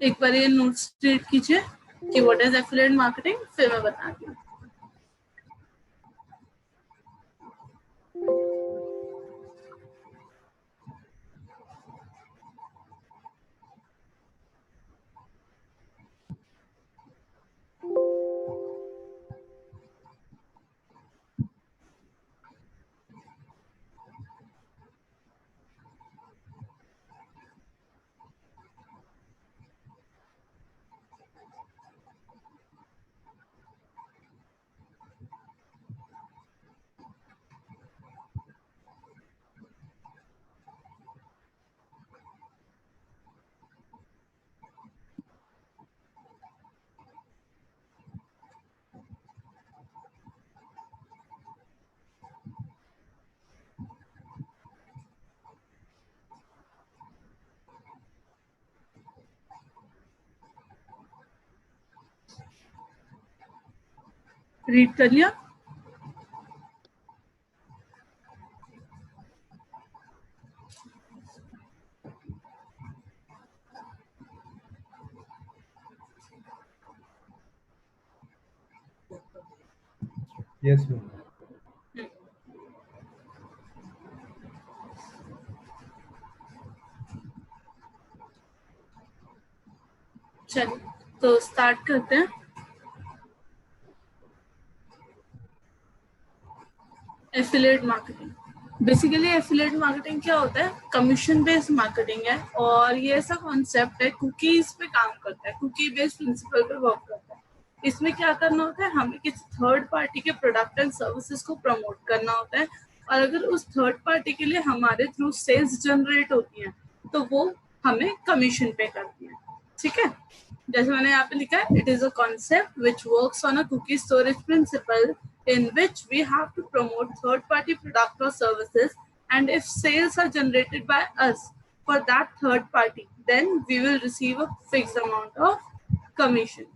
एक बार ये notes read कीजिए कि व्हाट इज एफिलिएट मार्केटिंग, फिर मैं बताती हूँ। रीड कर लिया? Yes ma'am. चलिए तो स्टार्ट करते हैं। Affiliate marketing, basically affiliate marketing क्या होता है? कमीशन बेस्ड मार्केटिंग है, और ये ऐसा कॉन्सेप्ट है, कुकीज पे काम करता है, कुकी बेस्ड प्रिंसिपल पे वर्क करता है। इसमें क्या करना होता है? हमें किसी थर्ड पार्टी के प्रोडक्ट एंड सर्विसेज को प्रमोट करना होता है, और अगर उस थर्ड पार्टी के लिए हमारे थ्रू सेल्स जनरेट होती हैं तो वो हमें कमीशन पे करती है। ठीक है, जैसे मैंने यहाँ पे लिखा है, it is a concept which works on a cookie storage principle in which we have to promote third-party product or services, and if sales are generated by us for that third party, then we will receive a fixed amount of commission.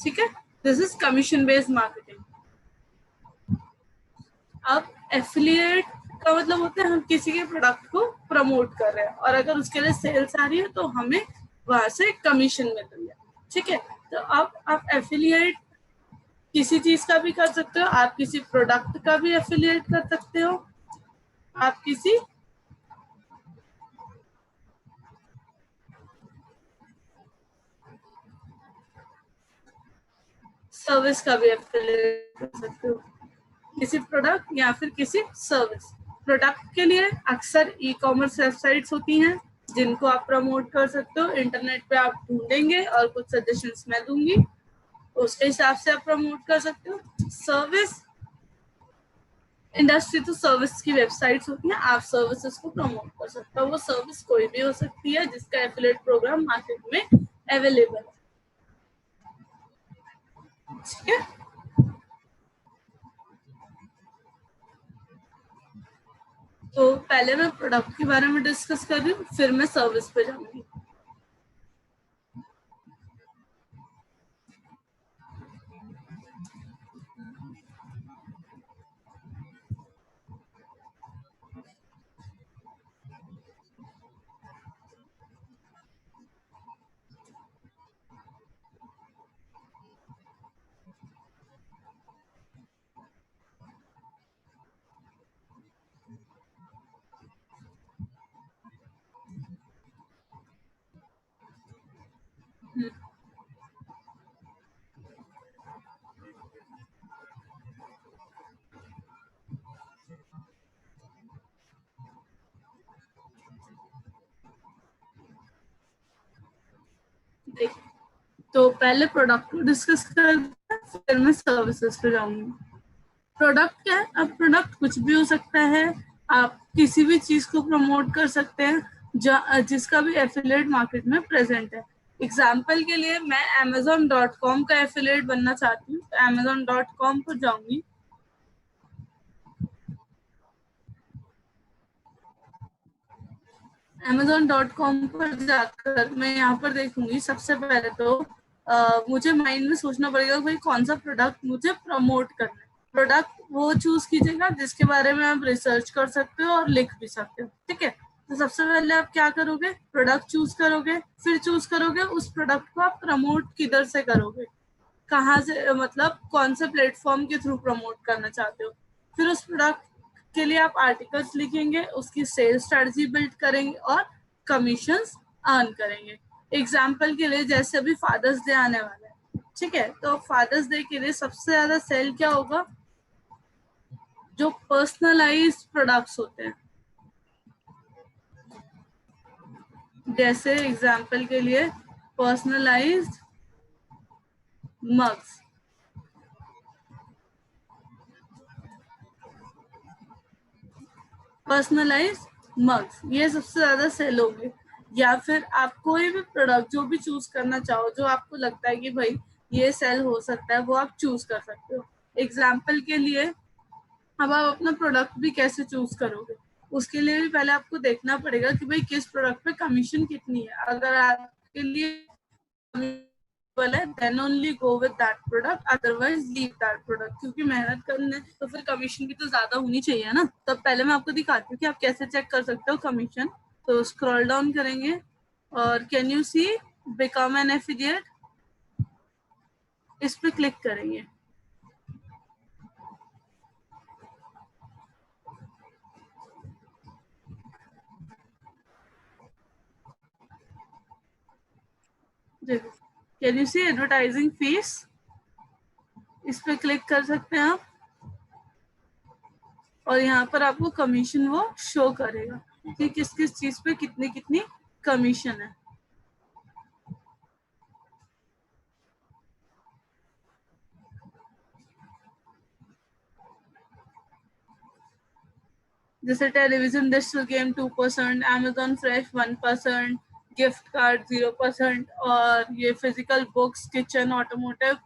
ठीक है, this is commission based marketing. अब affiliate का मतलब होता है हम किसी के प्रोडक्ट को प्रमोट कर रहे हैं, और अगर उसके लिए सेल्स आ रही है तो हमें वहां से कमीशन मिल रही है। ठीक है, तो अब आप एफिलिएट किसी चीज का भी कर सकते हो, आप किसी प्रोडक्ट का भी एफिलिएट कर सकते हो, आप किसी सर्विस का भी एफिलिएट कर सकते हो, किसी प्रोडक्ट या फिर किसी सर्विस। प्रोडक्ट के लिए अक्सर ई कॉमर्स वेबसाइट्स होती हैं जिनको आप प्रमोट कर सकते हो। इंटरनेट पे आप ढूंढेंगे और कुछ सजेशंस मैं दूंगी, उसके हिसाब से आप प्रमोट कर सकते हो। सर्विस इंडस्ट्री तो सर्विस की वेबसाइट्स होती हैं, आप सर्विसेज को प्रमोट कर सकते हो। वो सर्विस कोई भी हो सकती है जिसका एफिलिएट प्रोग्राम मार्केट में अवेलेबल है। ठीक है, तो पहले मैं प्रोडक्ट के बारे में डिस्कस कर रही हूँ, फिर मैं सर्विस पे जाऊंगी। देखिए, तो पहले प्रोडक्ट को डिस्कस करते हैं, फिर मैं सर्विसेज पे जाऊंगी। प्रोडक्ट क्या है? अब प्रोडक्ट कुछ भी हो सकता है, आप किसी भी चीज को प्रमोट कर सकते हैं जिसका भी एफिलिएट मार्केट में प्रेजेंट है। एग्जाम्पल के लिए मैं amazon.com का एफिलिएट बनना चाहती हूँ, तो amazon.com पर जाऊंगी। amazon.com पर जाकर मैं यहाँ पर देखूंगी, सबसे पहले तो मुझे माइंड में सोचना पड़ेगा भाई कौन सा प्रोडक्ट मुझे प्रमोट करना है। प्रोडक्ट वो चूज कीजिएगा जिसके बारे में आप रिसर्च कर सकते हो और लिख भी सकते हो। ठीक है, तो सबसे पहले आप क्या करोगे, प्रोडक्ट चूज करोगे, फिर चूज करोगे उस प्रोडक्ट को आप प्रमोट किधर से करोगे, कहाँ से, मतलब कौन से प्लेटफॉर्म के थ्रू प्रमोट करना चाहते हो। फिर उस प्रोडक्ट के लिए आप आर्टिकल्स लिखेंगे, उसकी सेल्स स्ट्रेटजी बिल्ड करेंगे और कमीशंस अर्न करेंगे। एग्जाम्पल के लिए जैसे अभी फादर्स डे आने वाला है, ठीक है, तो फादर्स डे के लिए सबसे ज्यादा सेल क्या होगा, जो पर्सनलाइज्ड प्रोडक्ट्स होते हैं। जैसे एग्जाम्पल के लिए पर्सनलाइज्ड मग्स, पर्सनलाइज मग्स, ये सबसे ज्यादा सेल होंगे। या फिर आप कोई भी प्रोडक्ट जो भी चूज करना चाहो, जो आपको लगता है कि भाई ये सेल हो सकता है, वो आप चूज कर सकते हो। एग्जाम्पल के लिए अब आप अपना प्रोडक्ट भी कैसे चूज करोगे, उसके लिए भी पहले आपको देखना पड़ेगा कि भाई किस प्रोडक्ट पे कमीशन कितनी है। अगर आपके लिए then only go with that product, otherwise leave that product, क्योंकि मेहनत करने तो फिर कमीशन भी तो ज्यादा होनी चाहिए ना। तो पहले मैं आपको दिखाती हूँ कि आप कैसे चेक कर सकते हो कमीशन। तो स्क्रॉल डाउन करेंगे और can you see become an affiliate, इस पे क्लिक करेंगे। देखो, can you see advertising fees, इस पे क्लिक कर सकते हैं आप, और यहाँ पर आपको कमीशन वो शो करेगा कि किस किस चीज पे कितनी कितनी कमीशन है। जैसे television digital game 2%, Amazon fresh 1%, gift card 0%, और ये physical books, kitchen, automotive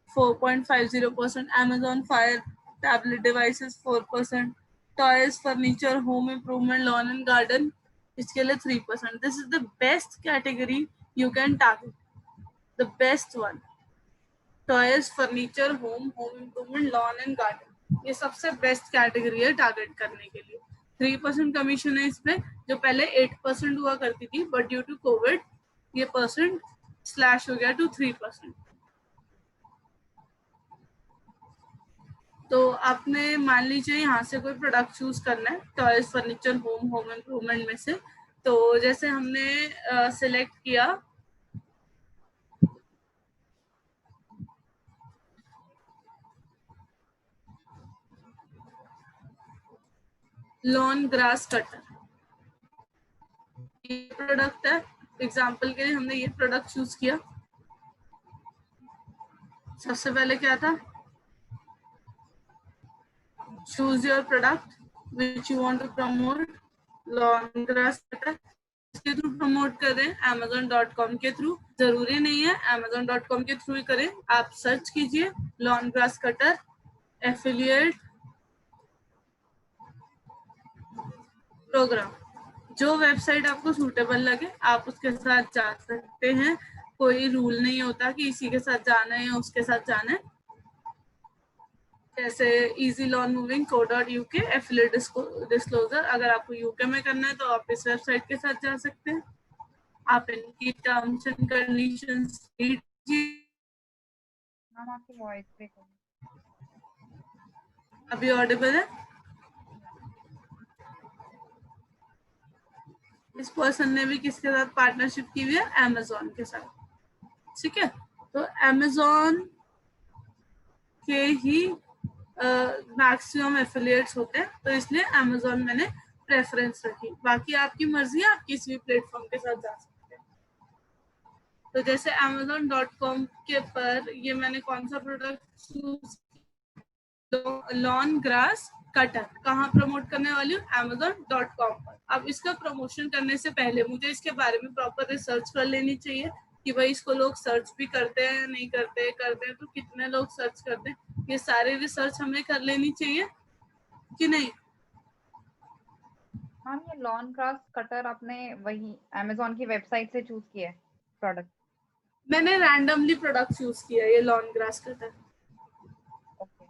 4.50%, Amazon fire tablet devices 4%, toys, furniture, home improvement, lawn and garden, इसके लिए 3%। This is the best category you can target, the best one. Toys, furniture, home improvement, lawn and garden, ये सबसे best category है target करने के लिए। 3% commission है इस पे, जो पहले 8% हुआ करती थी, बट ड्यू टू कोविड ये परसेंट स्लैश हो गया टू 3%। तो आपने मान लीजिए यहाँ से कोई प्रोडक्ट चूज करना है, टॉयज, फर्नीचर, होम इम्प्रूवमेंट में से। तो जैसे हमने सिलेक्ट किया लॉन ग्रास कटर, ये प्रोडक्ट है। एग्जाम्पल के लिए हमने ये प्रोडक्ट चूज किया। सबसे पहले क्या था, choose your product which you want to promote, lawn grass cutter, इसके थ्रू प्रमोट करें, amazon.com के थ्रू। जरूरी नहीं है amazon.com के थ्रू ही करें, आप सर्च कीजिए lawn grass cutter affiliate program. जो वेबसाइट आपको सूटेबल लगे आप उसके साथ जा सकते हैं, कोई रूल नहीं होता कि इसी के साथ जाना है या उसके साथ जाना है। जैसे easy lawn moving co.uk affiliate disclosure, अगर आपको यूके में करना है तो आप इस वेबसाइट के साथ जा सकते हैं। आप इनकी टर्म्स एंड कंडीशंस रीड कीजिए। मैम आपकी वॉइस ब्रेक हो गई। अभी ऑडिबल है? इस पर्सन ने भी किसके साथ पार्टनरशिप की हुई है, अमेजोन के साथ, ठीक है। तो अमेजोन के ही मैक्सिमम एफिलिएट्स होते हैं, तो इसलिए अमेजोन मैंने प्रेफरेंस रखी। बाकी आपकी मर्जी है, आप किसी भी प्लेटफॉर्म के साथ जा सकते हैं। तो जैसे amazon.com के पर ये मैंने कौन सा product choose, lawn grass cutter, कहाँ प्रमोट करने वाली हूँ, amazon.com पर। अब इसका प्रमोशन करने से पहले मुझे इसके बारे में प्रॉपर रिसर्च कर लेनी चाहिए कि भाई इसको लोग सर्च भी करते हैं, नहीं करते, करते हैं तो कितने लोग सर्च करते हैं, ये सारी रिसर्च हमें कर लेनी चाहिए कि नहीं। मैम ये लॉन ग्रास कटर आपने वही अमेजोन की वेबसाइट से चूज किया है प्रोडक्ट? मैंने रैंडमली प्रोडक्ट चूज किया ये लॉन ग्रास कटर, ओके।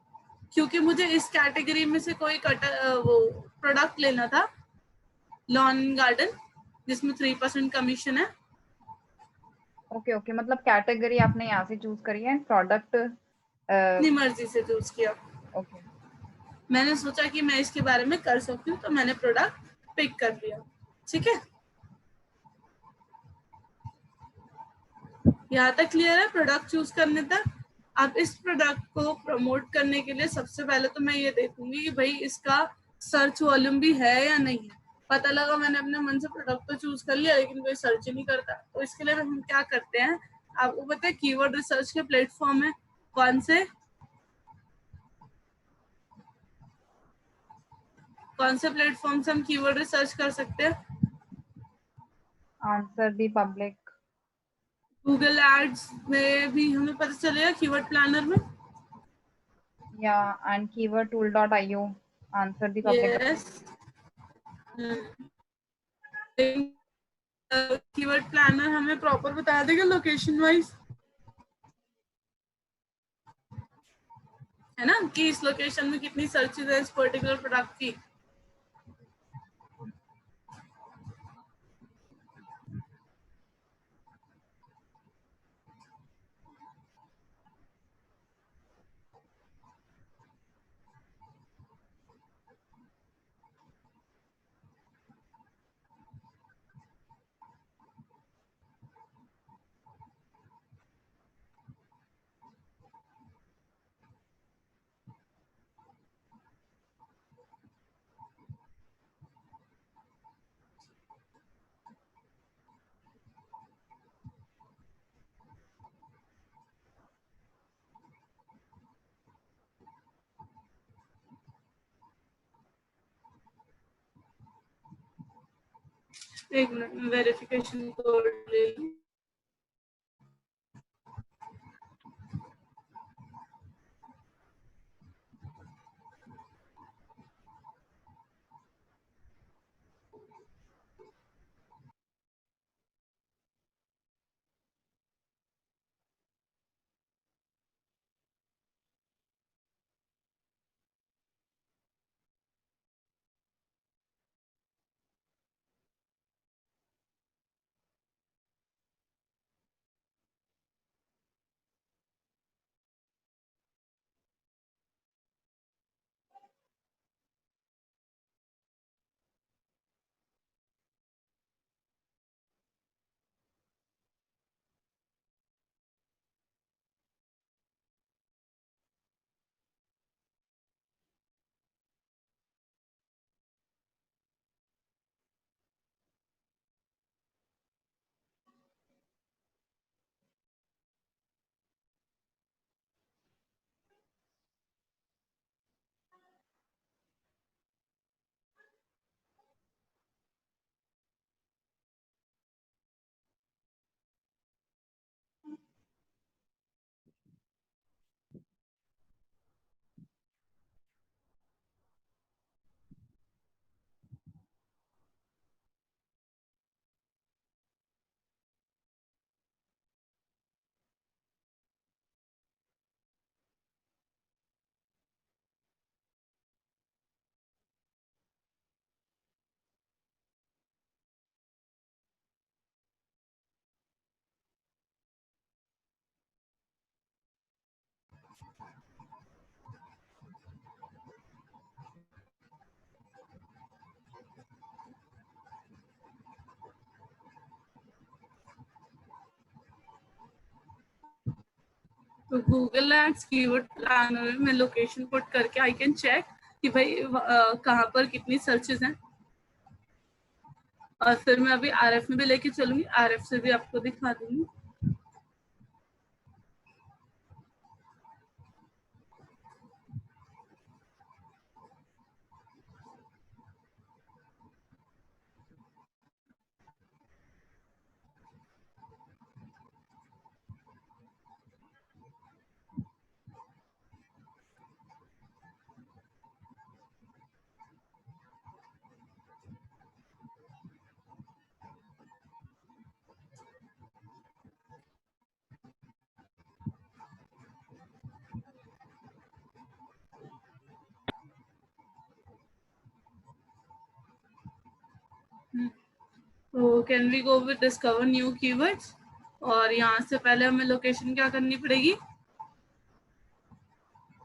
क्योंकि मुझे इस कैटेगरी में से कोई कटर वो प्रोडक्ट लेना था लॉन एंड गार्डन, जिसमें 3% कमीशन है। ओके, मतलब कैटेगरी आपने यहाँ से चूज करी है, प्रोडक्ट अपनी मर्जी से चूज किया। ओके। मैंने सोचा कि मैं इसके बारे में कर सकती हूँ, तो मैंने प्रोडक्ट पिक कर लिया। ठीक है, यहाँ तक क्लियर है प्रोडक्ट चूज करने तक। अब इस प्रोडक्ट को प्रमोट करने के लिए सबसे पहले तो मैं ये देखूंगी कि भाई इसका सर्च वॉल्यूम भी है या नहीं है। पता लगा मैंने अपने मन से प्रोडक्ट तो चूज कर लिया लेकिन कोई सर्च ही नहीं करता, तो इसके लिए हम क्या करते हैं, आपको पता है कीवर्ड रिसर्च के प्लेटफॉर्म है कौन से प्लेटफॉर्म से हम कीवर्ड रिसर्च कर सकते हैं? Answer the public, Google ads में भी हमें पता चलेगा, कीवर्ड प्लानर में। या and keyword tool dot IO, answer the public. Yes, keyword planner हमें प्रॉपर बता देगा लोकेशन वाइज, है ना, कि इस लोकेशन में कितनी सर्चेज है इस पर्टिकुलर प्रोडक्ट की। एक मिनट में वेरिफिकेशन कोड ले लूं। तो गूगल एड्स कीवर्ड प्लानर में मैं लोकेशन पुट करके आई कैन चेक कि भाई कहाँ पर कितनी सर्चेज हैं। और फिर मैं अभी आरएफ में भी लेके चलूंगी, आरएफ से भी आपको दिखा दूंगी। तो can we go with discover new keywords, और यहाँ से पहले हमें लोकेशन क्या करनी पड़ेगी,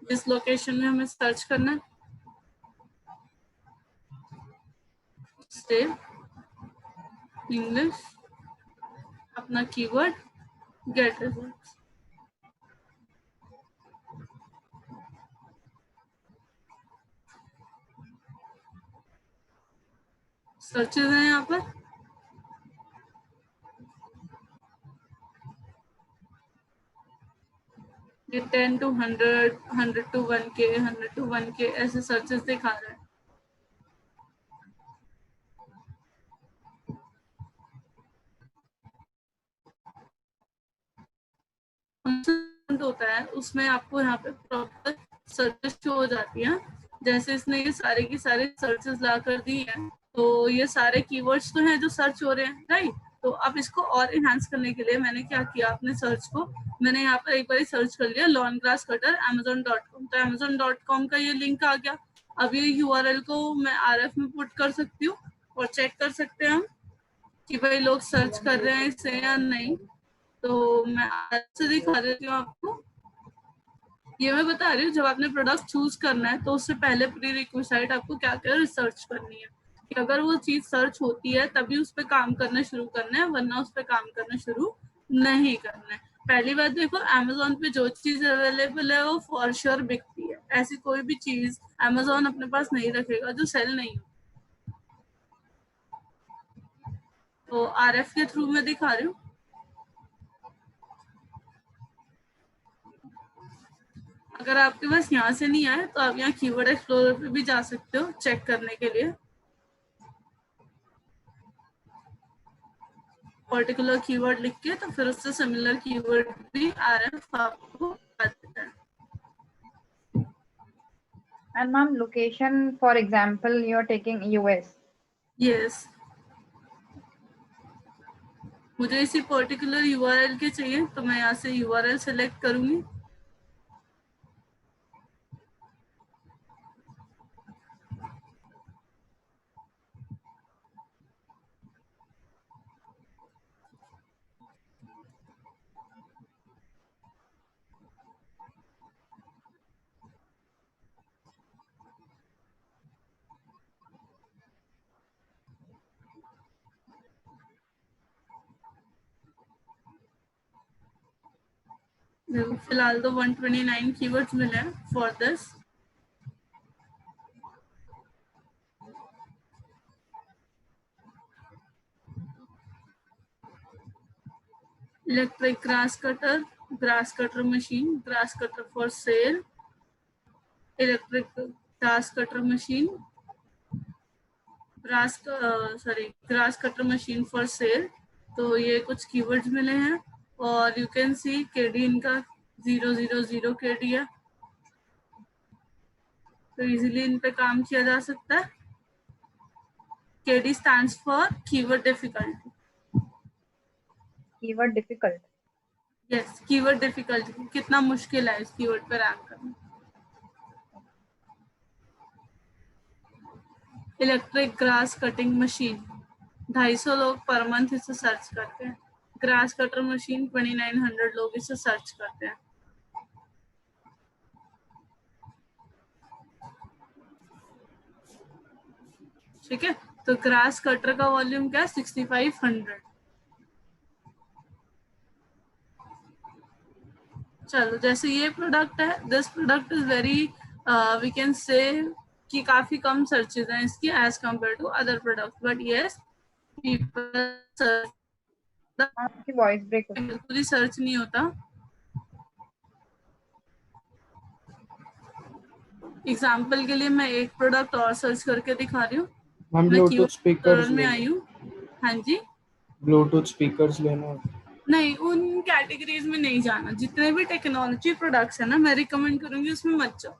जिस लोकेशन में हमें सर्च करना है, सेव इंग्लिश, अपना कीवर्ड, गेट रिजल्ट्स। सर्चेज हैं यहाँ पर, ये 10 to 100, 100 to 1K, 100 to 1K ऐसे सर्चेस दिखा रहे हैं। होता है उसमें आपको यहाँ पे प्रॉपर सर्चेस शो हो जाती है। जैसे इसने ये सारे की सारे सर्चेस ला कर दी है, तो ये सारे कीवर्ड्स तो हैं जो सर्च हो रहे हैं, राइट। तो अब इसको और इनहांस करने के लिए मैंने क्या किया, अपने सर्च को मैंने यहाँ पर एक बार सर्च कर लिया लॉन ग्रास कटर amazon.com, तो amazon.com का ये लिंक आ गया। अब ये URL को मैं RF में पुट कर सकती हूँ और चेक कर सकते हैं हम कि भाई लोग सर्च कर रहे हैं इससे या नहीं। तो मैं आज से दिखा देती हूँ आपको। ये मैं बता रही हूँ, जब आपने प्रोडक्ट चूज करना है तो उससे पहले प्री रिक्विजिट आपको क्या क्या रिसर्च करनी है, कि अगर वो चीज सर्च होती है तभी उस पर काम करना शुरू करना है, वरना उस पर काम करना शुरू नहीं करना है। पहली बात देखो, अमेजोन पे जो चीज अवेलेबल है वो फॉर श्योर बिकती है। ऐसी कोई भी चीज अमेजोन अपने पास नहीं रखेगा जो सेल नहीं हो। तो RF के थ्रू मैं दिखा रही हूँ। अगर आपके पास यहाँ से नहीं आए तो आप यहाँ कीवर्ड एक्सप्लोरर पे भी जा सकते हो चेक करने के लिए। पर्टिकुलर कीवर्ड लिख के तो फिर उससे सिमिलर कीवर्ड भी RF आपको आ देता है। And ma'am, location, for example, you're taking US. Yes. मुझे इसी पर्टिकुलर URL के चाहिए, तो मैं यहाँ से URL सेलेक्ट करूंगी। फिलहाल तो 129 कीवर्ड्स मिले हैं for this. Electric grass cutter machine, grass cutter for sale, electric grass cutter machine, grass cutter machine for sale. तो ये कुछ कीवर्ड्स मिले हैं और यू कैन सी केडी इनका 000 केडी है, तो इजीली इन पे काम किया जा सकता है। KD stands for keyword difficulty. Keyword difficult. Yes, keyword difficulty, कितना मुश्किल है इस कीवर्ड पे रैंक करना। इलेक्ट्रिक ग्रास कटिंग मशीन, 250 लोग पर मंथ इसे सर्च करते हैं। ग्रास कटर मशीन 2900 लोग इसे सर्च करते हैं। ठीक है, तो ग्रास कटर का वॉल्यूम क्या है, 6500। चलो, जैसे ये प्रोडक्ट है, this product is very we can say कि काफी कम सर्चेज हैं इसकी as compare to other product, but yes people आपकी वॉइस ब्रेक हो रही है। बिल्कुल ही सर्च नहीं होता। एग्जाम्पल के लिए मैं एक प्रोडक्ट और सर्च करके दिखा रही हूँ। मैम मैं ब्लूटूथ कीवर्ड स्पीकर्स में लेना, आई हूँ। हाँ जी, ब्लूटूथ स्पीकर्स लेना। नहीं, उन कैटेगरीज में नहीं जाना। जितने भी टेक्नोलॉजी प्रोडक्ट्स है ना, मैं रिकमेंड करूंगी उसमें मत जाओ।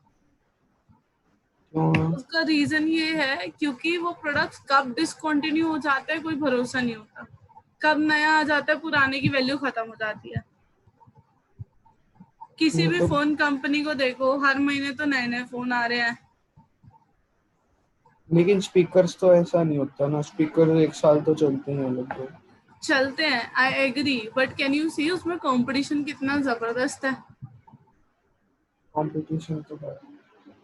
क्यों मैम? उसका रीजन ये है क्योंकि वो प्रोडक्ट्स कब डिसकंटिन्यू हो जाता है कोई भरोसा नहीं होता, कब नया आ जाता है पुराने की वैल्यू खत्म हो जाती है। किसी वो भी तो फोन कंपनी को देखो, हर महीने तो नए नए फोन आ रहे हैं। लेकिन स्पीकर्स तो ऐसा नहीं होता ना, स्पीकर 1 साल तो चलते हैं लगभग। चलते हैं, I agree, but can you see उसमें कंपटीशन कितना जबरदस्त है। कंपटीशन तो है।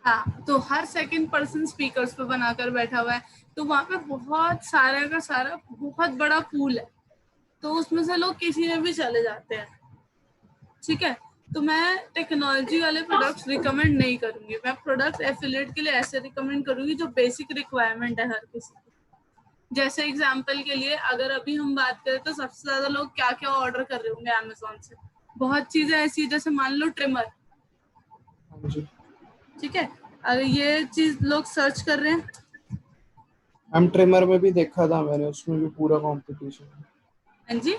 हाँ, तो हर सेकंड पर्सन स्पीकर्स पे बनाकर बैठा हुआ है, तो वहां पे बहुत सारा का सारा बहुत बड़ा पूल है, तो उसमें से लोग किसी में भी चले जाते हैं। ठीक है, तो मैं टेक्नोलॉजी वाले प्रोडक्ट्स रिकमेंड नहीं करूंगी, मैं प्रोडक्ट एफिलिएट के लिए ऐसे रिकमेंड करूंगी जो बेसिक रिक्वायरमेंट है हर किसी की। जैसे एग्जांपल के लिए अगर अभी हम बात करें तो सबसे ज्यादा लोग क्या क्या ऑर्डर कर रहे होंगे अमेजोन से, बहुत चीजें ऐसी, जैसे मान लो ट्रिमर। हाँ जी ठीक है, अगर ये चीज लोग सर्च कर रहे हैं। मैम, ट्रिमर में भी देखा था मैंने, उसमें भी पूरा कंपटीशन है। हाँ जी,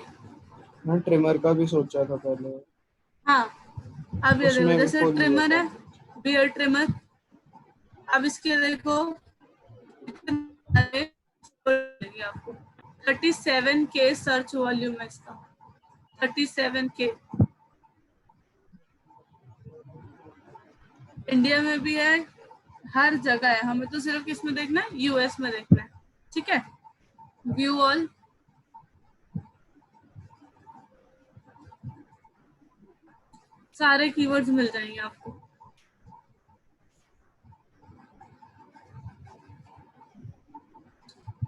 मैं ट्रिमर का भी सोचा था पहले, हाँ, अब ये देखो उसमें भी जैसे फुल ये ट्रिमर था। है, बियर ट्रिमर। अब इसके देखो आपको 37K सर्च वॉल्यूम है इसका, 37K। इंडिया में भी है, हर जगह है, हमें तो सिर्फ किसमें देखना है, यूएस में देखना है। ठीक है, व्यू ऑल, सारे कीवर्ड्स मिल जाएंगे आपको।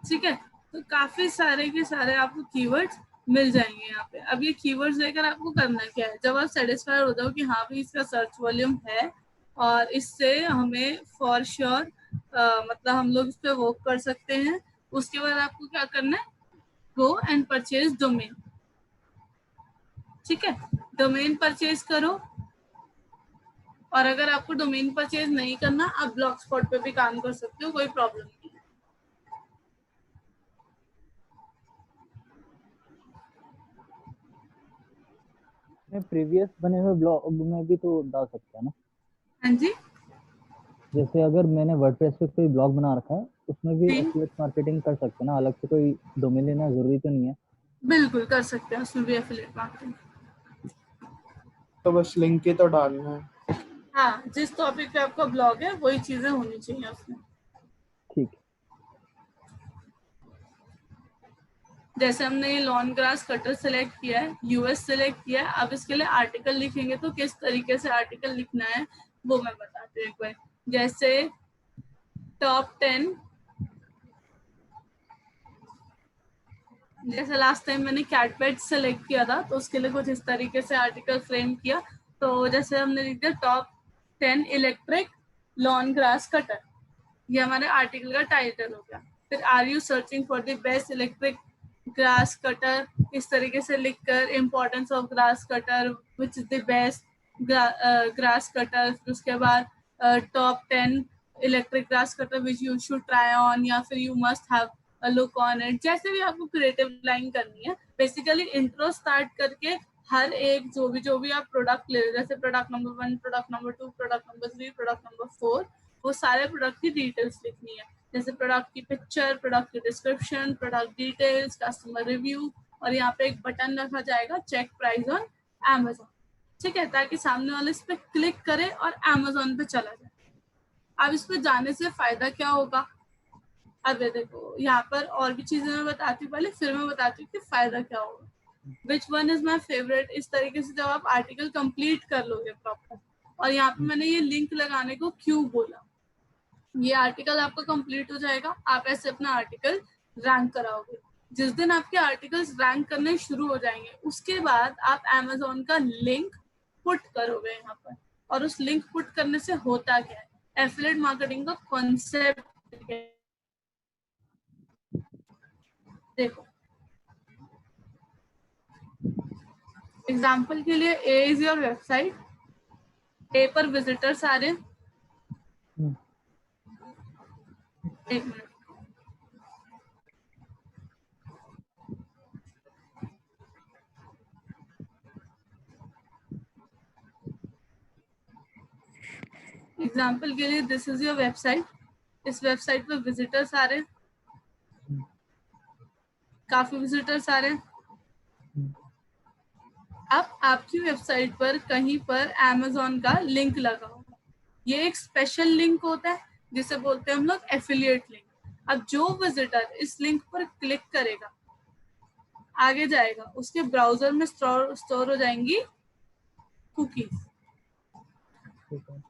ठीक है, तो काफी सारे के सारे आपको कीवर्ड्स मिल जाएंगे यहाँ पे। अब ये कीवर्ड्स लेकर आपको करना क्या है, जब आप सेटिस्फाइड हो जाओ कि हाँ भाई इसका सर्च वॉल्यूम है और इससे हमें फॉर श्योर मतलब हम लोग इस पे वर्क कर सकते हैं, उसके बाद आपको क्या करना है, गो एंड परचेज डोमेन। ठीक है, डोमेन परचेज करो, और अगर आपको डोमेन परचेज नहीं करना, आप ब्लॉग स्पॉट पे भी काम कर सकते हो, कोई प्रॉब्लम नहीं है। में प्रीवियस बने हुए ब्लॉग में भी तो डाल सकते हैं ना। हाँ जी, जैसे अगर मैंने वर्डप्रेस पे कोई ब्लॉग बना रखा है उसमें भी जी एफिलिएट मार्केटिंग कर सकते हैं ना, अलग से कोई डोमेन लेना जरूरी तो नहीं है। बिल्कुल कर सकते हैं, उसमें भी एफिलिएट मार्केटिंग। तो बस लिंक ही तो डालना है। हाँ, जिस टॉपिक पे आपका ब्लॉग है वही चीजें होनी चाहिए उसमें। ठीक है। जैसे हमने ये लॉन ग्रास कटर सेलेक्ट किया है, यूएस सेलेक्ट किया है, अब इसके लिए आर्टिकल लिखेंगे तो किस तरीके से आर्टिकल लिखना है वो मैं बताती हूँ एक बार। जैसे टॉप 10, जैसे लास्ट टाइम मैंने कैट पेट सेलेक्ट किया था तो उसके लिए कुछ इस तरीके से आर्टिकल फ्रेम किया। तो जैसे हमने लिख दिया top 10 electric lawn grass cutter, ये हमारे आर्टिकल का टाइटल हो गया। फिर are you searching for the best electric grass cutter, इस तरीके से लिखकर importance of grass cutter, which is the best grass cutter. उसके बाद top 10 electric grass cutter which you should try on, या फिर you must have a look on it. जैसे भी आपको क्रिएटिव लाइन करनी है, बेसिकली इंट्रो स्टार्ट करके हर एक जो भी आप प्रोडक्ट ले रहे, जैसे product number 1, product number 2, product number 3, product number 4, वो सारे प्रोडक्ट की डिटेल्स लिखनी है। जैसे प्रोडक्ट की पिक्चर, प्रोडक्ट की description, product details, customer review, और यहाँ पे एक बटन रखा जाएगा चेक प्राइस ऑन Amazon। ठीक है, ताकि सामने वाले इस पे क्लिक करे और Amazon पे चला जाए। अब इस पे जाने से फायदा क्या होगा, अब ये देखो यहाँ पर और भी चीजें मैं बताती हूँ पहले, फिर मैं बताती हूँ कि फायदा क्या होगा। Which one is my favourite, इस तरीके से जब आप आर्टिकल कंप्लीट कर लोगे प्रॉपर, और यहाँ पे मैंने ये लिंक लगाने को क्यों बोला, ये आर्टिकल आपका कंप्लीट हो जाएगा, आप ऐसे अपना आर्टिकल रैंक कराओगे। जिस दिन आपके आर्टिकल्स रैंक करने शुरू हो जाएंगे उसके बाद आप Amazon का लिंक पुट करोगे यहाँ पर, और उस लिंक पुट करने से होता क्या है, एफिलिएट मार्केटिंग का कॉन्सेप्ट देखो। एग्जाम्पल के लिए ए इज योर वेबसाइट, ए पर विजिटर्स आ रहे हैं, एक मिनट, एग्जाम्पल के लिए दिस इज योर वेबसाइट, इस वेबसाइट पर विजिटर्स आ रहे हैं, काफी विजिटर्स आ रहे हैं। अब आपकी वेबसाइट पर कहीं पर Amazon का लिंक लगा होगा, ये एक स्पेशल लिंक होता है जिसे बोलते हैं हम लोग एफिलिएट लिंक। अब जो विजिटर इस लिंक पर क्लिक करेगा, आगे जाएगा, उसके ब्राउजर में स्टोर हो जाएंगी कुकीज। ठीक है।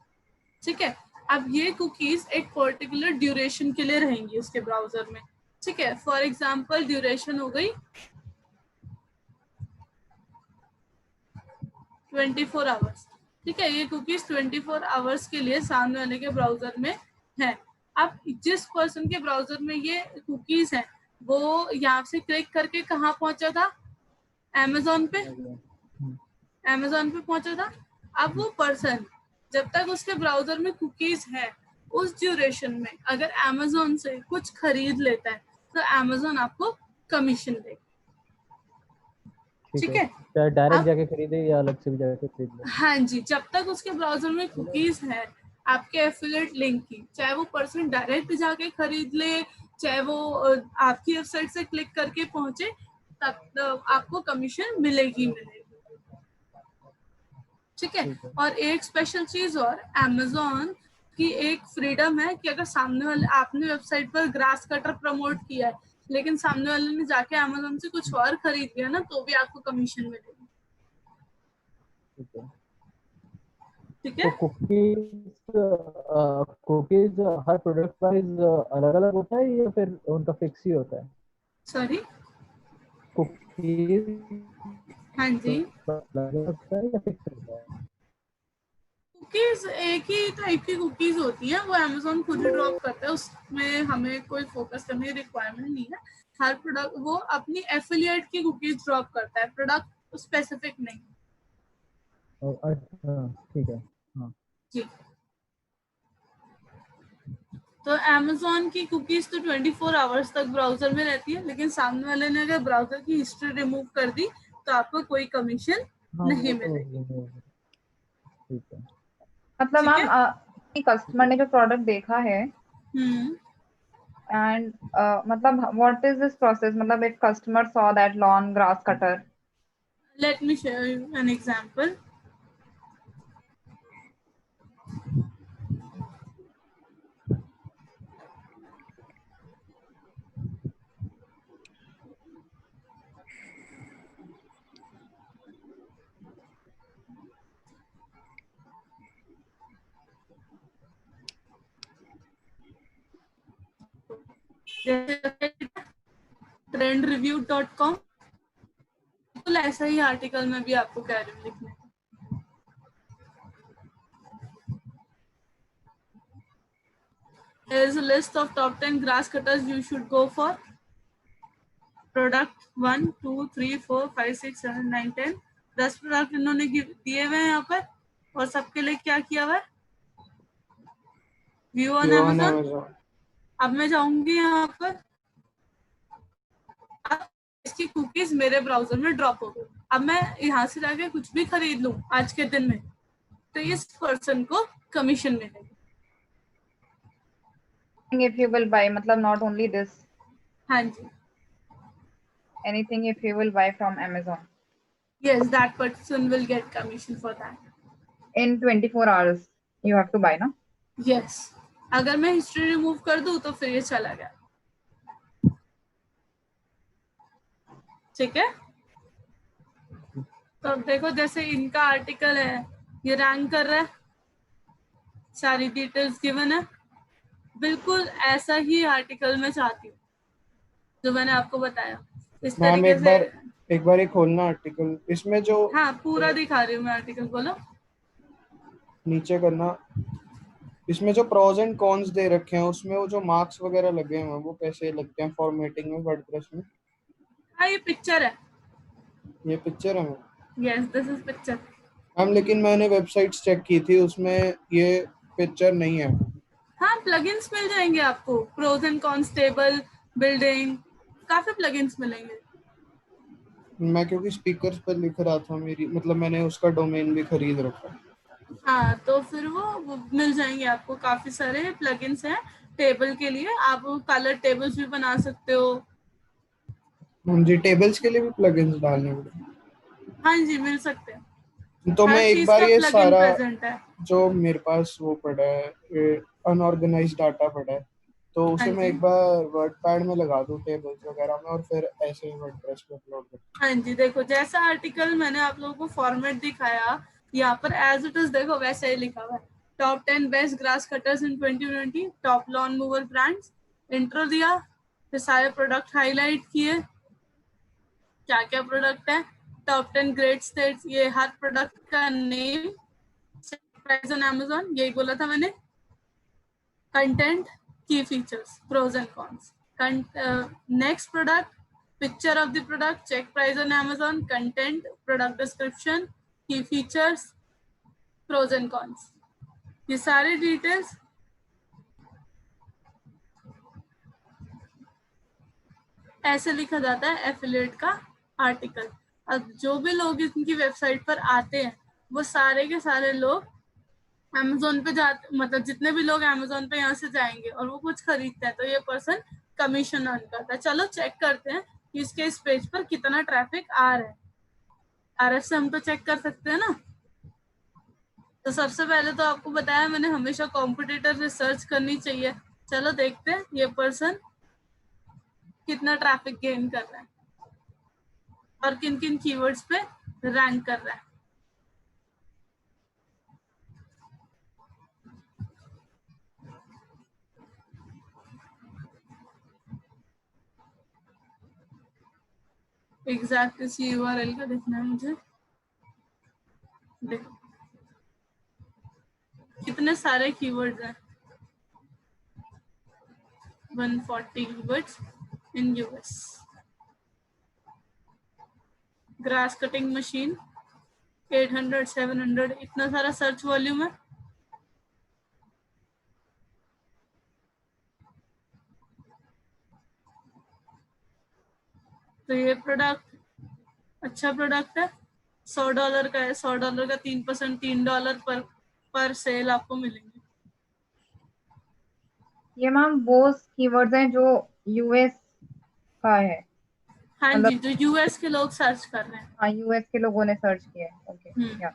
ठीक है, अब ये कुकीज एक पर्टिकुलर ड्यूरेशन के लिए रहेंगी उसके ब्राउजर में। ठीक है, फॉर एग्जांपल ड्यूरेशन हो गई 24 आवर्स। ठीक है, ये कुकीज 24 आवर्स के लिए सामने वाले के ब्राउजर में है। अब जिस पर्सन के ब्राउजर में ये कुकीज है वो यहाँ से क्लिक करके कहाँ पहुंचा था, अमेजोन पे, अमेजोन पे पहुंचा था। अब वो पर्सन जब तक उसके ब्राउजर में कुकीज है, उस ड्यूरेशन में अगर अमेजोन से कुछ खरीद लेता है तो अमेजोन आपको कमीशन देगा। ठीक है, चाहे डायरेक्ट अब जाके खरीदे या अलग से भी जाके खरीद ले। हाँ जी, जब तक उसके ब्राउजर में कुकीज है आपके एफिलिएट लिंक की, चाहे वो पर्सन डायरेक्ट जाके खरीद ले, चाहे वो आपकी वेबसाइट से क्लिक करके पहुंचे, तब आपको कमीशन मिलेगी मिलेगी। ठीक है, और एक स्पेशल चीज और, अमेजोन की एक फ्रीडम है कि अगर सामने वाले, आपने वेबसाइट पर ग्रास कटर प्रमोट किया है लेकिन सामने वाले ने जाके अमेजोन से कुछ और खरीद लिया ना, तो भी आपको कमीशन मिलेगी। ठीक है, तो कुकीज हर प्रोडक्ट प्राइस अलग अलग होता है या फिर उनका फिक्स ही होता है? सॉरी, कुकीज हाँ जी, अलग अलग होता है या फिक्स होता है? कुकीज एक ही टाइप की कुकीज होती है, वो अमेजोन खुद ही ड्रॉप करता है, उसमें हमें कोई फोकस करने की रिक्वायरमेंट नहीं है। हर प्रोडक्ट वो अपनी एफिलिएट की कुकीज ड्रॉप करता है, प्रोडक्ट स्पेसिफिक नहीं। अच्छा, ठीक है। हाँ जी, तो अमेजोन की कुकीज तो 24 आवर्स तक ब्राउजर में रहती है, लेकिन सामने वाले ने अगर ब्राउजर की हिस्ट्री रिमूव कर दी तो आपको कोई कमीशन नहीं मिलेगी। ठीक है। मतलब ठीक है, मैम कस्टमर ने जो प्रोडक्ट देखा है एंड मतलब व्हाट इज दिस प्रोसेस, मतलब if customer saw that lawn grass cutter, let me share you an example. trendreview.com, बिल्कुल ऐसा ही आर्टिकल में भी आपको कह रही हूँ लिखने। Here is a list of top 10 grass cutters you should go for. Product 1, 2, 3, 4, 5, 6, 7, 9, 10, 10 product इन्होंने दिए हुए हैं यहाँ पर, और सबके लिए क्या किया हुआ है, व्यू ऑन अमेजोन। अब मैं जाऊंगी यहाँ पर, अब इसकी कुकीज मेरे ब्राउजर में ड्रॉप हो गई। अब मैं यहाँ से जाके कुछ भी खरीद लूं आज के दिन में, तो इस पर्सन को कमीशन मिलेगी। if you will buy, मतलब not only this, हाँ जी, anything if you will buy from Amazon yes, that person will get commission for that. in 24 hours you have to buy, ना? Yes, अगर मैं history remove कर दूं तो फिर ये चला गया। ठीक है, तो अब देखो जैसे इनका आर्टिकल है, ये रैंक कर रहा है, सारी डिटेल्स गिवन है, बिल्कुल ऐसा ही आर्टिकल मैं चाहती हूँ जो मैंने आपको बताया इस मैम तरीके से। एक बार ये खोलना आर्टिकल, इसमें जो हाँ, पूरा दिखा रही हूँ मैं आर्टिकल, बोलो। नीचे करना, इसमें जो प्रोज एंड कॉन्स दे रखे हैं उसमें वो जो मार्क्स वगैरह लगे हैं वो कैसे लगते हैं फॉर्मेटिंग में वर्डप्रेस में? हाँ, ये पिक्चर है। ये पिक्चर है ma'am? Yes, this is picture. Ma'am लेकिन मैंने वेबसाइट्स चेक की थी, उसमें ये पिक्चर नहीं है। हाँ, प्लगइन्स मिल जाएंगे आपको, pros and cons table, building, काफी प्लगइन्स मिलेंगे। मैं क्योंकि स्पीकर्स पर लिख रहा था, मेरी मतलब मैंने उसका डोमेन भी खरीद रखा। हाँ, तो फिर वो मिल जाएंगे आपको, काफी सारे प्लगइन्स हैं टेबल के लिए, आप कलर टेबल्स भी बना सकते हो। जी, टेबल्स के लिए भी प्लगइन्स डालने पड़े? हाँ जी, मिल सकते हैं। तो मैं एक बार ये सारा प्रेजेंट है। जो मेरे पास वो पड़ा है अनऑर्गेनाइज्ड डाटा पड़ा है, तो उसे हाँ मैं जी। एक बार वर्डपैड में लगा दूं टेबल्स वगैरह में और फिर ऐसे ही वर्डप्रेस पे अपलोड कर। हाँ जी, देखो जैसा आर्टिकल मैंने आप लोगों को फॉर्मेट दिखाया, यहाँ पर एज इट इज देखो वैसे ही लिखा हुआ है। Top 10 best grass cutters in 2020, top lawn mower brands, intro दिया, फिर सारे प्रोडक्ट हाईलाइट किए, क्या क्या प्रोडक्ट है, टॉप 10 ग्रेट स्टेट्स, ये हर प्रोडक्ट का नेम, प्राइस ऑन अमेजोन, यही बोला था मैंने, कंटेंट, की features, pros and cons, next product, picture of the product, check price on Amazon, content, product description, key features, pros and cons, ये सारे डिटेल्स ऐसे लिखा जाता है एफिलिएट का आर्टिकल। अब जो भी लोग इनकी वेबसाइट पर आते हैं वो सारे के सारे लोग Amazon पे जाते, मतलब जितने भी लोग Amazon पे यहाँ से जाएंगे और वो कुछ खरीदते हैं तो ये पर्सन कमीशन अर्न करता है। चलो चेक करते हैं कि इसके इस पेज पर कितना ट्रैफिक आ रहा है। RF से हम तो चेक कर सकते हैं ना। तो सबसे पहले तो आपको बताया मैंने, हमेशा कॉम्पिटिटर रिसर्च करनी चाहिए। चलो देखते हैं ये पर्सन कितना ट्रैफिक गेन कर रहा है और किन किन कीवर्ड्स पे रैंक कर रहा है। एग्जैक्ट इसी URL का देखना है मुझे। देखो कितने सारे कीवर्ड्स हैं, 140 keywords in US। Grass cutting machine 800 700, इतना सारा सर्च वॉल्यूम है। तो ये प्रोडक्ट अच्छा प्रोडक्ट है, $100 का है। $100 का 3%, $3 पर सेल आपको मिलेंगे। ये मैम वो कीवर्ड्स हैं जो यूएस का है, हाँ मतलब जी, जो US के लोग सर्च कर रहे हैं। हाँ यूएस के लोगों ने सर्च किया है। ओके या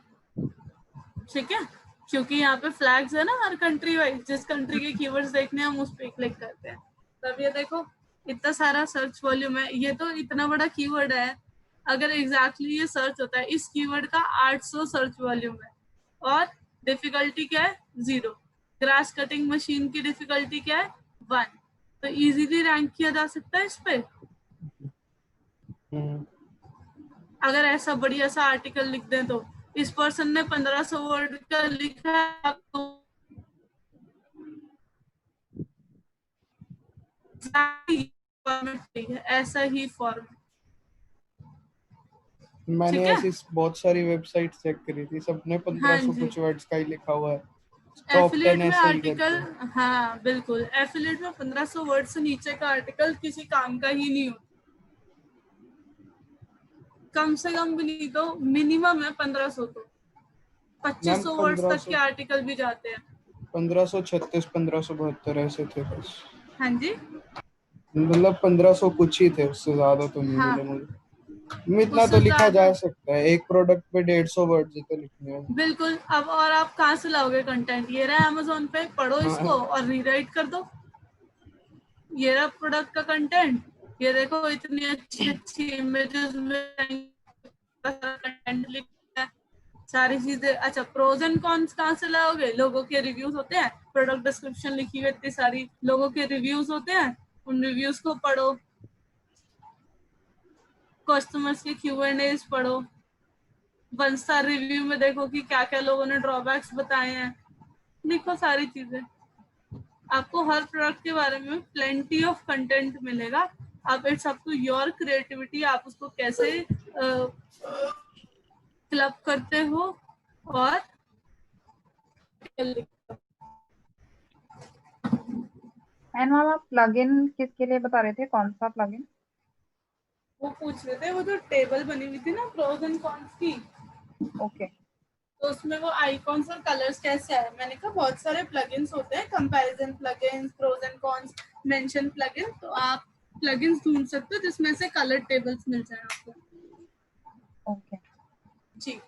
ठीक है, क्योंकि यहाँ पे फ्लैग्स है ना हर कंट्री वाइज, जिस कंट्री के कीवर्ड्स देखने हैं हम उस पे क्लिक करते हैं। तब ये देखो इतना सारा सर्च वॉल्यूम है। ये तो इतना बड़ा कीवर्ड है, अगर एग्जैक्टली ये सर्च होता है, इस कीवर्ड का 800 सर्च वॉल्यूम है और डिफिकल्टी क्या है 0। ग्रास कटिंग मशीन की डिफिकल्टी क्या है 1, तो इजीली रैंक किया जा सकता है इस पे। अगर ऐसा बढ़िया सा आर्टिकल लिख दें तो इस पर्सन ने 1500 वर्ड का लिखा है, आपको फॉर्मेट चाहिए, ऐसा ही फॉर्मेट। मैंने ठीक है, ऐसी बहुत सारी वेबसाइट चेक करी थी, सबने हाँ 1500 जी। कुछ वर्ड्स का ही लिखा हुआ है, टॉप 10 एफिलिएट में ऐसे ही आर्टिकल, करके। हाँ बिल्कुल, एफिलिएट में 1500 वर्ड से नीचे का आर्टिकल किसी काम का ही नहीं होता। कम से कम भी नहीं तो मिनिमम है 1500, तो मैम 2500 वर्ड्स तक 1500, के आर्टिकल भी जाते हैं। 1536, 1572 ऐसे थे बस, हाँ जी, मतलब 1500 कुछ ही थे, उससे ज्यादा तो नहीं हाँ मिले मुझे। इतना तो उससे लिखा ज्यादा जा सकता है, एक प्रोडक्ट पे 150 वर्ड ही तो लिखने हैं। बिल्कुल। अब और आप कहाँ से लाओगे कंटेंट? ये रहा अमेजोन पे, पढ़ो इसको हाँ, और रीराइट कर दो। ये रहा प्रोडक्ट का कंटेंट, ये देखो इतनी अच्छी अच्छी इमेजेस में कंटेंट लिखा है, सारी चीजें। अच्छा, प्रोज एंड कॉन्स कहाँ से लाओगे? लोगों के रिव्यूज होते हैं, प्रोडक्ट डिस्क्रिप्शन लिखी हुई इतनी सारी, लोगों के रिव्यूज होते हैं, उन रिव्यूज को पढ़ो, कस्टमर्स के Q&As पढ़ो, 1 स्टार रिव्यू में देखो कि क्या क्या लोगों ने ड्रॉबैक्स बताए हैं, लिखो सारी चीजें। आपको हर प्रोडक्ट के बारे में प्लेंटी ऑफ कंटेंट मिलेगा। आप it's up to your creativity, आप उसको कैसे क्लब करते हो और एंड मैम आप प्लगइन किसके लिए बता रहे थे, कौन सा प्लगइन? वो पूछ रहे थे, वो जो टेबल बनी हुई थी ना प्रोज एंड कॉन्स की, ओके तो उसमें वो आइकॉन्स और कलर्स कैसे आए। मैंने कहा बहुत सारे प्लगइन्स होते हैं, comparison plugins, pros and cons, mention plugin, तो आप प्लगइन्स ढूंढ सकते हो जिसमें से कलर टेबल्स मिल जाए आपको। ओके जी,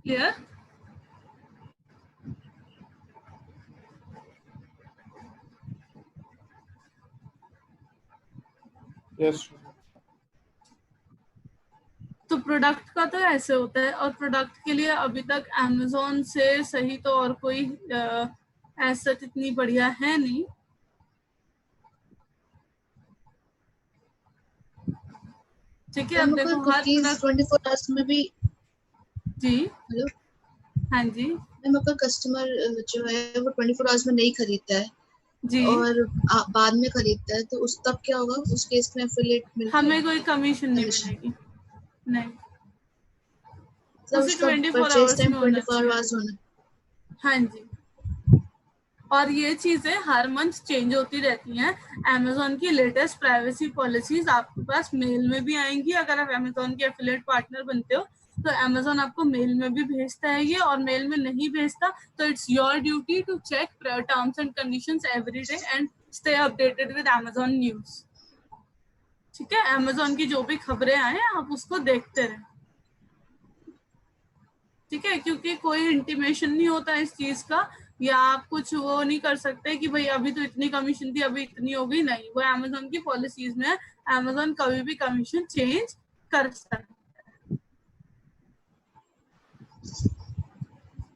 क्लियर? यस। तो प्रोडक्ट का तो ऐसे होता है, और प्रोडक्ट के लिए अभी तक अमेजोन से सही तो और कोई ऐसा इतनी बढ़िया है नहीं। ठीक है, अब देखो हर कुकीज प्रोडक्ट 24 आवर्स में भी। जी हेलो हाँ जी मैम, अगर कस्टमर जो है वो 24 आवर्स में नहीं खरीदता है जी, और बाद में खरीदता है तो उस तब क्या होगा? उस केस में एफिलिएट मिलता है? हमें कोई कमीशन नहीं कमीशन मिलेगी, नहीं, मतलब उसे उसका 24 परचेज आवर्स टाइम में होना 24 चाहिए। आवर्स होना। हाँ जी, और ये चीजें हर मंथ चेंज होती रहती हैं। अमेजोन की लेटेस्ट प्राइवेसी पॉलिसीज आपके पास मेल में भी आएंगी। अगर आप अमेजोन के एफिलिएट पार्टनर बनते हो तो अमेजोन आपको मेल में भी भेजता है ये, और मेल में नहीं भेजता तो it's your duty to check terms and conditions every day and stay updated with Amazon news. ठीक है, अमेजोन की जो भी खबरें आए आप उसको देखते रहें। ठीक है, क्योंकि कोई इंटीमेशन नहीं होता इस चीज का, या आप कुछ वो नहीं कर सकते कि भाई अभी तो इतनी कमीशन थी अभी इतनी हो गई, नहीं, वो अमेजोन की पॉलिसीज में अमेजोन कभी भी कमीशन चेंज कर सकता है।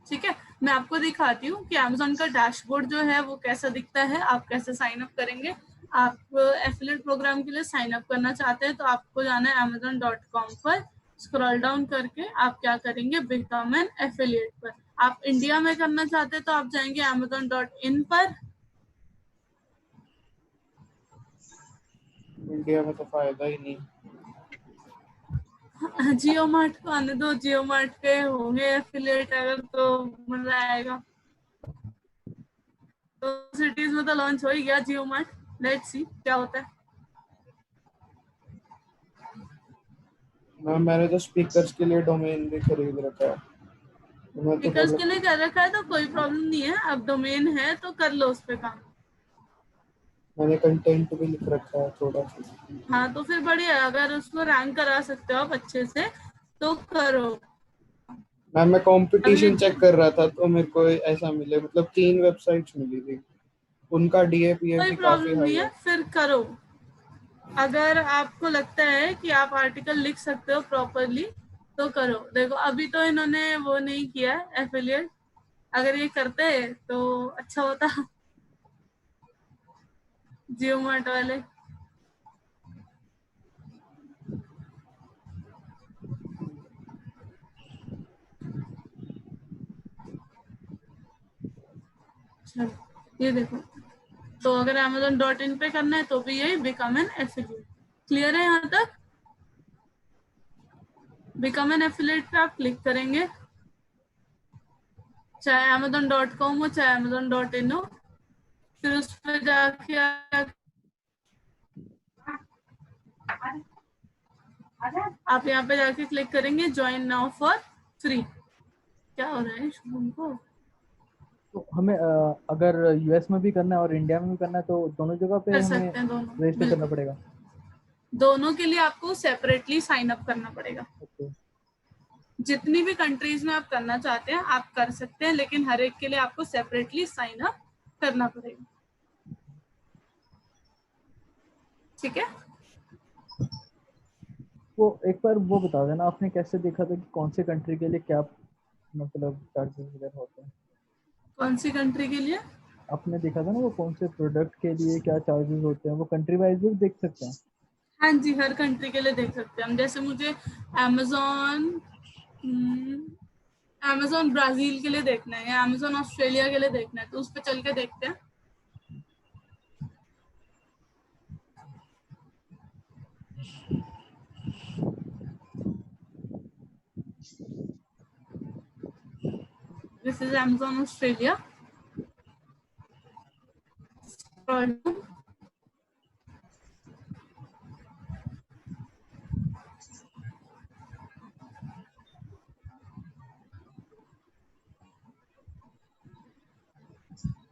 ठीक है, मैं आपको दिखाती हूँ कि अमेजोन का डैशबोर्ड जो है वो कैसा दिखता है, आप कैसे साइन अप करेंगे। आप एफिलिएट प्रोग्राम के लिए साइन अप करना चाहते हैं तो आपको जाना है amazon.com पर, स्क्रॉल डाउन करके आप क्या करेंगे, बिकम एन एफिलिएट पर। आप इंडिया में करना चाहते हैं तो आप जाएंगे amazon.in पर। इंडिया में तो फायदा ही नहीं। जियो मार्ट को आने दो, जियो मार्ट के होंगे एफिलिएट अगर तो मजा आएगा। तो सिटीज में तो लॉन्च हो ही गया जियो मार्ट, लेट्स सी क्या होता है। मैंने तो स्पीकर्स के लिए डोमेन भी खरीद रखा है। मैं तो स्पीकर्स के बोला लिए कर रखा है तो कोई प्रॉब्लम नहीं है, अब डोमेन है तो कर लो उस पे काम। मैंने कंटेंट भी लिख रखा है थोड़ा सा। हाँ तो फिर बढ़िया, अगर उसको रैंक करा सकते हो आप अच्छे से तो करो। मैं कंपटीशन अभी चेक कर रहा था तो मेरे को ऐसा मिले, मतलब 3 वेबसाइट्स मिली थी, उनका डीएपीए कोई भी काफी प्रॉब्लम हाई नहीं है, है। फिर करो। अगर आपको लगता है कि आप आर्टिकल लिख सकते हो प्रॉपरली तो करो। देखो अभी तो इन्होंने वो नहीं किया है एफिलिएट, अगर ये करते तो अच्छा होता। जियो मार्ट वाले चलो, ये देखो, तो अगर amazon.in पे करना है तो भी यही बिकम एन एफिलिएट। क्लियर है यहाँ तक? बिकम एन एफिलिएट पे आप क्लिक करेंगे, चाहे amazon.com हो चाहे amazon.in हो, फिर उस पर जाके आप यहाँ पे जाके क्लिक करेंगे ज्वाइन नाउ फॉर फ्री। क्या हो रहा है शुभम को? तो हमें अगर यूएस में भी करना है और इंडिया में भी करना है तो दोनों जगह पे कर हमें सकते हैं दोनों, रजिस्टर करना बिल्कुल। पड़ेगा? दोनों के लिए आपको सेपरेटली साइन अप करना पड़ेगा। ओके। जितनी भी कंट्रीज में आप करना चाहते हैं आप कर सकते हैं, लेकिन हर एक के लिए आपको सेपरेटली साइन अप करना पड़ेगा। ठीक है, वो एक बार वो बता देना, आपने कैसे देखा था कि कौन से कंट्री के लिए क्या मतलब चार्जेस वगैरह होते हैं? कौन सी कंट्री के लिए? आपने देखा था ना वो कौन से प्रोडक्ट के लिए क्या चार्जेस होते हैं, वो कंट्री वाइज भी देख सकते हैं? हाँ जी, हर कंट्री के लिए देख सकते हैं हम। जैसे मुझे अमेजोन अमेजोन ब्राजील के लिए देखना है या अमेजोन ऑस्ट्रेलिया के लिए देखना है तो उस पर चल के देखते हैं। This is Amazon Australia.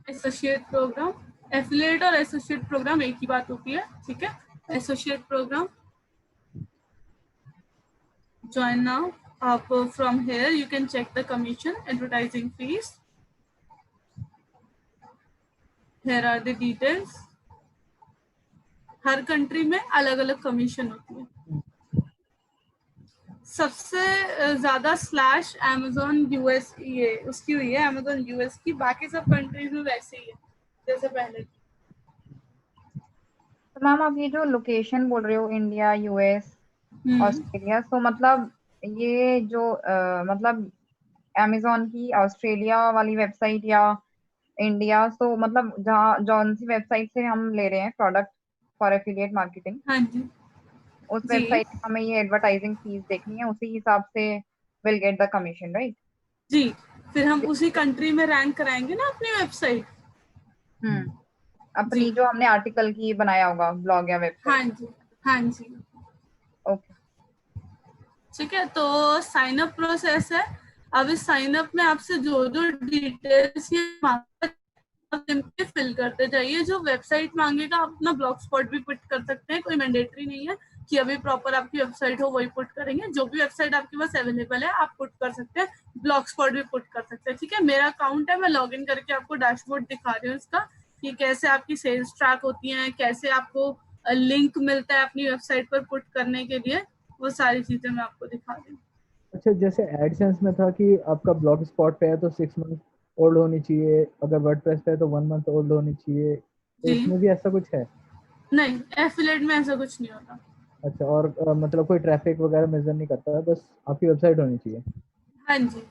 Associate program, affiliate और एसोसिएट प्रोग्राम एक ही बात होती है। ठीक है, एसोसिएट प्रोग्राम, ज्वाइन नाउ, आप from here you can check the commission, advertising fees. Here are the details. Her country में अलग अलग कमीशन होती है. सबसे ज्यादा स्लैश अमेजोन यूएस ये उसकी हुई है, अमेजोन यूएस की. बाकी सब कंट्रीज में वैसे ही है जैसे पहले. तो मैम आप ये जो लोकेशन बोल रहे हो, इंडिया, यूएस, ऑस्ट्रेलिया, तो मतलब ये जो मतलब अमेजोन की ऑस्ट्रेलिया वाली वेबसाइट या इंडिया, तो मतलब जहाँ जौन सी वेबसाइट से हम ले रहे हैं प्रोडक्ट फॉर एफिलिएट मार्केटिंग, हाँ जी उस जी वेबसाइट में हमें ये एडवर्टाइजिंग फीस देखनी है, उसी हिसाब से will get the commission, right? जी. फिर हम उसी कंट्री में रैंक कराएंगे ना अपनी वेबसाइट. अपनी जी. जो हमने आर्टिकल की बनाया होगा, ब्लॉग या हाँ वेबसाइट. जी हाँ जी. ओके. ठीक है. तो साइन अप प्रोसेस है. अब इस साइन अप में आपसे जो जो डिटेल्स ये मांगता है आप सिंपली फिल करते जाइए. जो वेबसाइट मांगेगा आप अपना ब्लॉग स्पॉट भी पुट कर सकते हैं. कोई मैंडेटरी नहीं है कि अभी प्रॉपर आपकी वेबसाइट हो वही पुट करेंगे. जो भी वेबसाइट आपके पास अवेलेबल है आप पुट कर सकते हैं. ब्लॉग स्पॉट भी पुट कर सकते हैं. ठीक है. मेरा अकाउंट है, मैं लॉग इन करके आपको डैशबोर्ड दिखा रही हूँ इसका कि कैसे आपकी सेल्स ट्रैक होती हैं, कैसे आपको लिंक मिलता है अपनी वेबसाइट पर पुट करने के लिए. वो सारी चीजें मैं आपको दिखा रही हूँ. अच्छा, जैसे एडसेंस में था कि आपका ब्लॉग स्पॉट पे है तो 6 मंथ ओल्ड होनी चाहिए, अगर वर्डप्रेस पे है तो 1 मंथ ओल्ड होनी चाहिए, तो जी. इसमें भी ऐसा कुछ है? नहीं, एफिलिएट में ऐसा कुछ नहीं होता. अच्छा, और मतलब कोई ट्रैफिक वगैरह मेजर नहीं करता है, बस आपकी वेबसाइट होनी चाहिए? हाँ जी.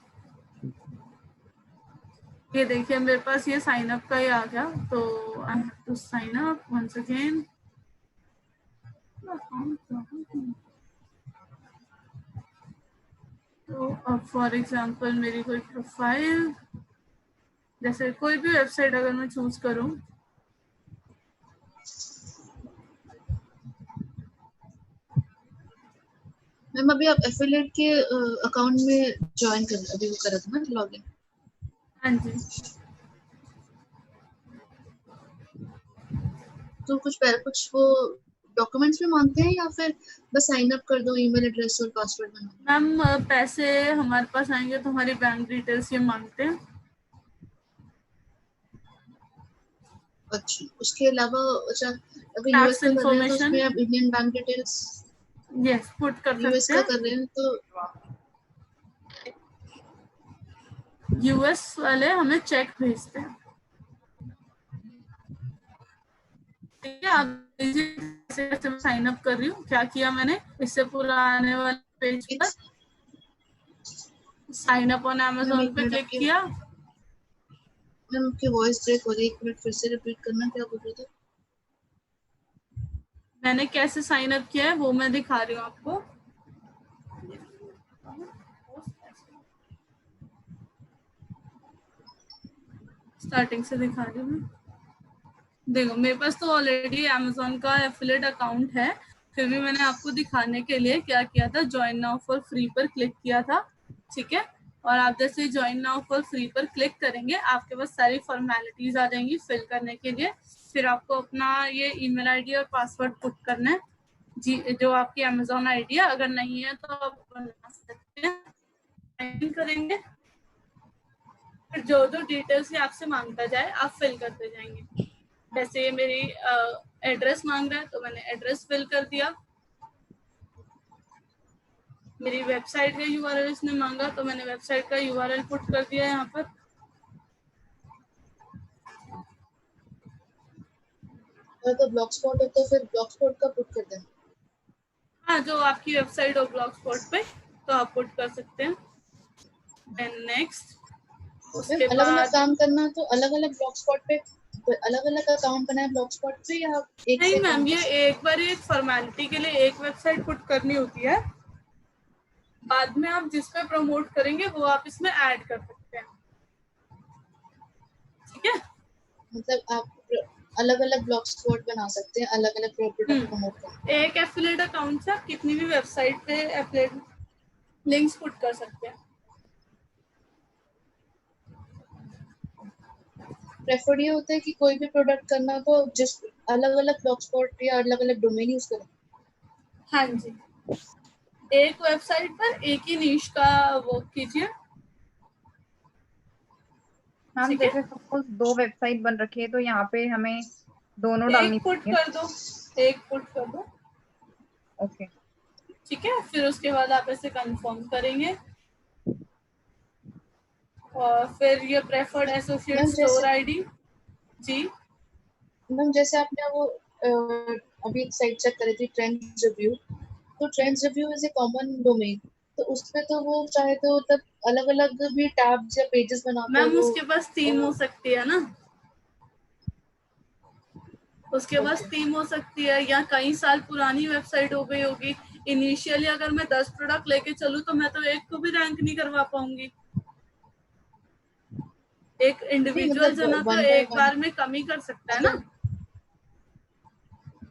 ये देखिए मेरे पास ये साइन अप का ही आ गया. तो I have to sign up once again. तो अब फॉर एग्जांपल मेरी कोई प्रोफाइल, जैसे कोई भी वेबसाइट अगर मैं चूज करूं, मैम अभी आप एफिलिएट के अकाउंट में ज्वाइन कर अभी वो करा था ना लॉगिन. हाँ जी. तो कुछ वो डॉक्यूमेंट्स में मांगते हैं या फिर बस साइन अप कर दो, ईमेल एड्रेस और पासवर्ड बना. मैम पैसे हमारे पास आएंगे तो हमारी बैंक डिटेल्स ये मांगते हैं. अच्छा, उसके अलावा अच्छा अगर टैक्स यूएस का कर रहे हैं तो इन्फॉर्मेशन उसमें आप Indian bank details, yes put कर यूएस सकते का हैं. कर रहे हैं तो यूएस वाले हमें चेक भेजते हैं. ठीक है. आप जैसे मैं साइन अप कर रही हूँ, क्या किया मैंने, इससे पूरा आने वाले पेज पर साइन अप ऑन अमेजोन पे क्लिक किया. मैम आपकी वॉइस ब्रेक हो रही है, एक मिनट फिर से रिपीट करना, क्या बोल रहे थे? मैंने कैसे साइन अप किया है वो मैं दिखा रही हूँ आपको. स्टार्टिंग से दिखा रही हूँ मैं. देखो मेरे पास तो ऑलरेडी अमेजोन का एफिलिएट अकाउंट है. फिर भी मैंने आपको दिखाने के लिए क्या किया था, ज्वाइन नाउ फॉर फ्री पर क्लिक किया था. ठीक है. और आप जैसे ज्वाइन नाउ फॉर फ्री पर क्लिक करेंगे आपके पास सारी फॉर्मेलिटीज आ जाएंगी फिल करने के लिए. फिर आपको अपना ये ईमेल आईडी और पासवर्ड पुट करना है. जी, जो आपकी अमेजोन आईडी है, अगर नहीं है तो आप बना सकते हैं. साइन करेंगे, फिर जो जो डिटेल्स ये आपसे मांगता जाए आप फिल करते जाएंगे. जैसे ये मेरी एड्रेस मांग रहा है तो मैंने एड्रेस फिल कर दिया. मेरी वेबसाइट का यूआरएल इसने मांगा तो मैंने वेबसाइट का यूआरएल पुट कर दिया यहाँ पर. अगर ब्लॉग स्पॉट है तो फिर ब्लॉग स्पॉट का पुट कर दें. हाँ, जो आपकी वेबसाइट हो ब्लॉग स्पॉट पे तो आप पुट कर सकते हैं. एंड नेक्स्ट उसके अलग अलग बाद काम करना तो अलग अलग ब्लॉग स्पॉट पे अलग अलग अकाउंट बनाए ब्लॉग स्पॉट पे या एक नहीं से मैम, ये account? एक बार एक फॉर्मेलिटी के लिए एक वेबसाइट पुट करनी होती है. बाद में आप जिस पे प्रमोट करेंगे वो आप इसमें ऐड कर सकते हैं. ठीक है. मतलब आप अलग अलग ब्लॉग स्पॉट बना सकते हैं, अलग अलग प्रोडक्ट प्रमोट कर. एक एफिलिएट अकाउंट से आप कितनी भी वेबसाइट पे एफिलिएट लिंक्स पुट कर सकते हैं. प्रेफर्ड ये होता है कि कोई भी प्रोडक्ट करना तो जिस अलग अलग ब्लॉग स्पॉट या अलग अलग डोमेन यूज करें. हाँ जी. एक वेबसाइट पर एक ही नीश का वर्क कीजिए। मैम ठीक है, जैसे सपोज 2 वेबसाइट बन रखी है तो यहाँ पे हमें दोनों डालनी एक पुट चाहिए। कर दो, एक पुट कर दो। ओके ठीक है, फिर उसके बाद आप ऐसे कंफर्म करेंगे और फिर ये प्रेफर्ड एसोसिएट मैम स्टोर जैसे आईडी। जी मैम जैसे आपने वो अभी एक साइट चेक करी थी ट्रेंड्स रिव्यू, तो trends review is a common domain, तो उसपे तो वो चाहे तो मतलब अलग अलग भी टैब्स या पेजेस बनाकर मैम, वो उसके पास थीम हो सकती है ना, उसके पास ओके थीम हो सकती है, या कई साल पुरानी वेबसाइट हो गई होगी। इनिशियली अगर मैं 10 प्रोडक्ट लेके चलूँ तो मैं तो एक को भी रैंक नहीं करवा पाऊंगी। एक नहीं इंडिविजुअल जना मतलब तो वन बाय एक वन बार में कम ही कर सकता है अगर ना।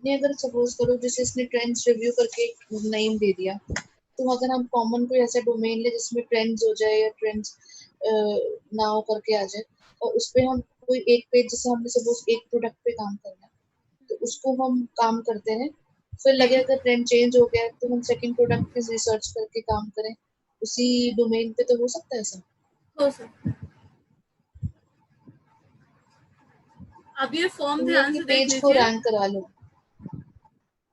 नहीं, अगर सपोज करो जैसे इसने ट्रेंड्स रिव्यू करके नेम दे दिया, तो अगर हम कॉमन कोई ऐसा डोमेन ले जिसमें ट्रेंड्स हो जाए या ट्रेंड्स नाउ करके आ जाए, और उस पे हम कोई एक पेज, जैसे हमने सपोज एक प्रोडक्ट पे काम करना है, तो उसको हम काम करते हैं, फिर लगे अगर ट्रेंड चेंज हो गया तो हम सेकंड प्रोडक्ट पे रिसर्च करके काम करें उसी डोमेन पे, तो हो सकता है ऐसा। हो सकता है। अब ये फॉर्म तो ये ध्यान कि से देख पेज को लीजिए। रैंक करा लो।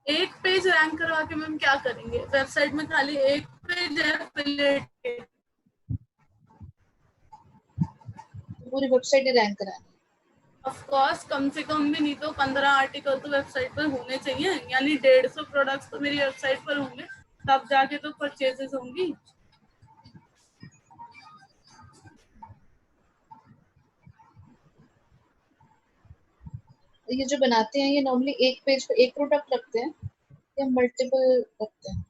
एक पेज रैंक करवा के मैम क्या करेंगे? वेबसाइट में खाली एक पेज है affiliate के। तो पूरी वेबसाइट ही रैंक करानी। ऑफ कोर्स कम से कम भी नहीं तो 15 आर्टिकल तो वेबसाइट पर होने चाहिए, यानी 150 प्रोडक्ट्स तो मेरी वेबसाइट पर होंगे, तब जाके तो परचेजेस होंगी। तो ये जो बनाते हैं ये नॉर्मली एक पेज पे एक प्रोडक्ट रखते हैं या मल्टीपल रखते हैं?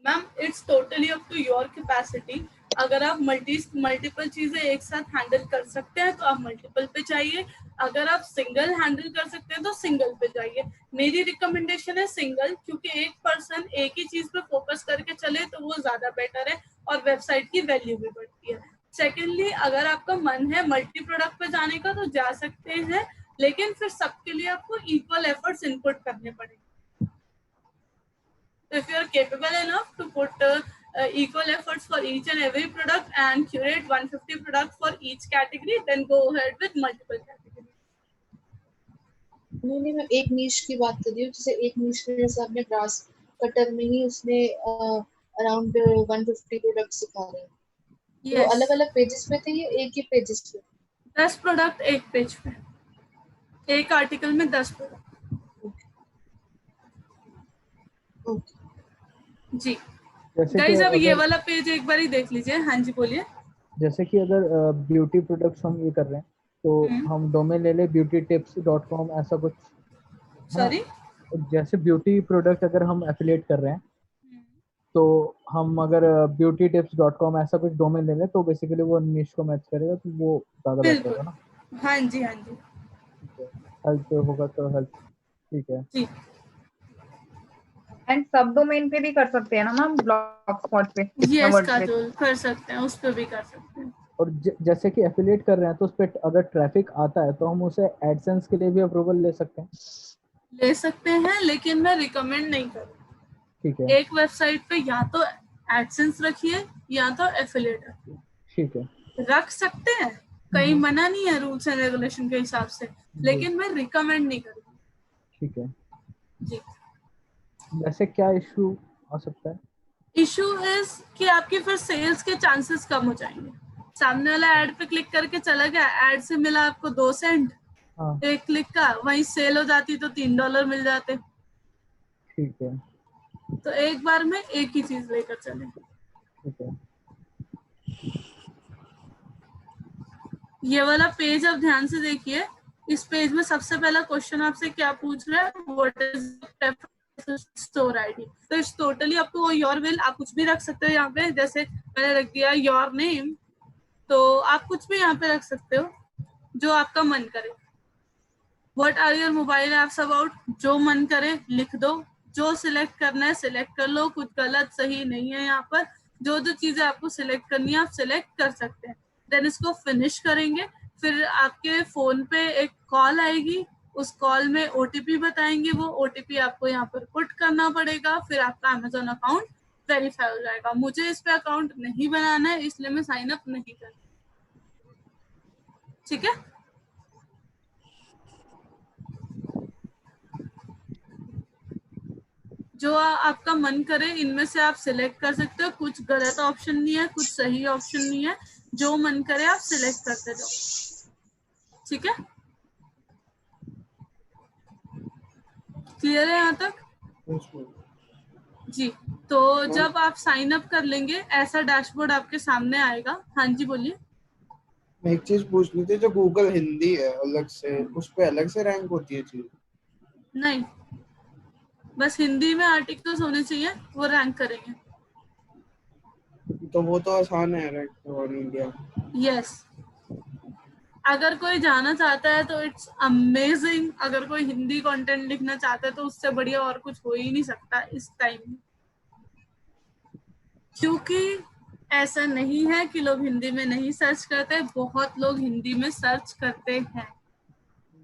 Ma'am it's totally up to your capacity. अगर आप मल्टीपल चीजें एक साथ हैंडल कर सकते हैं तो आप मल्टीपल पे जाइए, अगर आप सिंगल हैंडल कर सकते हैं तो सिंगल पे जाइए। मेरी रिकमेंडेशन है सिंगल, क्योंकि एक पर्सन एक ही चीज पे फोकस करके चले तो वो ज्यादा बेटर है और वेबसाइट की वैल्यू भी बढ़ती है। सेकेंडली, अगर आपका मन है मल्टी प्रोडक्ट पे जाने का तो जा सकते हैं, लेकिन फिर सबके लिए आपको इक्वल एफर्ट्स इनपुट करने पड़ेंगे। So if you are capable enough to put equal efforts for each and every product and curate 150 products for each category, then go ahead with multiple categories. नहीं, मैं एक नीश की बात कर रही हूँ, जैसे एक नीश में जैसे आपने ग्रास कटर में ही उसने अराउंड 150 प्रोडक्ट सिखा रहे हैं, तो Yes, अलग अलग पेजेस पे थे ये एक ही पेजेस पे? 10 प्रोडक्ट एक पेज पे, एक आर्टिकल में 10 प्रोडक्ट। ओके जी जैसे कि गाइज, अब ये अगर वाला पेज एक बार ही देख लीजिए। हाँ जी बोलिए। जैसे कि अगर ब्यूटी प्रोडक्ट्स हम ये कर रहे हैं तो हम डोमेन ले ले beautytips.com ऐसा कुछ, है ना? सॉरी, जैसे ब्यूटी प्रोडक्ट अगर हम एफिलिएट कर रहे हैं तो हम अगर beautytips.com ऐसा कुछ डोमेन ले लें तो बेसिकली वो निश को मैच करेगा, तो वो ज़्यादा बेटर बिल्कुल। होगा ना? हाँ जी, हाँ जी, ठीक है, हेल्प पे होगा तो हेल्प, ठीक है। जी एंड सब डोमेन पे भी कर सकते हैं ना मैम, ब्लॉग स्पॉट पे या ये इसका वर्डप्रेस? जो कर सकते हैं उस पर भी कर सकते हैं। और जैसे कि एफिलिएट कर रहे हैं तो उस पर अगर ट्रैफिक आता है तो हम उसे एडसेंस के लिए भी अप्रूवल ले सकते हैं? ले सकते हैं, लेकिन मैं रिकमेंड नहीं करूँगी। ठीक है, एक वेबसाइट पे या तो एडसेंस रखिए या तो एफिलिएट रखिए। ठीक है, रख सकते हैं, कहीं मना नहीं है रूल्स एंड रेगुलेशन के हिसाब से, लेकिन मैं रिकमेंड नहीं करूँगी। ठीक है। जी, वैसे क्या इशू आ सकता है? इशू इज कि आपके फिर सेल्स के चांसेस कम हो जाएंगे। सामने वाला एड पे क्लिक करके चला गया, एड से मिला आपको 2 सेंट हाँ, एक क्लिक का, वहीं सेल हो जाती तो $3 मिल जाते। ठीक है, तो एक बार में एक ही चीज लेकर चले। ठीक है। ये वाला पेज अब ध्यान से देखिए। इस पेज में सबसे पहला क्वेश्चन आपसे क्या पूछ रहा है, व्हाट इज स्टोर आईडी। तो it's totally up to your will, आप कुछ भी रख सकते हो यहाँ पे। जैसे मैंने रख दिया योर नेम, तो आप कुछ भी यहाँ पे रख सकते हो जो आपका मन करे। What are your mobile apps about, जो मन करे लिख दो। जो सिलेक्ट करना है सिलेक्ट कर लो, कुछ गलत सही नहीं है यहाँ पर। जो जो चीजें आपको सिलेक्ट करनी है आप सिलेक्ट कर सकते हैं। देन इसको फिनिश करेंगे, फिर आपके फोन पे एक कॉल आएगी, उस कॉल में ओटीपी बताएंगे, वो ओटीपी आपको यहाँ पर पुट करना पड़ेगा, फिर आपका अमेजोन अकाउंट वेरीफाई हो जाएगा। मुझे इस पे अकाउंट नहीं बनाना है, इसलिए मैं साइन अप नहीं कर, ठीक है। जो आपका मन करे इनमें से आप सिलेक्ट कर सकते हो, कुछ गलत ऑप्शन नहीं है, कुछ सही ऑप्शन नहीं है, जो मन करे आप सिलेक्ट करते जाओ, ठीक है। क्लियर है यहाँ तक? जी। तो जब आप साइन अप कर लेंगे ऐसा डैशबोर्ड आपके सामने आएगा। हाँ जी बोलिए। मैं एक चीज पूछनी थी, जो गूगल हिंदी है अलग से, उस पे अलग से रैंक होती है चीज? नहीं, बस हिंदी में आर्टिकल्स होने चाहिए, वो रैंक करेंगे। तो वो तो आसान है रैंक और इंडिया। यस, अगर कोई जाना चाहता है तो इट्स अमेजिंग। अगर कोई हिंदी कंटेंट लिखना चाहता है तो उससे बढ़िया और कुछ हो ही नहीं सकता इस टाइम में, क्योंकि ऐसा नहीं है कि लोग हिंदी में नहीं सर्च करते, बहुत लोग हिंदी में सर्च करते हैं।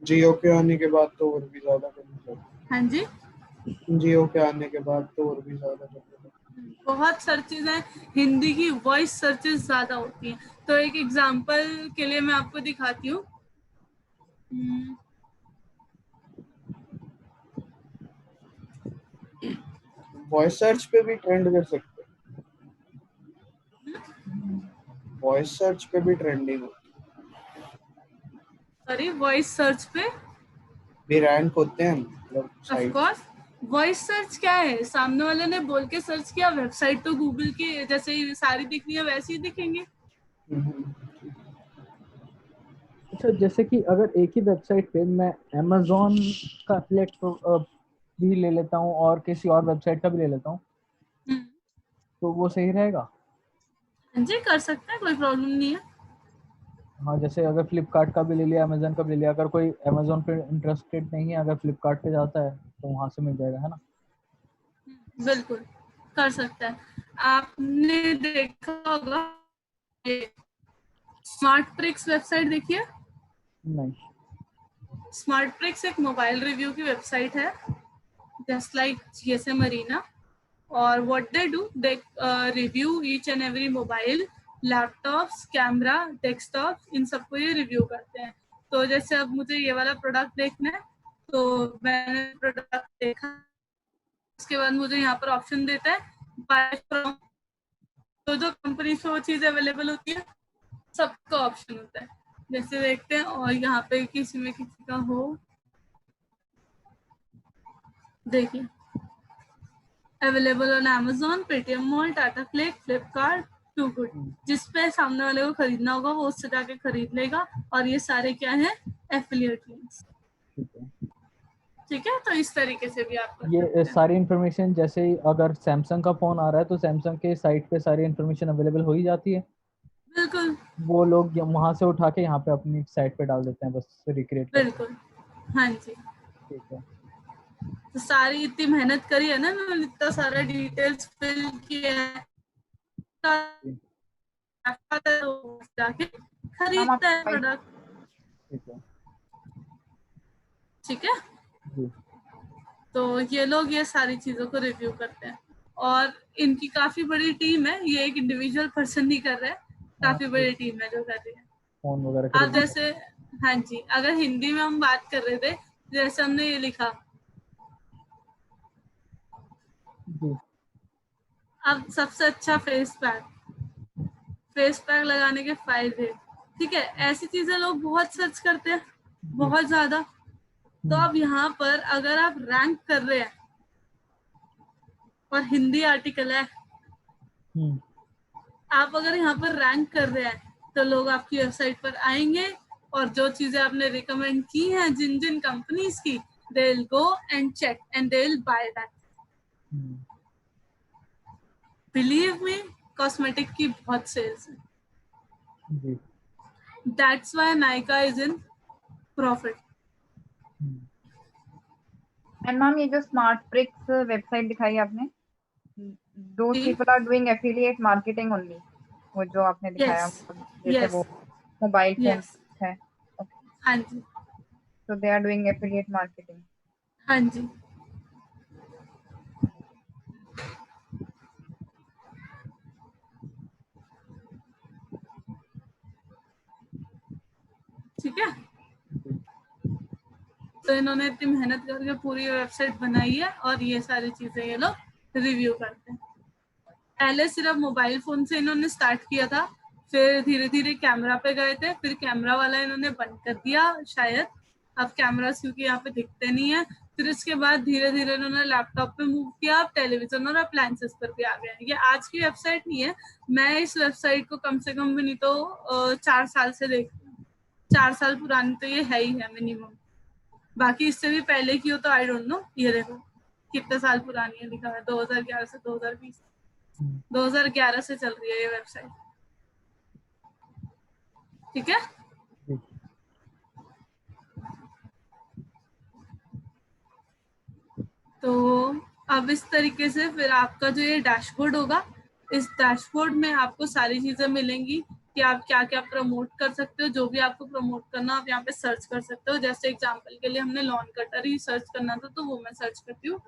जियो के आने के बाद तो और भी ज्यादा करना चाहिए। हाँ जी, जियो के आने के बाद तो और भी ज्यादा करना चाहिए। बहुत सर्चेज हैं, हिंदी की वॉइस सर्चेज ज्यादा होती हैं। तो एक एग्जांपल के लिए मैं आपको दिखाती हूँ। वॉइस सर्च पे भी ट्रेंड कर सकते हैं, वॉइस सर्च पे भी ट्रेंडिंग होती सॉरी, वॉइस सर्च पे है, भी रैंक होते हैं मतलब of site. Course. Voice search क्या है? सामने वाले ने बोल के सर्च किया, वेबसाइट तो गूगल की जैसे ही सारी दिखनी है वैसे ही दिखेंगे। अच्छा, जैसे कि अगर एक ही वेबसाइट पे मैं अमेजोन का एफिलिएट भी ले लेता हूँ और किसी और वेबसाइट का भी ले लेता हूँ, तो वो सही रहेगा? हाँ जी, कर सकते हैं, कोई प्रॉब्लम नहीं है। हाँ, जैसे अगर फ्लिपकार्ट का भी ले लिया, अमेजोन का भी ले लिया, अगर कोई अमेजोन पे इंटरेस्टेड नहीं है, अगर फ्लिपकार्ट पे जाता है तो वहां से मिल जाएगा, है ना? बिल्कुल कर सकता है। आपने देखा होगा स्मार्ट ट्रिक्स वेबसाइट, देखिए। नहीं। स्मार्ट ट्रिक्स एक मोबाइल रिव्यू की वेबसाइट है, जस्ट लाइक जीएसएम अरीना। और what they do, they review each and every mobile, laptops, camera, desktop, इन सबको ये रिव्यू करते हैं। तो जैसे अब मुझे ये वाला प्रोडक्ट देखना है, तो मैंने प्रोडक्ट देखा, उसके बाद मुझे यहाँ पर ऑप्शन देता है बाय फ्रॉम। तो जो कंपनी से वो चीज अवेलेबल होती है सबका ऑप्शन होता है, जैसे देखते हैं। और यहाँ पे किसी में किसी का हो, देखिए, available on Amazon, Paytm mall, Tata Cliq, Flipkart, too good. जिस पे सामने वाले को खरीदना होगा वो उससे जाके खरीद लेगा। और ये सारे क्या है? एफिलिएट लिंक्स, ठीक है। ठीक है। तो इस तरीके से भी आप कर ये सकते हैं। सारी इन्फॉर्मेशन, जैसे ही अगर सैमसंग का फोन आ रहा है तो सैमसंग के साइट पे सारी इन्फॉर्मेशन अवेलेबल हो ही जाती है, बिल्कुल वो लोग वहां से उठा के यहाँ पे अपनी साइट पे डाल देते हैं, बस रिक्रिएट करके। बिल्कुल। हाँ जी, ठीक है। तो सारी इतनी मेहनत करी है ना, मैंने इतना सारा डिटेल्स फिल किया है, जी, जाके हम खरीदता है आपको प्रोडक्ट, ठीक है। ठीक है। जी। तो ये लोग ये सारी चीजों को रिव्यू करते हैं, और इनकी काफी बड़ी टीम है, ये एक इंडिविजुअल पर्सन नहीं कर रहा है, हाँ, काफी बड़ी टीम है जो कर रही है। फोन वगैरह आप खरीदने जैसे, हाँ जी, अगर हिंदी में हम बात कर रहे थे, जैसे हमने ये लिखा, जी। अब सबसे अच्छा फेस पैक लगाने के फायदे, ठीक है, ऐसी चीजें लोग बहुत सर्च करते हैं, जी। बहुत ज्यादा। तो अब यहाँ पर अगर आप रैंक कर रहे हैं और हिंदी आर्टिकल है, हम्म। आप अगर यहाँ पर रैंक कर रहे हैं तो लोग आपकी वेबसाइट पर आएंगे, और जो चीजें आपने रिकमेंड की हैं जिन जिन कंपनीज की, they will go and check and they will buy that. Hmm. Believe me, cosmetic की बहुत सेल्स है, जी। That's why Nykaa is in profit. Hmm. And ma'am, ये जो स्मार्ट ट्रिक्स वेबसाइट दिखाई आपने, those people are doing affiliate marketing only, वो जो आपने दिखाया, यस, मतलब जैसे यस, वो मोबाइल फोन यस। है, ओके, हाँ जी, so they are doing affiliate marketing. हाँ जी। ठीक है। तो इन्होंने इतनी मेहनत करके पूरी वेबसाइट बनाई है और ये सारी चीजें ये लोग रिव्यू करते हैं। पहले सिर्फ मोबाइल फोन से इन्होंने स्टार्ट किया था, फिर धीरे धीरे कैमरा पे गए थे, फिर कैमरा वाला इन्होंने बंद कर दिया शायद, अब कैमरा क्योंकि यहाँ पे दिखते नहीं है। फिर उसके बाद धीरे धीरे इन्होंने लैपटॉप पे मूव किया, अब टेलीविजन और अप्लायंसेस पर भी आ गए हैं। ये आज की वेबसाइट नहीं है, मैं इस वेबसाइट को कम से कम भी नहीं तो 4 साल से देख रही हूँ। 4 साल पुरानी तो ये है ही है मिनिमम, बाकी इससे भी पहले की हो तो आई डोंट नो। ये देखो कितने साल पुरानी है, लिखा है 2011 से 2020, 2011 से चल रही है ये वेबसाइट, ठीक है। तो अब इस तरीके से फिर आपका जो ये डैशबोर्ड होगा, इस डैशबोर्ड में आपको सारी चीजें मिलेंगी कि आप क्या क्या प्रमोट कर सकते हो। जो भी आपको प्रमोट करना आप यहाँ पे सर्च कर सकते हो। जैसे एग्जांपल के लिए हमने लॉन कटर ही सर्च करना था तो वो मैं सर्च करती हूँ।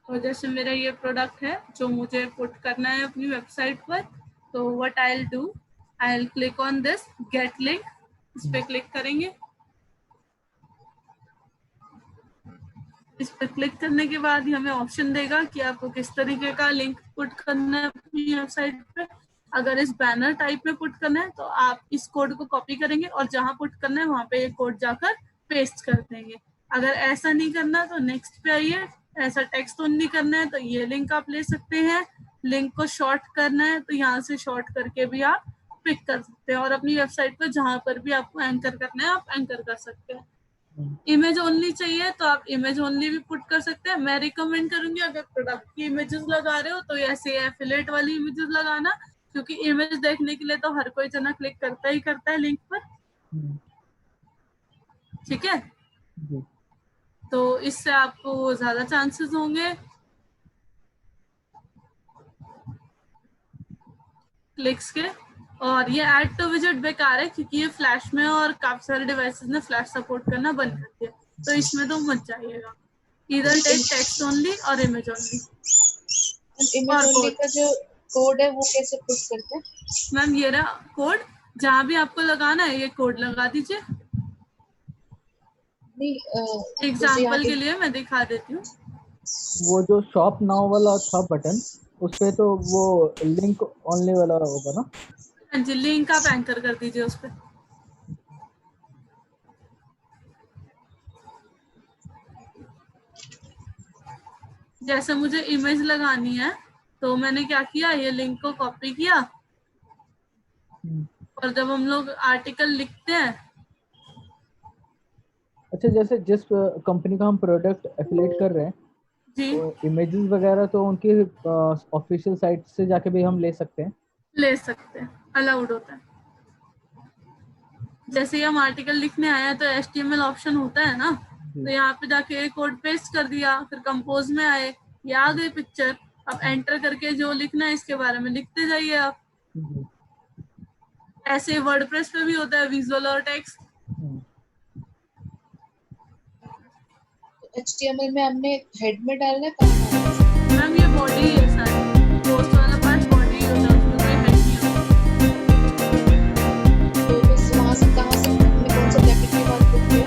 और जैसे मेरा ये प्रोडक्ट है जो मुझे पुट करना है अपनी वेबसाइट पर, तो what I will do, I will click on this gate link, इस पे क्लिक करेंगे। इस पर क्लिक करने के बाद ही हमें ऑप्शन देगा कि आपको किस तरीके का लिंक पुट करना है अपनी वेबसाइट पे। अगर इस बैनर टाइप में पुट करना है तो आप इस कोड को कॉपी करेंगे और जहां पुट करना है वहां पे ये कोड जाकर पेस्ट कर देंगे। अगर ऐसा नहीं करना तो नेक्स्ट पे आइए। ऐसा टेक्स्ट ओनली करना है तो ये लिंक आप ले सकते हैं। लिंक को शॉर्ट करना है तो यहाँ से शॉर्ट करके भी आप पिक कर सकते हैं और अपनी वेबसाइट पर जहां पर भी आपको एंकर करना है आप एंकर कर सकते हैं। इमेज ओनली चाहिए तो आप इमेज ओनली भी पुट कर सकते हैं। मैं रिकमेंड करूंगी अगर प्रोडक्ट की इमेजेस लगा रहे हो तो ऐसे एफिलिएट वाली इमेजेस लगाना, क्योंकि इमेज देखने के लिए तो हर कोई जना क्लिक करता ही करता है लिंक पर, ठीक है। तो इससे आपको ज्यादा चांसेस होंगे क्लिक्स के। और ये ऐड टू विजिट बेकार है क्योंकि ये फ्लैश में और काफी सारे डिवाइसेस ने फ्लैश सपोर्ट करना बंद कर दिया, तो इसमें तो मत जाइएगा। इधर टेक टेक्स्ट ओनली और इमेज ओनली। इमेज ओनली का जो कोड है वो कैसे पुट करते हैं? मैम ये रहा कोड, जहाँ भी आपको लगाना है ये कोड लगा दीजिए। एग्जाम्पल के लिए मैं दिखा देती हूँ। वो जो शॉप नाउ वाला था बटन, उस पे तो वो लिंक ओनली वाला होगा ना? हाँ जी, लिंक आप एंकर कर दीजिए उस पे। जैसे मुझे इमेज लगानी है तो मैंने क्या किया, ये लिंक को कॉपी किया और जब हम लोग आर्टिकल लिखते हैं। अच्छा, जैसे जिस कंपनी का हम प्रोडक्ट एफिलिएट कर रहे हैं जी, तो इमेजेस वगैरह तो उनकी ऑफिशियल साइट से जाके भी हम ले सकते हैं? ले सकते हैं, अलाउड होता है। जैसे ही हम आर्टिकल लिखने आए हैं तो HTML ऑप्शन होता है ना, तो यहाँ पे जाके कोड पेस्ट कर दिया, फिर कंपोज में आए, ये आ गई पिक्चर। अब एंटर करके जो लिखना है इसके बारे में लिखते जाइए आप। ऐसे वर्डप्रेस पे भी होता है विजुअल और टेक्स्ट। HTML में हमने हेड में डालना है, कहाँ डालना है? मैम ये बॉडी है सारी, पोस्ट वाला पार्ट बॉडी होता है, उसमें कोई हेड नहीं होता। तो बस वहाँ से कहाँ से हमने कौन सा ब्रैकेट के बाद पुट किया?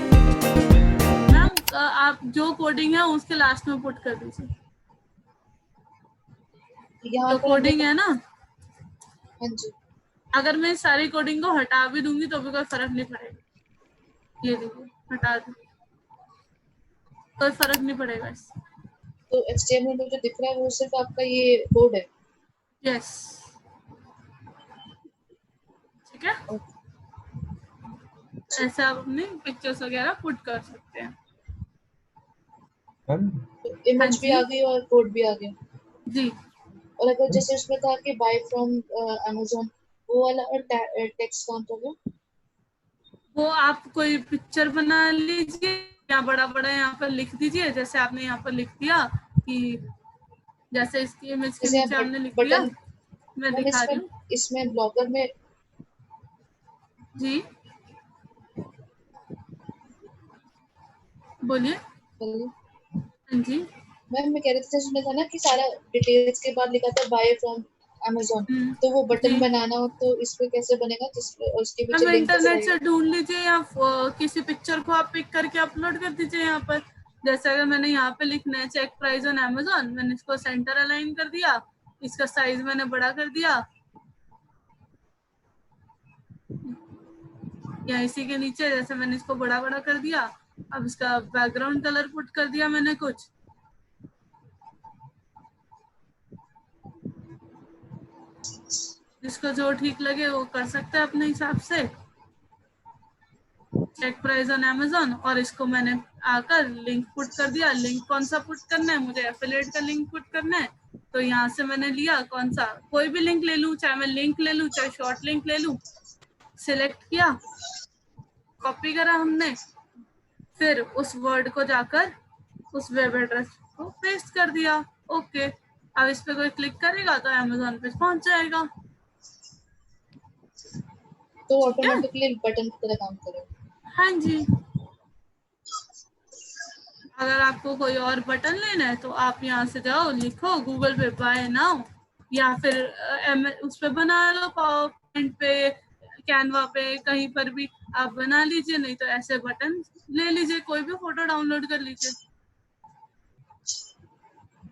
मैम आप जो कोडिंग है उसके लास्ट में पुट कर दीजिए। यहाँ तो पर कोडिंग है ना, हाँ जी, अगर मैं सारी कोडिंग को हटा भी दूंगी तो भी कोई फर्क नहीं पड़ेगा। ये देखिए हटा दूँ कोई फर्क नहीं पड़ेगा इससे। तो HTML में जो दिख रहा है वो सिर्फ आपका ये कोड है। यस, ठीक है। ऐसे आप अपनी पिक्चर्स वगैरह पुट कर सकते हैं। तो इमेज भी हाँ आ गई और कोड भी आ गया। जी, और अगर जैसे उसमें था कि बाय फ्रॉम Amazon, वो वाला और टेक्स्ट कौन हो गया? वो आप कोई पिक्चर बना लीजिए या बड़ा बड़ा यहाँ पर लिख दीजिए। जैसे आपने यहाँ पर लिख दिया कि जैसे इसकी इमेज के नीचे हमने लिख दिया, मैं दिखा रही हूँ। इसमें ब्लॉगर में जी, बोलिए। बोलिए। हाँ जी। मैम मैं कह रही थी, सुना था ना कि सारा डिटेल्स के बाद लिखा था बाय फ्रॉम अमेजोन, तो वो बटन जी बनाना हो तो इस पे कैसे बनेगा, जिस पे और उसके पीछे हम लिंक कैसे इंटरनेट से रहेगा? ढूंढ लीजिए या किसी पिक्चर को आप पिक करके अपलोड कर दीजिए यहाँ पर। जैसे अगर मैंने यहाँ पे लिखना है चेक प्राइस ऑन अमेजोन, मैंने इसको सेंटर अलाइन कर दिया, इसका साइज मैंने बड़ा कर दिया, या इसी के नीचे जैसे मैंने इसको बड़ा बड़ा कर दिया। अब इसका बैकग्राउंड कलर पुट कर दिया मैंने कुछ, जिसको जो ठीक लगे वो कर सकते हैं अपने हिसाब से। चेक प्राइस ऑन अमेजोन, और इसको मैंने आकर लिंक पुट कर दिया। लिंक कौन सा पुट करना है, मुझे एफिलिएट का लिंक पुट करना है, तो यहाँ से मैंने लिया कौन सा, कोई भी लिंक ले लूँ, चाहे मैं लिंक ले लूँ चाहे शॉर्ट लिंक ले लूँ। सिलेक्ट किया, कॉपी करा हमने, फिर उस वर्ड को जाकर उस वेब एड्रेस को पेस्ट कर दिया। ओके, अब इस पे कोई क्लिक करेगा तो अमेजोन पे पहुंच जाएगा। तो ठीक है, ऑटोमेटिकली बटन की तरह काम करेगा। हाँ जी। अगर आपको कोई और बटन लेना है तो आप यहाँ से जाओ, लिखो गूगल पे बाय नाउ, या फिर उस पे बना लो, पावर पॉइंट पे, कैनवा पे, कहीं पर भी आप बना लीजिए। नहीं तो ऐसे बटन ले लीजिए, कोई भी फोटो डाउनलोड कर लीजिए।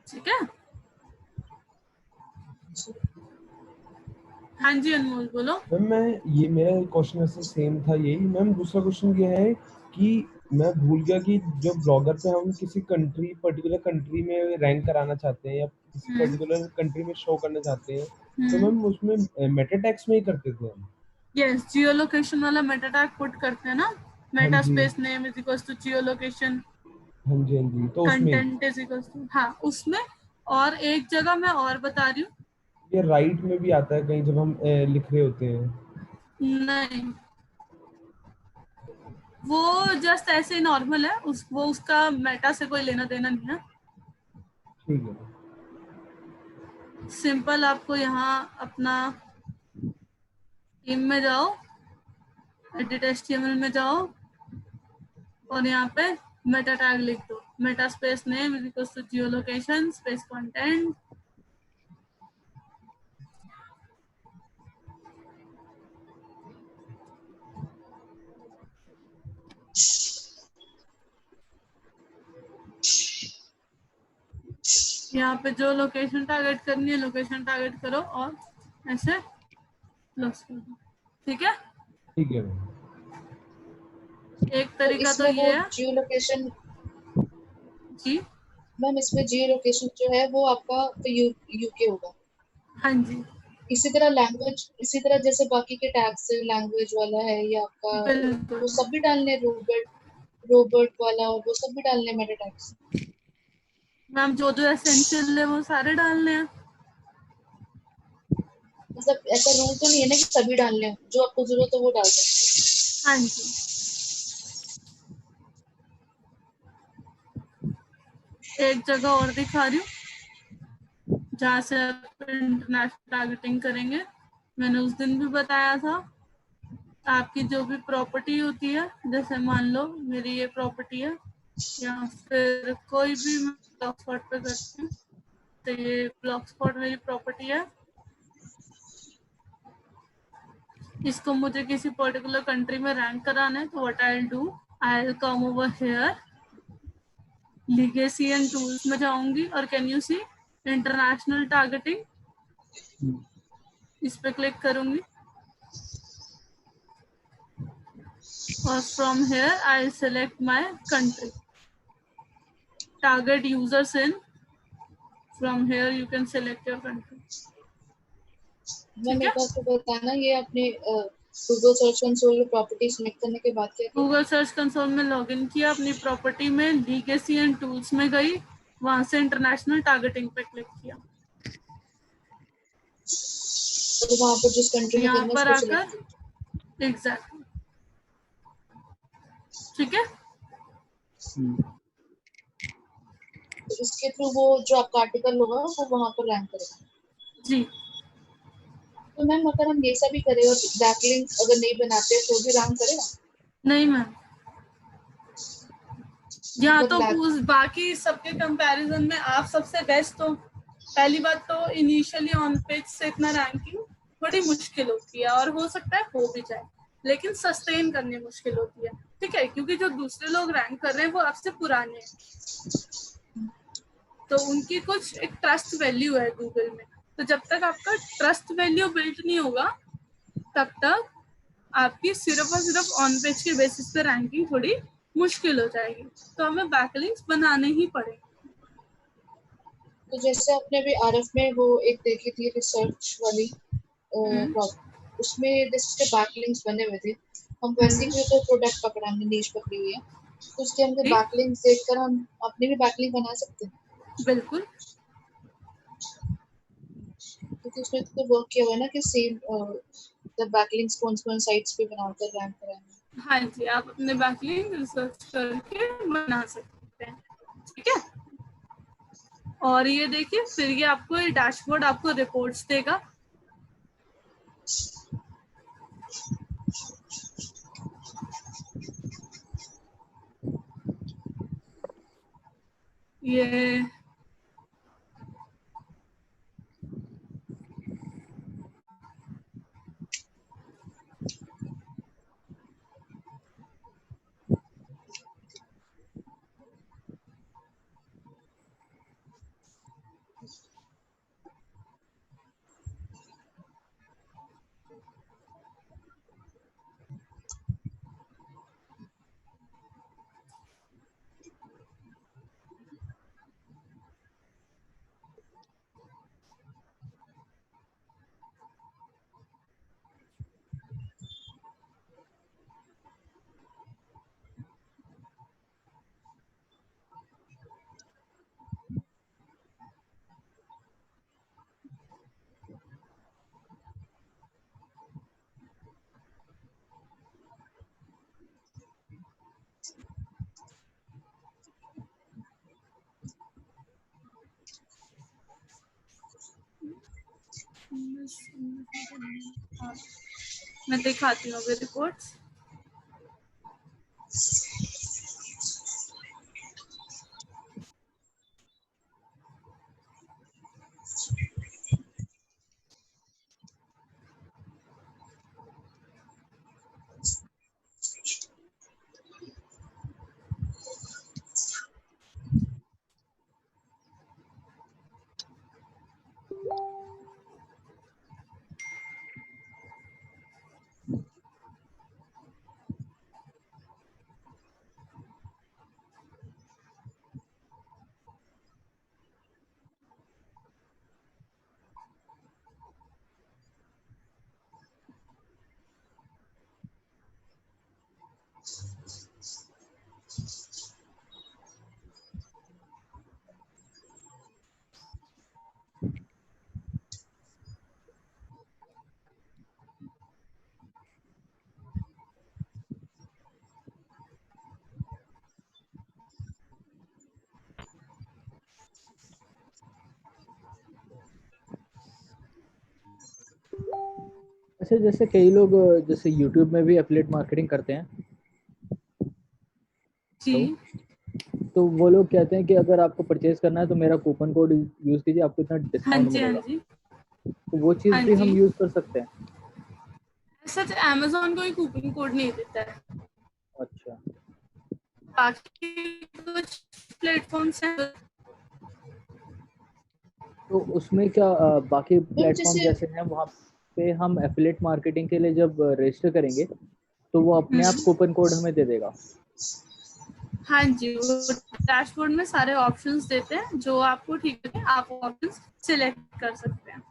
ठीक है, हाँ जी अनमोल बोलो। मैम मैं ये मेरा क्वेश्चन वैसे सेम था यही मैम। दूसरा क्वेश्चन ये है कि मैं भूल गया कि जो ब्लॉगर पे हम किसी कंट्री पर्टिकुलर कंट्री में रैंक कराना चाहते हैं या किसी पर्टिकुलर कंट्री में शो करना चाहते हैं, तो मैम उसमें मेटा टैग्स में ही करते थे हम। यस, जियो लोकेशन वाला मेटा टैग पुट करते हैं ना, हाँ मेटा जी space name is equals to geo location, हाँ जी हाँ जी, तो उसमें कंटेंट इज इक्वल्स टू, हाँ उसमें। और एक जगह मैं और बता रही हूँ, ये राइट में भी आता है कहीं जब हम लिख रहे होते हैं। नहीं वो जस्ट ऐसे नॉर्मल है, वो उसका मेटा से कोई लेना देना नहीं है। ठीक है। सिंपल आपको यहाँ अपना थीम में जाओ, एडिट एचटीएमएल में जाओ, और यहाँ पे मेटा टैग लिख दो, meta space name is equals to geo location space content. यहाँ पे जो लोकेशन टारगेट करनी है लोकेशन टारगेट करो और ऐसे क्लोज कर दो। ठीक है, ठीक है मैम। एक तो तरीका तो इसमें वो ये है जियो लोकेशन, जी। मैम इसमें जियो लोकेशन जो है वो आपका तो यूके होगा। हाँ जी इसी तरह लैंग्वेज, इसी तरह जैसे बाकी के टैग्स लैंग्वेज वाला है ये आपका, बिल्कुल वो सब भी डालने, रोबोट रोबोट वाला और वो सब भी डालने मेटा टैग्स। मैम, जो जो एसेंशियल है वो सारे डालने हैं। मतलब ऐसा रूल तो नहीं है ना कि सभी डालने हैं, जो आपको जरूरत है वो डाल सकते हाँ जी, एक जगह और दिखा रही हूँ जहाँ से आप इंटरनेशनल टारगेटिंग करेंगे। मैंने उस दिन भी बताया था, आपकी जो भी प्रॉपर्टी होती है, जैसे मान लो मेरी ये प्रॉपर्टी है, या फिर कोई भी मैं ब्लॉक स्पॉट पे करती हूँ, तो ये ब्लॉक स्पॉट मेरी प्रॉपर्टी है। इसको मुझे किसी पर्टिकुलर कंट्री में रैंक कराना है, तो what I will do, I will come over here, legacy and tools में जाऊंगी, और can you see international targeting, इस पे क्लिक करूंगी, और from here I select my country, target users in, from here you can select your country. हैं। मैं ठीक मेरे है, को आपको बताना, ये अपने गूगल सर्च कंसोल में प्रॉपर्टी सिलेक्ट करने के बाद क्या किया? गूगल सर्च कंसोल में लॉगिन किया, अपनी प्रॉपर्टी में लीगेसी एंड टूल्स में गई, वहां से इंटरनेशनल टारगेटिंग पे क्लिक किया, तो वहां पर जिस कंट्री में यहाँ करना है पर उसको सिलेक्ट आकर किया। एग्जैक्टली। ठीक है, तो इसके थ्रू वो जो आपका आर्टिकल होगा वो वहां पर रैंक करेगा। जी। तो मैम अगर हम ये सब भी करें और बैकलिंक अगर नहीं बनाते तो भी रैंक करेगा? नहीं मैम, यहाँ तो मतलब बाकी सबके कंपैरिजन में आप सबसे बेस्ट हो। पहली बात तो इनिशियली ऑन पेज से इतना रैंकिंग थोड़ी मुश्किल होती है, और हो सकता है हो भी जाए, लेकिन सस्टेन करनी मुश्किल होती है, ठीक है, क्योंकि जो दूसरे लोग रैंक कर रहे हैं वो आपसे पुराने हैं, तो उनकी कुछ एक ट्रस्ट वैल्यू है गूगल में। तो जब तक आपका ट्रस्ट वैल्यू बिल्ड नहीं होगा तब तक आपकी सिर्फ और सिर्फ ऑन पेज के बेसिस पे रैंकिंग थोड़ी मुश्किल हो जाएगी, तो हमें बैकलिंक्स बनाने ही पड़ेंगे। तो जैसे आपने अभी आरएफ में वो एक देखी थी रिसर्च वाली उसमें जैसे बैकलिंक्स बने हुए थे, हम वैसे ही तो प्रोडक्ट पकड़ा हमने, नीश पकड़ी हुई है, तो उसके हमने ठीक। बैकलिंक्स देखकर हम अपनी भी बैकलिंक बना सकते हैं। बिल्कुल, क्योंकि उसमें तो वर्क किया हुआ है ना कि सेम द बैकलिंक्स कौन साइट्स पे बनाकर रैंक कराएंगे। हाँ जी, आप अपने बैकलिंक रिसर्च करके बना सकते हैं, ठीक है। और ये देखिए, फिर ये आपको ये डैशबोर्ड आपको रिपोर्ट्स देगा। ये मैं दिखाती हूँ अभी रिपोर्ट्स। अच्छा, जैसे कई लोग जैसे YouTube में भी एफिलिएट मार्केटिंग करते हैं, जी तो वो लोग कहते हैं कि अगर आपको परचेज करना है तो मेरा कूपन कोड यूज कीजिए, आपको इतना हाँ डिस्काउंट जी, हाँ मिलेगा। जी, तो वो चीज़ हाँ भी जी। हम यूज कर सकते हैं। सच अमेजोन कोई कूपन कोड नहीं देता है, अच्छा, बाकी कुछ प्लेटफॉर्म्स हैं। तो उसमें क्या बाकी मैम प्लेटफॉर्म जैसे जैसे हैं वहाँ पे हम एफिलिएट मार्केटिंग के लिए जब रजिस्टर करेंगे तो वो अपने आप कूपन कोड हमें दे देगा? हाँ जी, वो डैशबोर्ड में सारे ऑप्शंस देते हैं, जो आपको ठीक लगे आप वो ऑप्शंस सिलेक्ट कर सकते हैं।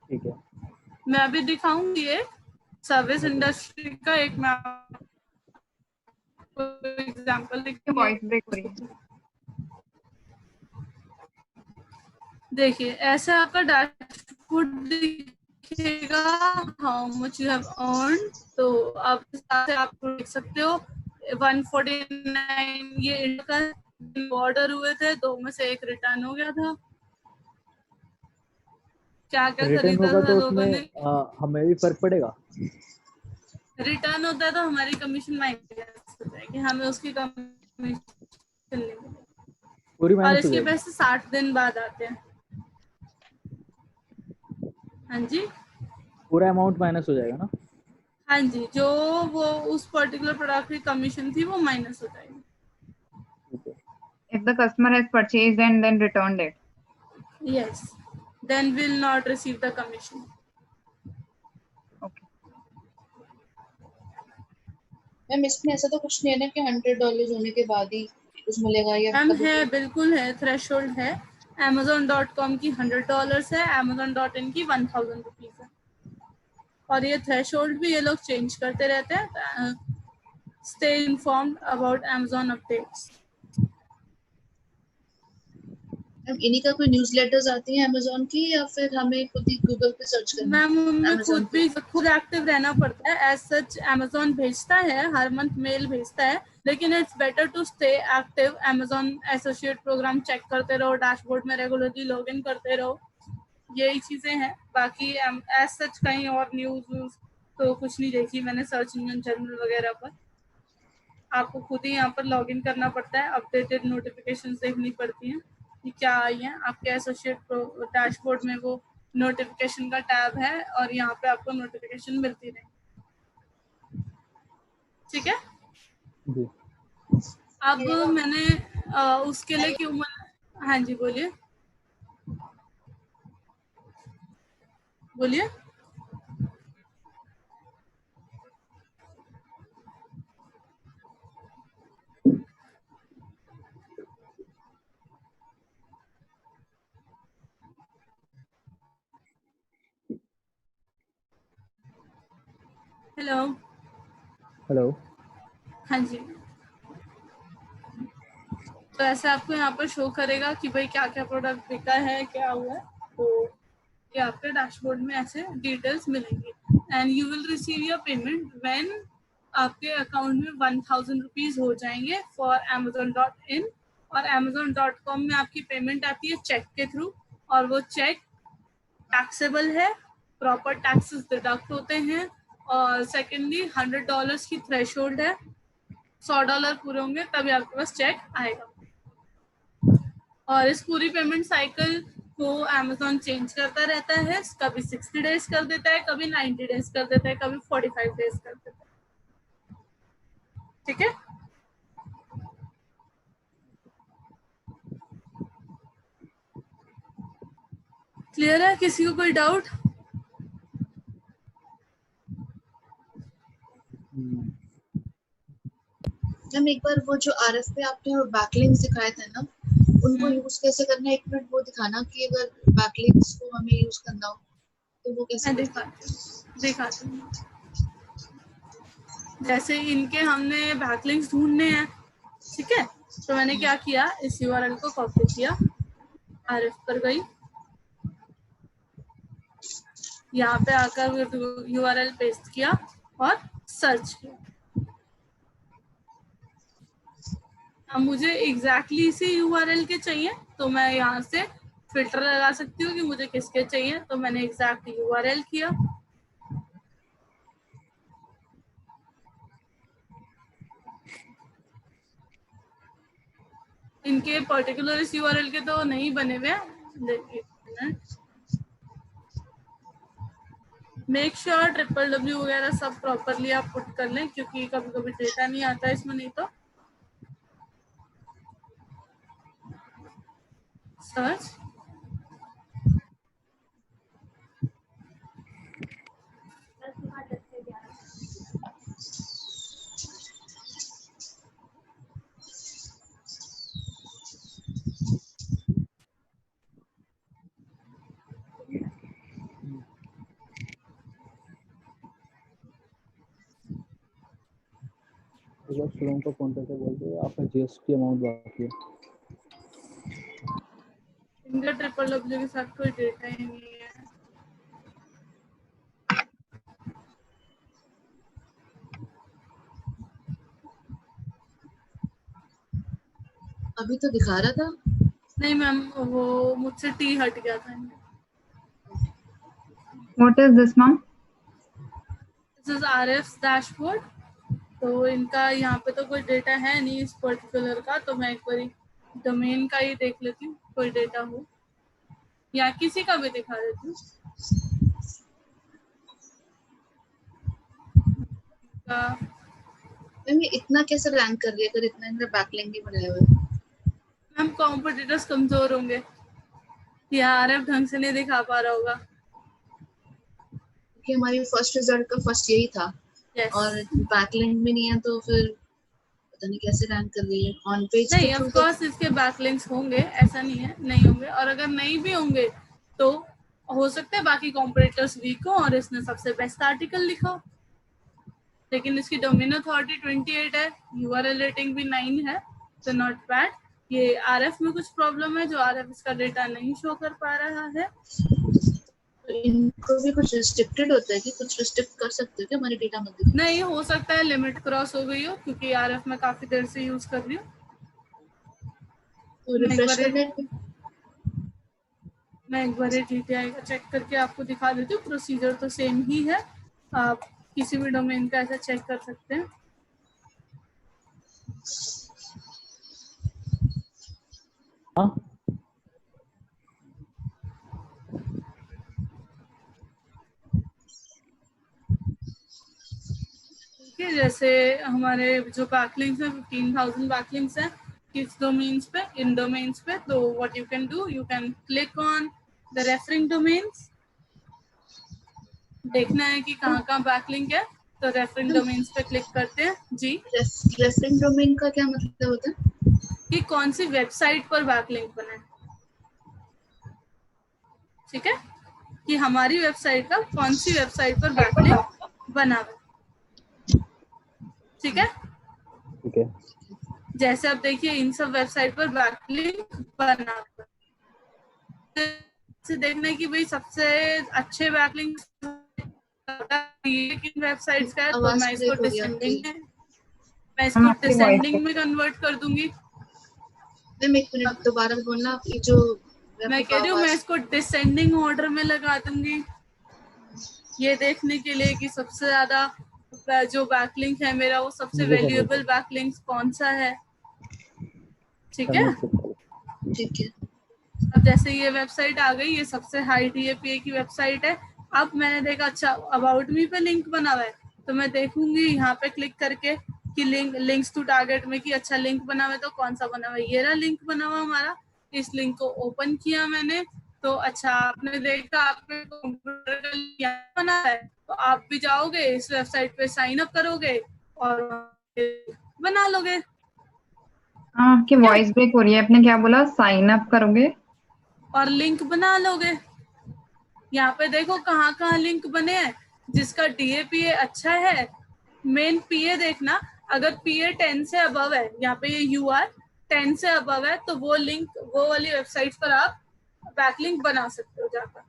ठीक है। मैं अभी दिखाऊंगी एक सर्विस इंडस्ट्री का, एक मैं एग्जांपल ये वॉइस ब्रेक हो रही है। देखिए, ऐसे आपका डैशबोर्ड दिखेगा, how much you have earn. तो आप इस हिसाब से आप देख सकते हो 149 ये इंडिया का ऑर्डर हुए थे, 2 में से 1 रिटर्न हो गया था। क्या क्या रिटर्न खरीदा होगा था तो लोगों उसमें ने, हमें भी फर्क पड़ेगा? रिटर्न होता है तो हमारी कमीशन माइनस हो जाएगी, हमें उसकी कमीशन मिलने के लिए, पूरी और माइनस हो इसके जाएगी। पैसे 60 दिन बाद आते हैं। हाँ जी, पूरा अमाउंट माइनस हो जाएगा ना? हाँ जी, जो वो उस पर्टिकुलर प्रोडक्ट की कमीशन थी वो माइनस हो जाएगी। ठीक है। If the customer has purchased and then returned it. Yes, then will not receive the commission. Okay. Ma'am इसमें ऐसा तो कुछ नहीं है ना कि $100 होने के बाद ही कुछ मिलेगा या मैम कभी है, भी? बिल्कुल है, थ्रेशोल्ड है। Amazon.com की $100 है, Amazon.in की 1000 रुपीज है, और ये थ्रेशोल्ड भी ये लोग चेंज करते रहते हैं। Stay informed about Amazon updates. Ma'am इन्हीं का कोई न्यूज़लेटर्स आती है अमेजोन की या फिर हमें खुद ही गूगल पे सर्च करना है मैम उनमें अमेजोन पे? खुद एक्टिव रहना पड़ता है। एज सच Amazon भेजता है, हर मंथ मेल भेजता है, लेकिन it's better to stay active. Amazon associate program check करते रहो, डैशबोर्ड में रेगुलरली लॉग इन करते रहो, यही चीजें हैं। बाकी एज सच कहीं और न्यूज तो कुछ नहीं देखी मैंने सर्च इंजन जनरल वगैरह पर। आपको खुद ही यहाँ पर लॉग इन करना पड़ता है, अपडेटेड नोटिफिकेशन देखनी पड़ती हैं कि क्या आई है। आपके एसोसिएट डैशबोर्ड में वो नोटिफिकेशन का टैब है, और यहाँ पे आपको नोटिफिकेशन मिलती रहेगी। ठीक है, जी। अब मैंने उसके लिए कि उम्र, हाँ जी बोलिए बोलिए। हेलो। हेलो। हाँ जी, तो ऐसे आपको यहाँ पर शो करेगा कि भाई क्या क्या प्रोडक्ट बिका है, क्या हुआ है, तो ये आपके डैशबोर्ड में ऐसे डिटेल्स मिलेंगी। And you will receive your payment when आपके अकाउंट में 1000 रुपीज हो जाएंगे फॉर Amazon.in, और Amazon.com में आपकी पेमेंट आती है चेक के थ्रू, और वो चेक टैक्सेबल है, प्रॉपर टैक्सेस डिडक्ट होते हैं, और सेकेंडली $100 की थ्रेशोल्ड है, $100 पूरे होंगे तभी आपके पास चेक आएगा। और इस पूरी पेमेंट साइकिल को Amazon चेंज करता रहता है, कभी 60 डेज कर देता है, कभी 90 डेज कर देता है, कभी 45 डेज कर देता है। ठीक है, क्लियर है? किसी को कोई डाउट? मैम एक बार वो जो आरएफ पे आपने बैकलिंक्स दिखाए थे ना, उनको यूज कैसे करना है, एक मिनट वो दिखाना कि अगर बैकलिंक्स को हमें यूज करना हो तो वो कैसे मैं करते हैं? दिखाती हूँ। जैसे इनके हमने बैकलिंक्स ढूंढने हैं, ठीक है, तो मैंने क्या किया, इस यूआरएल को कॉपी किया, आरएफ पर गई, यहाँ पे आकर यूआरएल पेस्ट किया और सर्च किया। अब मुझे एग्जैक्टली इसी यूआरएल के चाहिए, तो मैं यहाँ से फिल्टर लगा सकती हूँ कि मुझे किसके चाहिए, तो मैंने एग्जैक्ट यूआरएल किया। इनके पर्टिकुलर इस यूआरएल के तो नहीं बने हुए हैं, मेक श्योर www वगैरह सब प्रॉपरली आप पुट कर लें, क्योंकि कभी कभी डेटा नहीं आता इसमें, नहीं तो सर्च। शुभम को फोन करके बोल दो आपका जीएसटी अमाउंट बाकी है। इनका www के साथ कोई डेटा ही नहीं है। अभी तो दिखा रहा था। नहीं मैम, वो मुझसे टी हट गया था। What is this, ma'am? This is RF's dashboard. तो इनका यहाँ पे तो कोई डेटा है नहीं इस पर्टिकुलर का, तो मैं एक बार डोमेन का ही देख लेती हूँ, कोई डेटा हो या किसी का भी दिखा देती हूँ। मैम ये इतना कैसे रैंक कर रही है अगर इतना इनका बैकलिंक ही बनाए हुए? मैम कॉम्पिटिटर्स कमजोर होंगे या आरएफ ढंग से नहीं दिखा पा रहा होगा। कि हमारी फर्स्ट रिजल्ट का फर्स्ट यही था Yes. और बैकलिंक भी नहीं है तो फिर पता नहीं कैसे रैंक कर रही है ऑन पेज नहीं, के ऑफ थ्रू। कोर्स इसके बैकलिंक्स होंगे, ऐसा नहीं है नहीं होंगे, और अगर नहीं भी होंगे तो हो सकता है बाकी कॉम्पिटिटर्स वीक हो और इसने सबसे बेस्ट आर्टिकल लिखा हो। लेकिन इसकी डोमेन अथॉरिटी 28 है, यूआरएल रेटिंग भी 9 है, तो नॉट बैड। ये आरएफ में कुछ प्रॉब्लम है, जो आरएफ इसका डेटा नहीं शो कर पा रहा है। तो इनको भी कुछ रिस्ट्रिक्टेड होता है कि कुछ रिस्ट्रिक्ट कर सकते हो क्या हमारे डेटा में दिखे? नहीं, हो सकता है लिमिट क्रॉस हो गई हो, क्योंकि आरएफ में काफी देर से यूज कर रही हूँ। तो रिफ्रेश करने मैं एक बार जीटीआई का चेक करके आपको दिखा देती हूँ। प्रोसीजर तो सेम ही है, आप किसी भी डोमेन का ऐसा चेक कर सकते हैं। हाँ ठीक है, जैसे हमारे जो बैकलिंक्स हैं 15,000 बैकलिंक्स हैं किस डोमेन्स पे, इन डोमेन्स पे। तो what you can do, you can click on the referring domains, देखना है कि कहाँ कहाँ बैकलिंक है, तो रेफरिंग डोमेन्स पे क्लिक करते हैं जी। रेफरेंस डोमेन का क्या मतलब होता है? कि कौन सी वेबसाइट पर बैकलिंक बना है, ठीक है, कि हमारी वेबसाइट का कौन सी वेबसाइट पर बैकलिंक बना है, ठीक है। ठीक है। जैसे आप देखिए इन सब वेबसाइट पर बैकलिंक बना हुआ है। से देखना है कि भाई सबसे अच्छे बैकलिंक किन वेबसाइट्स का है, तो आवाज मैं इसको ब्रेक हो रही है डिसेंडिंग आपकी। में मैं इसको आपकी voice डिसेंडिंग में कन्वर्ट कर दूंगी। मैम एक मिनट दोबारा बोलना, आपकी जो मैं कह रही हूँ मैं इसको डिसेंडिंग ऑर्डर में लगा दूंगी, ये देखने के लिए कि सबसे ज्यादा जो बैकलिंक है मेरा वो सबसे वैल्यूएबल बैकलिंक कौन सा है, ठीक है। ठीक है। अब जैसे ये वेबसाइट आ गई, ये सबसे हाई टीएपीए की वेबसाइट है। अब मैंने देखा अच्छा अबाउट मी पे लिंक बना हुआ है, तो मैं देखूंगी यहाँ पे क्लिक करके कि लिंक्स टू टारगेट में कि अच्छा लिंक बना हुआ है, तो कौन सा बना हुआ है, ये रहा लिंक बना हुआ हमारा। इस लिंक को ओपन किया मैंने, तो अच्छा आपने देखा आपके कंप्यूटर का लिंक बना है, तो आप भी जाओगे इस वेबसाइट पे साइन अप करोगे और बना लोगे। हाँ, आपकी वॉइस ब्रेक हो रही है, आपने क्या बोला? साइन अप करोगे और लिंक बना लोगे। यहाँ पे देखो कहाँ कहाँ लिंक बने हैं, जिसका डीएपीए अच्छा है, मेन पीए देखना, अगर पीए 10 से अबव है, यहाँ पे ये यूआर 10 से अबव है, तो वो लिंक वो वाली वेबसाइट पर आप बैकलिंक बना सकते हो जाकर,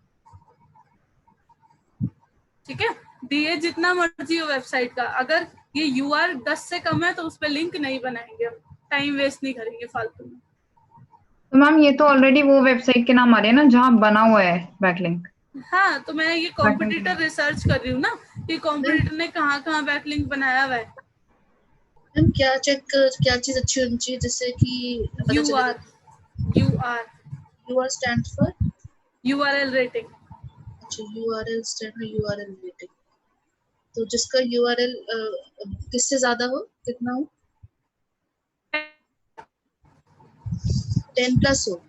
ठीक है। डीए जितना मर्जी हो वेबसाइट का, अगर ये यूआर 10 से कम है तो उस पर लिंक नहीं बनाएंगे, टाइम वेस्ट नहीं करेंगे फालतू में। तो मैम ये तो ऑलरेडी वो वेबसाइट के नाम आ रहे हैं ना जहाँ बना हुआ है बैकलिंक। हाँ, तो मैं ये कॉम्पिटिटर रिसर्च कर रही हूँ ना कि कॉम्पिटिटर ने कहाँ कहाँ बैकलिंक बनाया हुआ है। मैम क्या चीज अच्छी होनी चाहिए जिससे कि UR UR stand for URL rating. अच्छा, URL stand for URL rating. तो जिसका यूआरएल किससे ज्यादा हो, कितना हो? 10+ हो।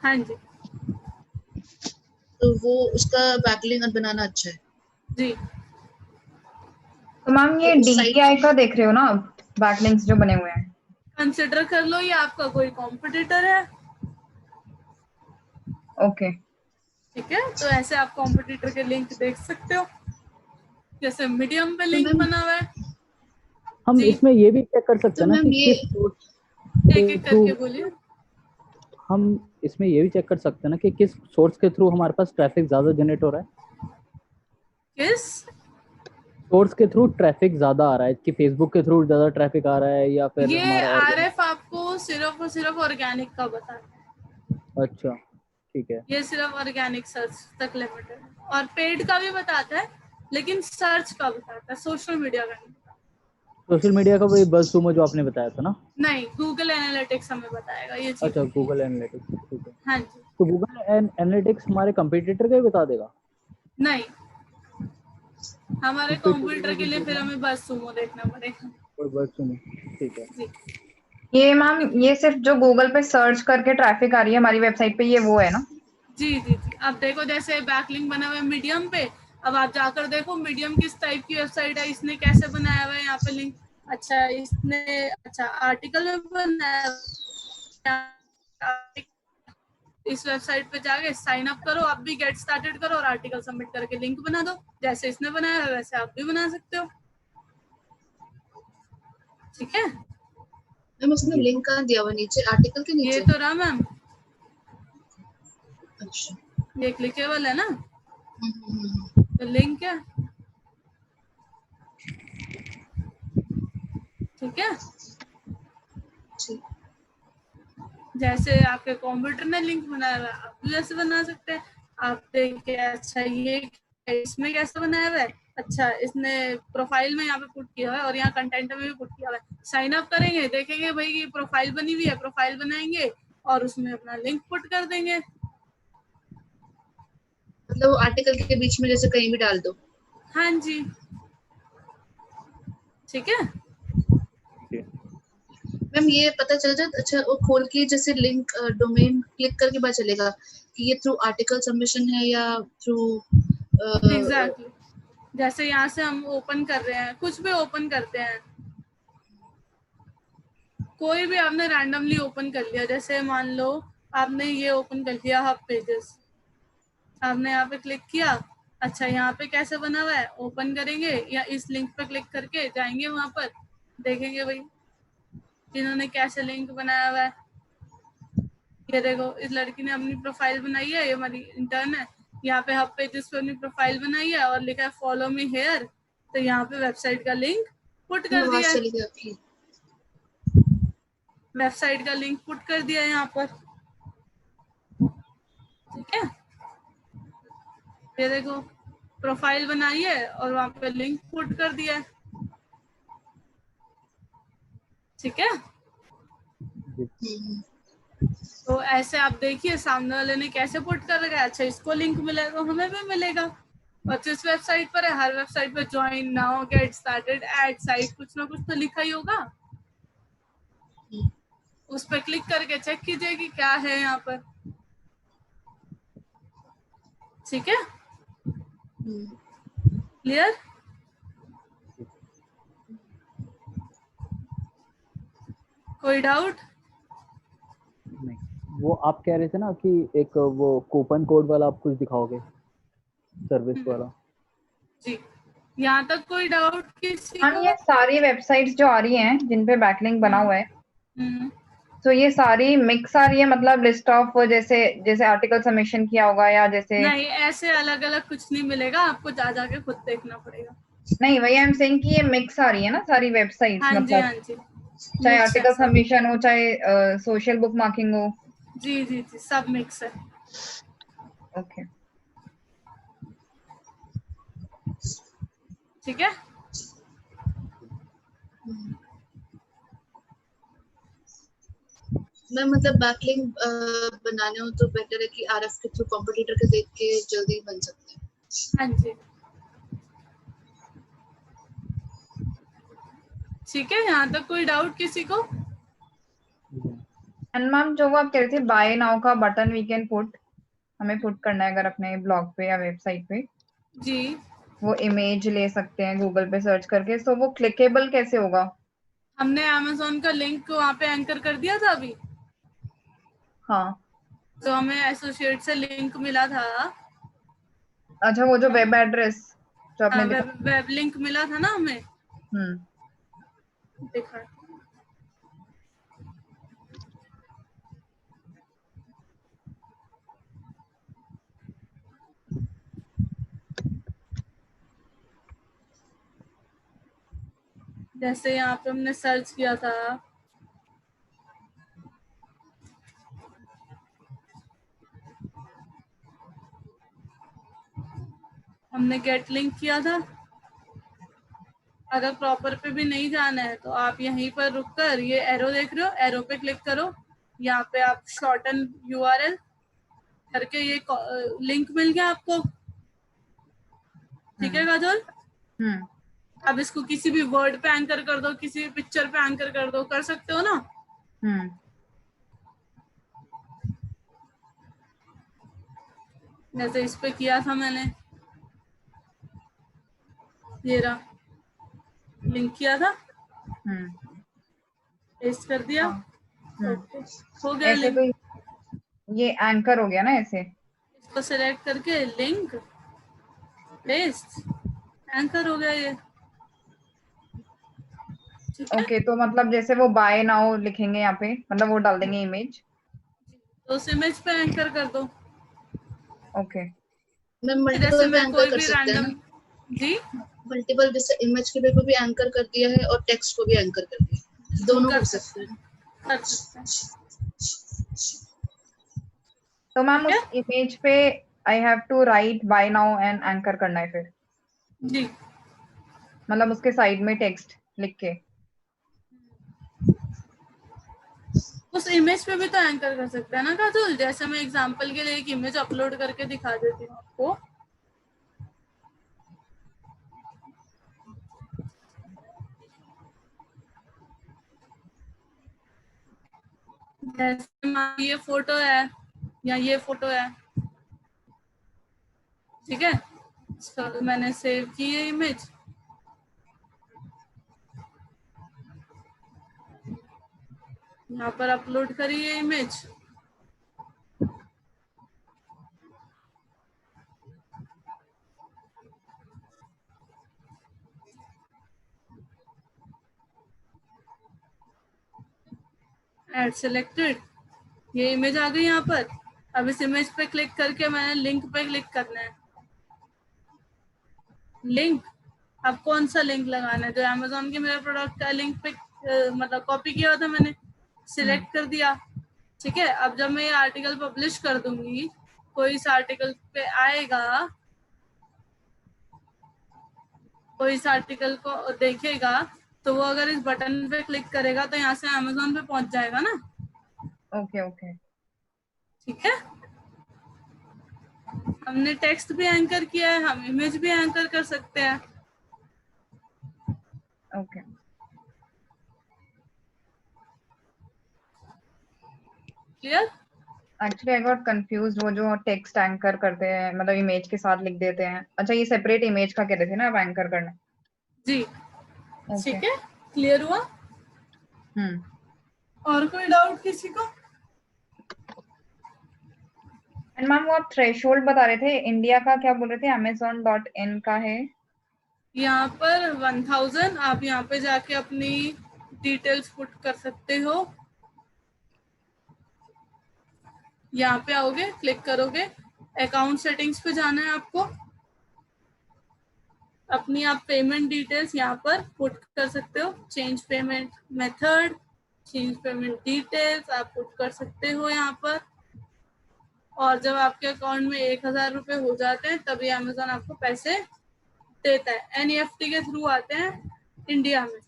हाँ जी तो वो उसका बैकलिंक बनाना अच्छा है जी। तो मैम ये तो उस site- DPI का देख रहे हो ना आप, बैकलिंक्स जो बने हुए हैं? कंसिडर कर लो ये आपका कोई कॉम्पिटिटर है, ओके। ठीक है। तो ऐसे आप कॉम्पिटिटर के लिंक देख सकते हो, जैसे मीडियम पे लिंक मैम- बना हुआ है। हम जी। इसमें ये भी चेक कर सकते तो हैं ना मैम कि ये किस सोर्स एक एक के करके थ्रू, बोलिए। हम इसमें ये भी चेक कर सकते हैं ना कि किस सोर्स के थ्रू हमारे पास ट्रैफिक ज्यादा जनरेट हो रहा है। किस सोर्स के थ्रू ट्रैफिक ज्यादा आ रहा है, कि फेसबुक के थ्रू ज्यादा ट्रैफिक आ रहा है या फिर ये हमारा आरएफ आपको सिर्फ और सिर्फ ऑर्गेनिक का बताता है, अच्छा ठीक है। ये सिर्फ ऑर्गेनिक सर्च तक लिमिटेड है, और पेड का भी बताता है लेकिन सर्च का बताता है, सोशल मीडिया का नहीं। सोशल मीडिया का वही बस सुमो जो आपने बताया था ना? नहीं, गूगल एनालिटिक्स हमें बताएगा ये चीज। अच्छा, गूगल एनालिटिक्स, ठीक है। हाँ जी। तो गूगल एनालिटिक्स हमारे कंपटीटर का ही बता देगा? नहीं, हमारे कंपटीटर कंप्यूटर का के लिए कुछ फिर देखना हमें बस सुमो देखना पड़ेगा। और बस सुमो, ठीक है। जी ये मैम, ये सिर्फ जो गूगल पे सर्च करके ट्रैफिक आ रही है हमारी वेबसाइट पे, ये वो है ना? जी जी जी। अब देखो जैसे बैकलिंक बना हुआ है मीडियम पे, अब आप जाकर देखो मीडियम किस टाइप की वेबसाइट है, इसने कैसे बनाया हुआ है यहाँ पे लिंक। अच्छा इसने, अच्छा आर्टिकल में बनाया है। इस वेबसाइट पे जाके साइन अप करो, आप भी गेट स्टार्टेड करो और आर्टिकल सबमिट करके लिंक बना दो। जैसे इसने बनाया है वैसे आप भी बना सकते हो। ठीक है, मैम उसने जी। लिंक कहाँ दिया हुआ, नीचे आर्टिकल के ये नीचे? तो रहा मैम, अच्छा। ये क्लिकेबल है ना, हम्म। तो लिंक है। ठीक है, ठीक। जैसे आपके कंप्यूटर ने लिंक बनाया हुआ है आप भी वैसे बना सकते हैं। आप देखिए, अच्छा ये इसमें कैसे बनाया हुआ है, अच्छा इसने प्रोफाइल में यहाँ पे पुट किया हुआ है और यहाँ कंटेंट में भी पुट किया हुआ है। साइन अप करेंगे, देखेंगे भाई ये प्रोफाइल बनी हुई है, प्रोफाइल बनाएंगे और उसमें अपना लिंक पुट कर देंगे। मतलब वो आर्टिकल के बीच में जैसे कहीं भी डाल दो? हाँ जी, ठीक है। मैम ये पता चल जाए, अच्छा वो खोल के जैसे लिंक डोमेन क्लिक करके पता चलेगा कि ये थ्रू आर्टिकल सबमिशन है या थ्रू एग्जैक्टली, जैसे यहाँ से हम ओपन कर रहे हैं, कुछ भी ओपन करते हैं, कोई भी आपने रैंडमली ओपन कर लिया, जैसे मान लो आपने ये ओपन कर लिया हब पेजेस, आपने यहाँ पे क्लिक किया। अच्छा यहाँ पे कैसे बना हुआ है, ओपन करेंगे या इस लिंक पे क्लिक करके जाएंगे, वहां पर देखेंगे भाई इन्होंने कैसे लिंक बनाया हुआ है। ये देखो इस लड़की ने अपनी प्रोफाइल बनाई है, ये हमारी इंटर्न है। यहाँ पे हब पेजेस पे अपनी प्रोफाइल बनाई है और लिखा है फॉलो मी हेयर, तो यहाँ पे वेबसाइट का लिंक पुट कर आवाज दिया है, चली गई आपकी। वेबसाइट का लिंक पुट कर दिया है यहाँ पर। ठीक है, ये देखो प्रोफाइल बनाई है और वहां पे लिंक पुट कर दिया है। ठीक है, हम्म। तो ऐसे आप देखिए सामने वाले ने कैसे पुट कर रखा है। अच्छा इसको लिंक मिलेगा तो हमें भी मिलेगा। और जिस वेबसाइट पर है, हर वेबसाइट पर join now, get started, add site, कुछ ना कुछ तो लिखा ही होगा। उस पर क्लिक करके चेक कीजिए कि क्या है यहाँ पर। ठीक है, क्लियर? कोई डाउट? नहीं, वो आप कह रहे थे ना कि एक वो कूपन कोड वाला आप कुछ दिखाओगे, सर्विस वाला। जी, यहाँ तक कोई डाउट किसी हाँ, को? ये सारी वेबसाइट्स जो आ रही हैं जिन पे बैकलिंक बना हुआ है, हम्म, तो ये सारी मिक्स आ रही है, मतलब लिस्ट ऑफ जैसे जैसे आर्टिकल सबमिशन किया होगा या जैसे? नहीं ऐसे अलग अलग कुछ नहीं मिलेगा आपको, जा जाके खुद देखना पड़ेगा। नहीं, वही आई एम सेइंग कि ये मिक्स आ रही है ना सारी वेबसाइट्स, हाँ जी, मतलब हाँ जी, चाहे मिक्स है आर्टिकल सब। सबमिशन हो, चाहे सोशल बुक मार्किंग हो। जी जी जी, सब मिक्स है। ओके। ठीक है, मैम मतलब बैकलिंक बनाने हो तो बेटर है कि आरएफ के थ्रू कंपटीटर के देख के जल्दी बन सकते हैं। हाँ जी, ठीक है। यहाँ तक कोई डाउट किसी को? एंड मैम, जो वो आप कह रहे थे बाय नाउ का बटन वी कैन पुट, हमें पुट करना है अगर अपने ब्लॉग पे या वेबसाइट पे, जी, वो इमेज ले सकते हैं गूगल पे सर्च करके, तो वो क्लिकेबल कैसे होगा? हमने अमेजोन का लिंक वहाँ पे एंकर कर दिया था अभी, हाँ। तो हमें एसोसिएट से लिंक मिला था। अच्छा, वो जो वेब एड्रेस जो आपने वेब वेब लिंक मिला था ना हमें, हम्म। देखा। जैसे यहाँ पे हमने सर्च किया था, हमने गेट लिंक किया था, अगर प्रॉपर पे भी नहीं जाना है तो आप यहीं पर रुककर ये एरो देख रहे हो, एरो पे क्लिक करो, यहाँ पे आप शॉर्टन यूआरएल करके ये लिंक मिल गया आपको, ठीक है काजोल। अब इसको किसी भी वर्ड पे एंकर कर दो, किसी भी पिक्चर पे एंकर कर दो, कर सकते हो ना। जैसे इस पे किया था मैंने, ये रहा लिंक किया था, पेस्ट कर दिया, ओके हो गया ऐसे लिंक। तो ये एंकर हो गया ना ऐसे। इसको सिलेक्ट करके लिंक पेस्ट, एंकर हो गया ये, ठीक है। ओके, तो मतलब जैसे वो बाय नाउ लिखेंगे यहाँ पे, मतलब वो डाल देंगे इमेज, तो उस इमेज पे एंकर कर दो। ओके। मैम जैसे मल्टीपल पे मैं एंकर कोई कर भी सकते हैं रैंडम, ना, जी मल्टीपल जैसे इमेज के पे भी एंकर कर दिया है और टेक्स्ट को भी एंकर कर दिया, दोनों कर सकते हैं। कर सकते हैं। तो मैम ठीक उस इमेज पे I have to write buy now and anchor करना है फिर, जी, मतलब उसके साइड में टेक्स्ट लिख के। उस इमेज पे भी तो एंकर कर सकते हैं ना काजोल। जैसे मैं एग्जांपल के लिए एक इमेज अपलोड करके दिखा देती हूँ आपको। जैसे ये फोटो है या ये फोटो है, ठीक है, तो मैंने सेव की है इमेज, यहाँ पर अपलोड करी है इमेज, एड सिलेक्टेड, ये इमेज आ गई यहाँ पर। अब इस इमेज पे क्लिक करके मैंने लिंक पे क्लिक करना है। लिंक, अब कौन सा लिंक लगाना है, जो अमेजोन के मेरे प्रोडक्ट का लिंक पे मतलब कॉपी किया हुआ था मैंने, सिलेक्ट कर दिया, ठीक है। अब जब मैं ये आर्टिकल पब्लिश कर दूंगी, कोई इस आर्टिकल पे आएगा, कोई इस आर्टिकल को देखेगा, तो वो अगर इस बटन पे क्लिक करेगा तो यहाँ से अमेजोन पे पहुंच जाएगा ना। ओके ओके, ठीक है, हमने टेक्स्ट भी एंकर किया है, हम इमेज भी एंकर कर सकते हैं। Okay. Clear? Actually I got confused, वो जो टेक्स्ट एंकर करते हैं मतलब इमेज के साथ लिख देते हैं, अच्छा ये सेपरेट इमेज का कह रहे थे ना आप एंकर करना। जी, ओके। ठीक है, क्लियर हुआ? और कोई डाउट किसी को? एंड मैम वो आप थ्रेशोल्ड बता रहे थे इंडिया का, क्या बोल रहे थे, amazon.in का है यहाँ पर 1000, आप यहाँ पे जाके अपनी डिटेल्स पुट कर सकते हो। यहाँ पे आओगे, क्लिक करोगे, अकाउंट सेटिंग्स पे जाना है आपको, अपनी आप पेमेंट डिटेल्स यहाँ पर पुट कर सकते हो, change payment method, change payment details आप पुट कर सकते हो यहाँ पर। और जब आपके अकाउंट में 1000 रुपए हो जाते हैं तभी अमेजोन आपको पैसे देता है। एनईएफटी के थ्रू आते हैं इंडिया में,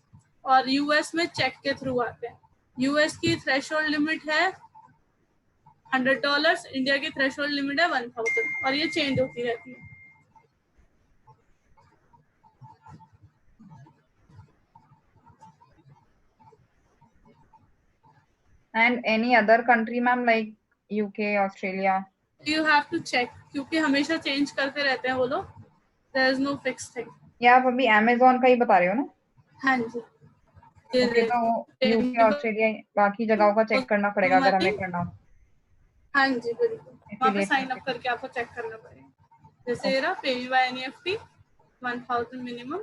और यूएस में चेक के थ्रू आते हैं। यूएस की थ्रेशोल्ड लिमिट है $100, इंडिया की थ्रेशोल्ड लिमिट है 1000, और ये चेंज होती रहती है। And any other country ma'am like UK, Australia? You have to check, क्योंकि हमेशा चेंज करते रहते हैं वो लोग, there is no fix thing. या आप अभी अमेजोन का ही बता रहे हो ना? हाँ जी, ओके, तो यूके, ऑस्ट्रेलिया, बाकी जगहों का चेक करना पड़ेगा अगर हमें करना हो। हाँ जी बिल्कुल, वहाँ पे इसीलिए साइन अप करके आपको चेक करना पड़ेगा। जैसे ये रहा पे बाय एनईएफटी 1000 मिनिमम,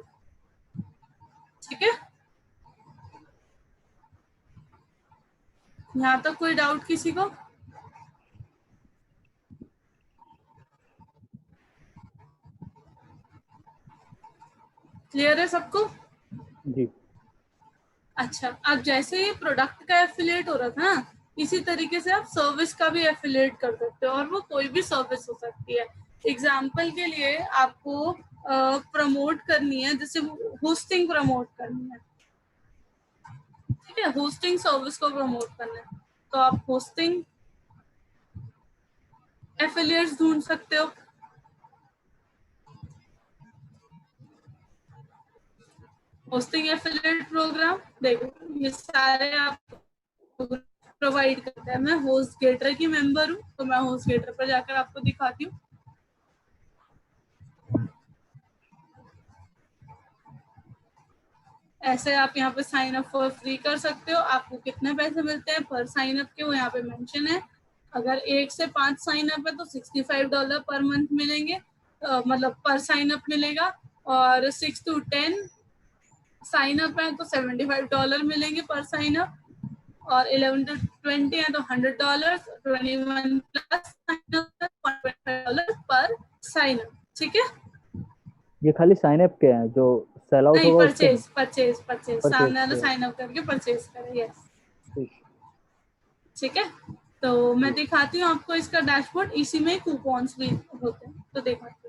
ठीक है। यहाँ तक कोई डाउट किसी को? क्लियर है सबको? जी। अच्छा, अब जैसे ये प्रोडक्ट का एफिलिएट हो रहा था ना, इसी तरीके से आप सर्विस का भी एफिलिएट कर सकते हो, और वो कोई भी सर्विस हो सकती है। एग्जाम्पल के लिए आपको प्रमोट करनी है, जैसे होस्टिंग प्रमोट करनी है, ठीक है, होस्टिंग सर्विस को प्रमोट करना है, तो आप होस्टिंग एफिलिएट्स ढूंढ सकते हो। होस्टिंग एफिलिएट प्रोग्राम देखो, ये सारे आप प्रोवाइड करते हैं। मैं होस्टगेटर की मेंबर हूँ, तो मैं होस्टगेटर पर जाकर आपको दिखाती हूँ। ऐसे आप यहाँ पे साइन अप फॉर फ्री कर सकते हो। आपको कितने पैसे मिलते हैं पर साइन अप के, वो यहाँ पे मेंशन है। अगर 1 से 5 साइन अप है तो $65 पर मंथ मिलेंगे, मतलब पर साइन अप मिलेगा। और 6 to 10 साइन अप है तो $75 मिलेंगे पर साइन अप। और 11 to 20 है तो $100, 21 प्लस साइन अप है $125 पर साइन अप, ठीक है। ये खाली साइन अप के हैं, जो सेल आउट नहीं, होगा उसके परचेज सामने वाला साइन अप करके परचेज करें, यस, ठीक है। तो मैं दिखाती हूँ आपको इसका डैशबोर्ड, इसी में कूपन्स भी होते हैं, तो दिखाती हूँ।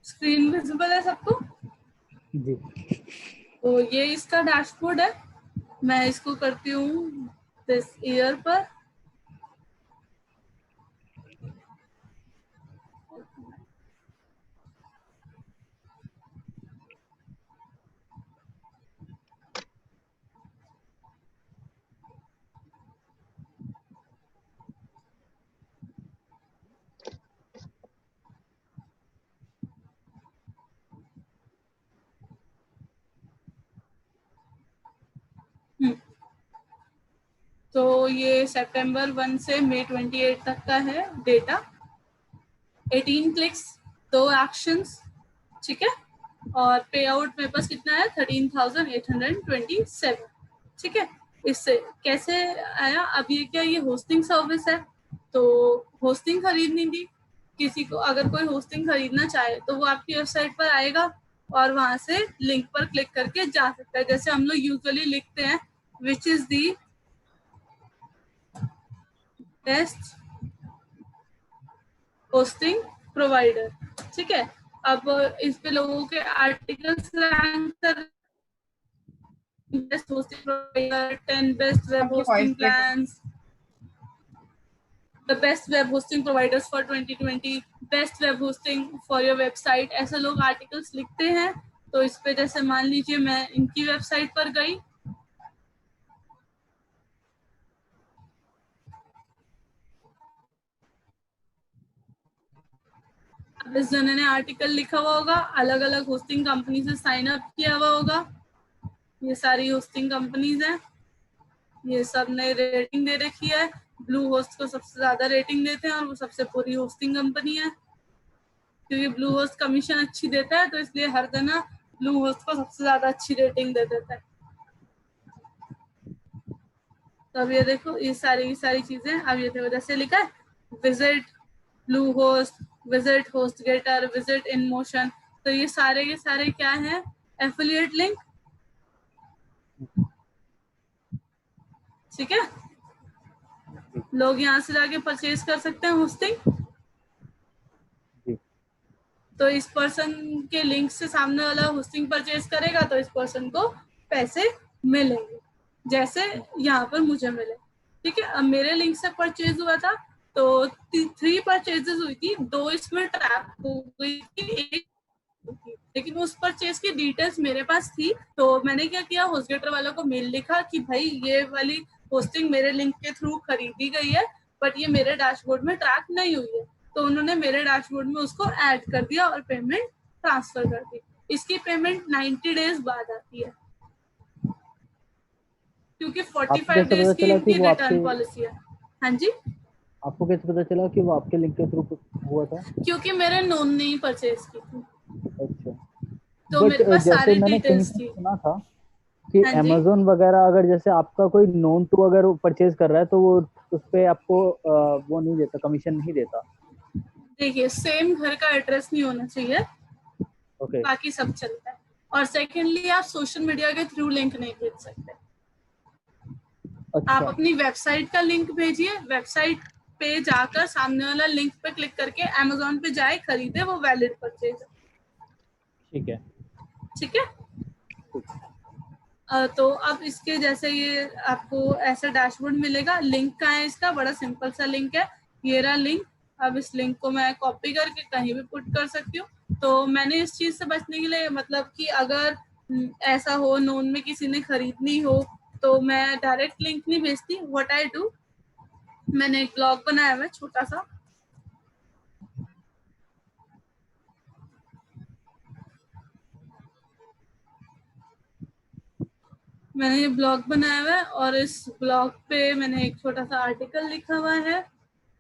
स्क्रीन विजिबल है सबको? जी। तो ये इसका डैशबोर्ड है। मैं इसको करती हूँ दिस ईयर पर। तो ये सितंबर 1 से मई 28 तक का है डेटा। 18 क्लिक्स, 2 एक्शंस, ठीक है। और पे आउट मेरे पास कितना है 13,827, ठीक है। इससे कैसे आया? अब ये क्या, ये होस्टिंग सर्विस है, तो होस्टिंग खरीदनी थी किसी को। अगर कोई होस्टिंग खरीदना चाहे तो वो आपकी वेबसाइट पर आएगा और वहां से लिंक पर क्लिक करके जा सकता है। जैसे हम लोग यूजुअली लिखते हैं which is the best hosting provider, ठीक है। अब इस पे लोगों के आर्टिकल्स रैंक कर, best hosting provider, 10 best web hosting plans, the best web hosting providers for 2020, best web hosting for your website, ऐसे लोग आर्टिकल्स लिखते हैं। तो इस पे जैसे मान लीजिए मैं इनकी वेबसाइट पर गई, अब इस जने ने आर्टिकल लिखा हुआ होगा, अलग अलग होस्टिंग कंपनी से साइन अप किया हुआ होगा। ये सारी होस्टिंग कंपनीज हैं, ये सब ने रेटिंग दे रखी है। ब्लू होस्ट को सबसे ज्यादा रेटिंग देते हैं और वो सबसे बुरी होस्टिंग कंपनी है, क्योंकि ब्लू होस्ट कमीशन अच्छी देता है, तो इसलिए हर जना ब्लू होस्ट को सबसे ज्यादा अच्छी रेटिंग दे देता है। तो अब ये देखो, ये सारी चीजें, अब ये देखो जैसे लिखा है visit Bluehost, visit HostGator, visit InMotion, तो ये सारे क्या है? एफिलिएट लिंक, ठीक है। लोग यहाँ से जाके परचेज कर सकते हैं होस्टिंग। तो इस पर्सन के लिंक से सामने वाला होस्टिंग परचेज करेगा तो इस पर्सन को पैसे मिलेंगे, जैसे यहाँ पर मुझे मिले, ठीक है। अब मेरे लिंक से परचेज हुआ था तो 3 परचेजेस हुई थी, 2 इसमें ट्रैप हो गई थी, एक थी, लेकिन उस परचेज की डिटेल्स मेरे पास थी। तो मैंने क्या किया, होस्टगेटर वालों को मेल लिखा कि भाई ये वाली होस्टिंग मेरे लिंक के थ्रू खरीदी गई है, बट ये मेरे डैशबोर्ड में ट्रैक नहीं हुई है। तो उन्होंने मेरे डैशबोर्ड में उसको ऐड कर दिया और पेमेंट ट्रांसफर कर दी। इसकी पेमेंट 90 डेज बाद आती है, क्योंकि 45 डेज की इनकी रिटर्न पॉलिसी है। हाँ जी, आपको कैसे पता चला कि वो आपके लिंक के थ्रू हुआ था? क्योंकि मेरे नोन ने ही परचेज की थी, अच्छा, तो मेरे पास सारी डिटेल्स थी। सुना था कि हाँ जी। Amazon वगैरह अगर जैसे आपका कोई नोन टू अगर परचेज कर रहा है तो वो उस पे आपको वो नहीं देता, कमीशन नहीं देता। देखिए सेम घर का एड्रेस नहीं होना चाहिए, ओके। बाकी सब चलता है। और सेकेंडली आप सोशल मीडिया के थ्रू लिंक नहीं भेज सकते। आप अच्छा अपनी वेबसाइट का लिंक भेजिए, वेबसाइट पे जाकर सामने वाला लिंक पे क्लिक करके Amazon पे जाए, खरीदे, वो वैलिड परचेज है। ठीक है। ठीक है। तो अब इसके जैसे ये आपको ऐसा डैशबोर्ड मिलेगा। लिंक कहाँ है इसका? बड़ा सिंपल सा लिंक है, ये रहा लिंक। अब इस लिंक को मैं कॉपी करके कहीं भी पुट कर सकती हूँ। तो मैंने इस चीज से बचने के लिए, मतलब कि अगर ऐसा हो नोन में किसी ने खरीदनी हो तो मैं डायरेक्ट लिंक नहीं भेजती। व्हाट आई डू, मैंने एक ब्लॉग बनाया हुआ है छोटा सा, मैंने ये ब्लॉग बनाया हुआ है और इस ब्लॉग पे मैंने एक छोटा सा आर्टिकल लिखा हुआ है,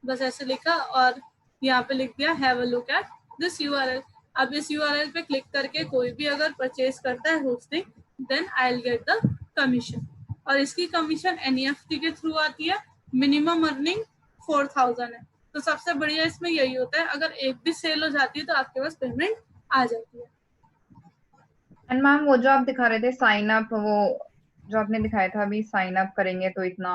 बस ऐसे लिखा और यहाँ पे लिख दिया have a look at this URL. अब इस यूआरएल पे क्लिक करके कोई भी अगर परचेज करता है hosting, then I will get the commission. और इसकी कमीशन एनईएफटी के थ्रू आती है। मिनिमम अर्निंग 4000 है। तो सबसे बढ़िया इसमें यही होता है, अगर एक भी सेल हो जाती है तो आपके पास पेमेंट आ जाती है। एंड मैम वो जो आप दिखा रहे थे साइन अप, वो जो आपने दिखाया था अभी, साइन अप करेंगे तो इतना,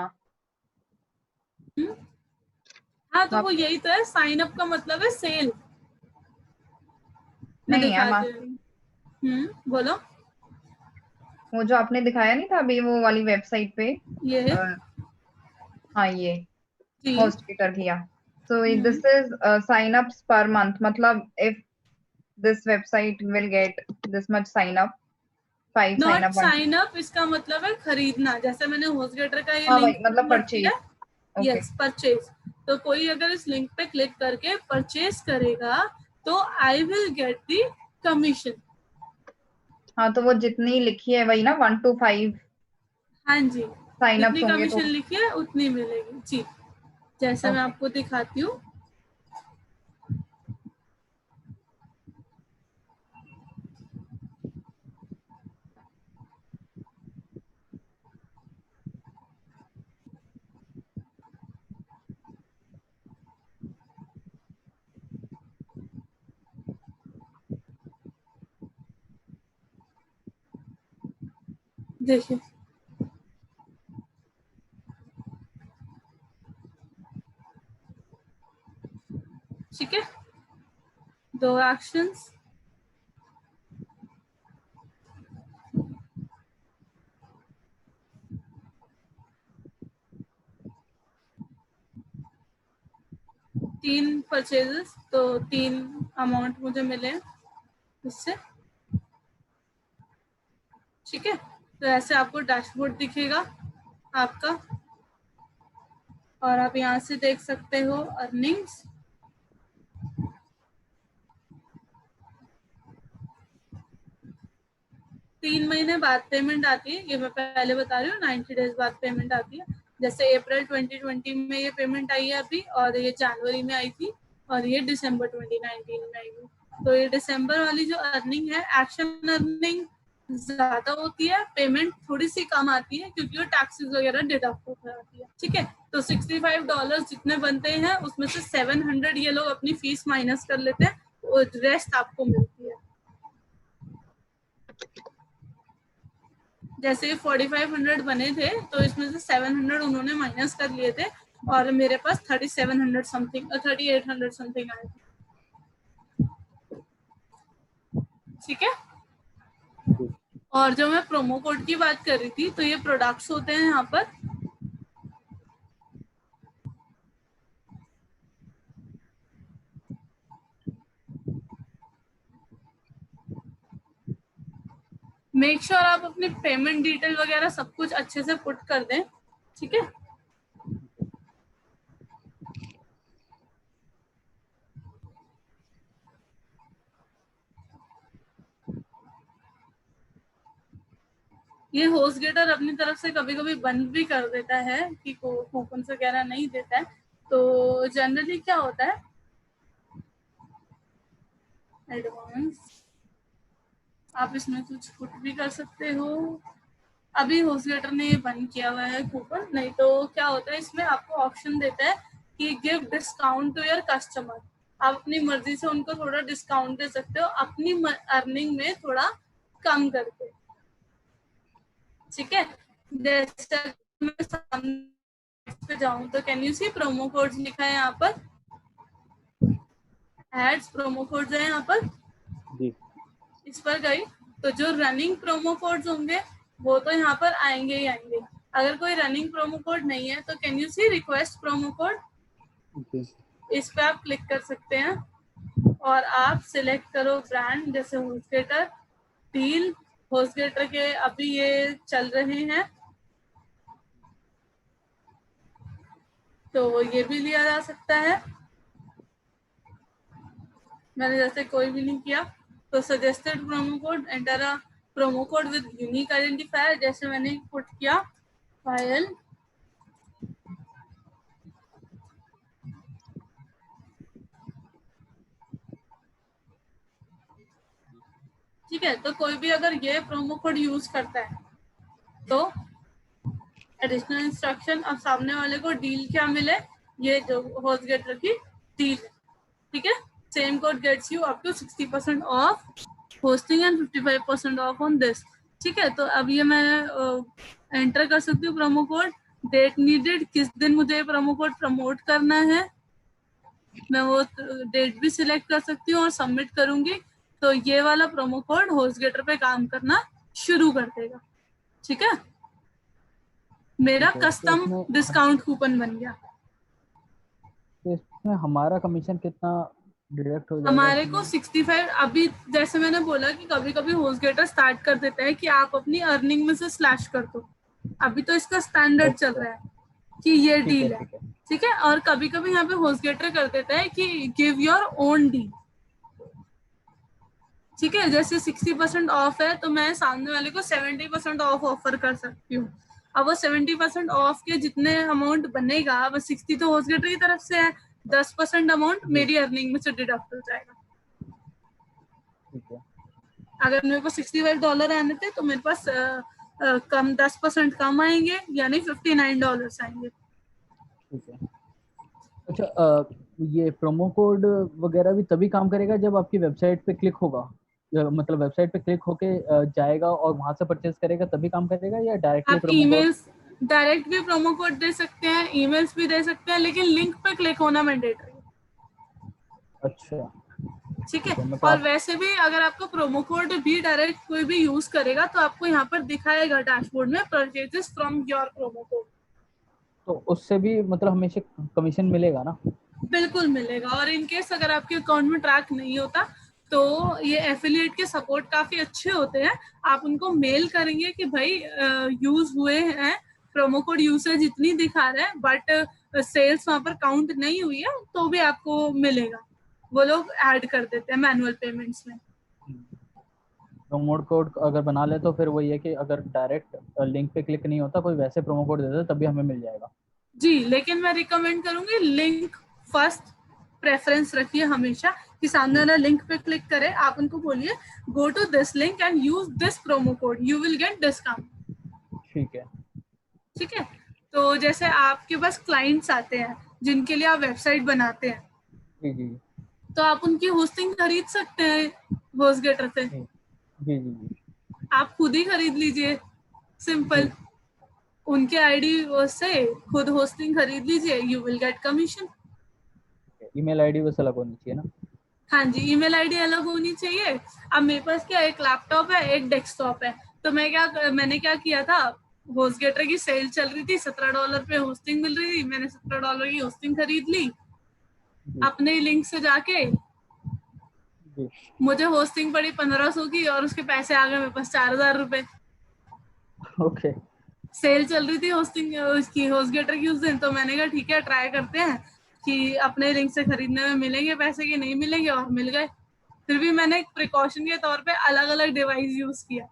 हाँ तो तो वो आप यही तो है, साइन अप का मतलब है सेल। मैं नहीं है दिखाती हूँ। बोलो। वो जो आपने दिखाया नहीं था अभी वो वाली वेबसाइट पे, ये है अ, हाँ ये जी। हॉस्पिटल किया। So hmm this is sign ups per month, मतलब if this website will get this much sign up, 5 sign not up 1। Sign up, इसका मतलब है खरीदना। जैसे मैंने होस्टगेटर का ये हाँ लिंक वही मतलब अपलोड किया, परचेज। ओके। Yes purchase. तो कोई अगर इस लिंक पे क्लिक करके परचेज करेगा तो आई विल गेट दी कमीशन। हाँ तो वो जितनी लिखी है वही ना, 1 to 5 हाँ जी, साइन अप्स जितनी होंगे तो। कमीशन लिखी है उतनी मिलेगी जी। जैसे मैं ओके। आपको दिखाती हूँ। देखिए ठीक है, 2 एक्शंस। तीन परचेजेस, तो 3 अमाउंट मुझे मिले इससे। ठीक है, तो ऐसे आपको डैशबोर्ड दिखेगा आपका, और आप यहाँ से देख सकते हो अर्निंग्स। 3 महीने बाद पेमेंट आती है, ये मैं पहले बता रही हूँ। 90 डेज बाद पेमेंट आती है। जैसे अप्रैल 2020 में ये पेमेंट आई है अभी, और ये जनवरी में आई थी, और ये दिसंबर 2019 में आई थी। तो ये दिसंबर वाली जो अर्निंग है, एक्शन अर्निंग ज्यादा होती है, पेमेंट थोड़ी सी कम आती है क्योंकि वो टैक्सेस वगैरह डिडक्ट होकर आती है। ठीक है, तो $65 जितने बनते हैं उसमें से 700 ये लोग अपनी फीस माइनस कर लेते हैं, और रेस्ट आपको मिलती है। जैसे 4500 बने थे तो इसमें से 700 उन्होंने माइनस कर लिए थे, और मेरे पास 3700 समथिंग 3800 समथिंग आए थे। ठीक है, और जो मैं प्रोमो कोड की बात कर रही थी, तो ये प्रोडक्ट्स होते हैं यहाँ पर। मेक श्योर आप अपनी पेमेंट डिटेल वगैरह सब कुछ अच्छे से पुट कर दें। ठीक है, ये होस्टगेटर अपनी तरफ से कभी कभी बंद भी कर देता है कि कूपन वगैरह नहीं देता है। तो जनरली क्या होता है, एडवांस आप इसमें कुछ पुट भी कर सकते हो। अभी होस्टगेटर ने ये बंद किया हुआ है कूपन, नहीं तो क्या होता है इसमें आपको ऑप्शन देता है कि give discount to your customer. आप अपनी मर्जी से उनको थोड़ा डिस्काउंट दे सकते हो अपनी अर्निंग में थोड़ा कम करके, ठीक है। जैसे मैं सामने पे जाऊं तो can you see promo code लिखा है यहाँ पर, एड्स प्रोमो कोड है यहाँ पर जी। इस पर गई तो जो रनिंग प्रोमो कोड्स होंगे वो तो यहाँ पर आएंगे ही आएंगे। अगर कोई रनिंग प्रोमो कोड नहीं है तो can you see request promo code, इस पे आप क्लिक कर सकते हैं और आप सिलेक्ट करो ब्रांड, जैसे होस्टगेटर, डील। होस्टगेटर के अभी ये चल रहे हैं तो ये भी लिया जा सकता है। मैंने जैसे कोई भी नहीं किया तो suggested promo code, enter a promo code with unique identifier, जैसे मैंने पुट किया फाइल, ठीक है। तो कोई भी अगर ये प्रोमो कोड यूज करता है तो एडिशनल इंस्ट्रक्शन, अब सामने वाले को डील क्या मिले, ये जो होस्टगेटर की डील है, ठीक है। Same code gets you up to 60% off hosting and 55% off on this, ठीक है। तो अब ये मैं एंटर कर सकती हूँ प्रोमो कोड, डेट नीडेड, किस दिन मुझे प्रोमो कोड प्रमोट करना है, मैं वो डेट भी सिलेक्ट कर सकती हूँ और सबमिट करूंगी तो ये वाला प्रोमो कोड होस्टगेटर पे काम करना शुरू कर देगा, ठीक है। मेरा कस्टम डिस्काउंट कूपन बन गया। तो इसमें हमारा कमीशन कितना डिडक्ट हो जाएगा? हमारे को 65, अभी जैसे मैंने बोला कि कभी कभी होस्टगेटर स्टार्ट कर देता है कि आप अपनी अर्निंग में से स्लैश कर दो, अभी तो इसका स्टैंडर्ड चल रहा है कि ये डील है, ठीक है। और कभी कभी यहाँ पे होस्टगेटर कर देता है कि गिव योर ओन डील, ठीक है। जैसे 60% ऑफ है तो मैं सामने वाले को 70% ऑफ ऑफर कर सकती हूँ। अब वो 70% ऑफ के जितने अमाउंट बनेगा वो 60 तो होस्टगेटर की तरफ से है, 10% अमाउंट मेरी अर्निंग में से डिडक्ट हो जाएगा। ठीक है। अगर मेरे को $65 आने थे तो मेरे पास कम 10% कम आएंगे, यानी $59 आएंगे। ठीक है। अच्छा, ये प्रोमो कोड वगैरह भी तभी काम करेगा जब आपकी वेबसाइट पे क्लिक होगा, मतलब वेबसाइट पे क्लिक होके जाएगा और वहां से परचेज करेगा तभी काम करेगा, या डायरेक्टली आप प्रोमो ईमेल्स डायरेक्ट भी प्रोमो कोड दे सकते हैं, ईमेल्स भी दे सकते हैं, लेकिन लिंक पे क्लिक होना मैंडेटरी है। अच्छा, ठीक है। मतलब और वैसे भी अगर आपका प्रोमो कोड भी डायरेक्ट कोई भी यूज करेगा तो आपको यहाँ पर दिखाएगा डैशबोर्ड में purchases from your promo code, तो उससे भी मतलब हमेशा कमीशन मिलेगा ना? बिल्कुल मिलेगा। और इन केस अगर आपके अकाउंट में ट्रैक नहीं होता तो ये एफिलिएट के सपोर्ट काफी अच्छे होते हैं, आप उनको मेल करेंगे कि भाई यूज हुए हैं, प्रोमो कोड यूसेज इतनी दिखा रहे हैं बट सेल्स वहां पर काउंट नहीं हुई है, तो भी आपको मिलेगा। वो लोग ऐड कर देते हैं मैनुअल पेमेंट्स में। प्रोमो कोड अगर बना ले तो फिर वही है कि अगर डायरेक्ट लिंक पे क्लिक नहीं होता, कोई वैसे प्रोमो कोड दे दे तभी हमें मिल जाएगा। जी, लेकिन मैं रिकमेंड करूंगी लिंक फर्स्ट प्रेफरेंस रखिए हमेशा, कि सामने वाला लिंक पे क्लिक करे, आप उनको बोलिए go to this link and use this promo code, you will get discount. ठीक है। ठीक है। तो जैसे आपके पास क्लाइंट्स आते हैं जिनके लिए आप वेबसाइट बनाते हैं, जी जी तो आप उनकी होस्टिंग खरीद सकते हैं होस्टगेटर से। जी जी जी। आप खुद ही खरीद लीजिए, सिंपल, उनके आईडी से खुद होस्टिंग खरीद लीजिए, you will get commission. Email ID बस अलग होनी चाहिए ना? हाँ जी, ईमेल आईडी अलग होनी चाहिए। अब मेरे पास क्या, एक लैपटॉप है, एक डेस्कटॉप है, तो मैंने क्या किया था, होस्टगेटर की सेल चल रही थी, $17 पे होस्टिंग मिल रही थी, मैंने $17 की होस्टिंग खरीद ली अपने लिंक से जाके। जी। मुझे होस्टिंग पड़ी 1500 की और उसके पैसे आ गए मेरे पास 4000 रुपए। ओके। सेल चल रही थी होस्टिंग उसकी, होस्टगेटर की उस दिन, तो मैंने कहा ठीक है ट्राई करते हैं कि अपने लिंक से खरीदने में मिलेंगे पैसे कि नहीं मिलेंगे, और मिल गए। फिर भी मैंने एक प्रिकॉशन के तौर पे अलग अलग डिवाइस यूज किया।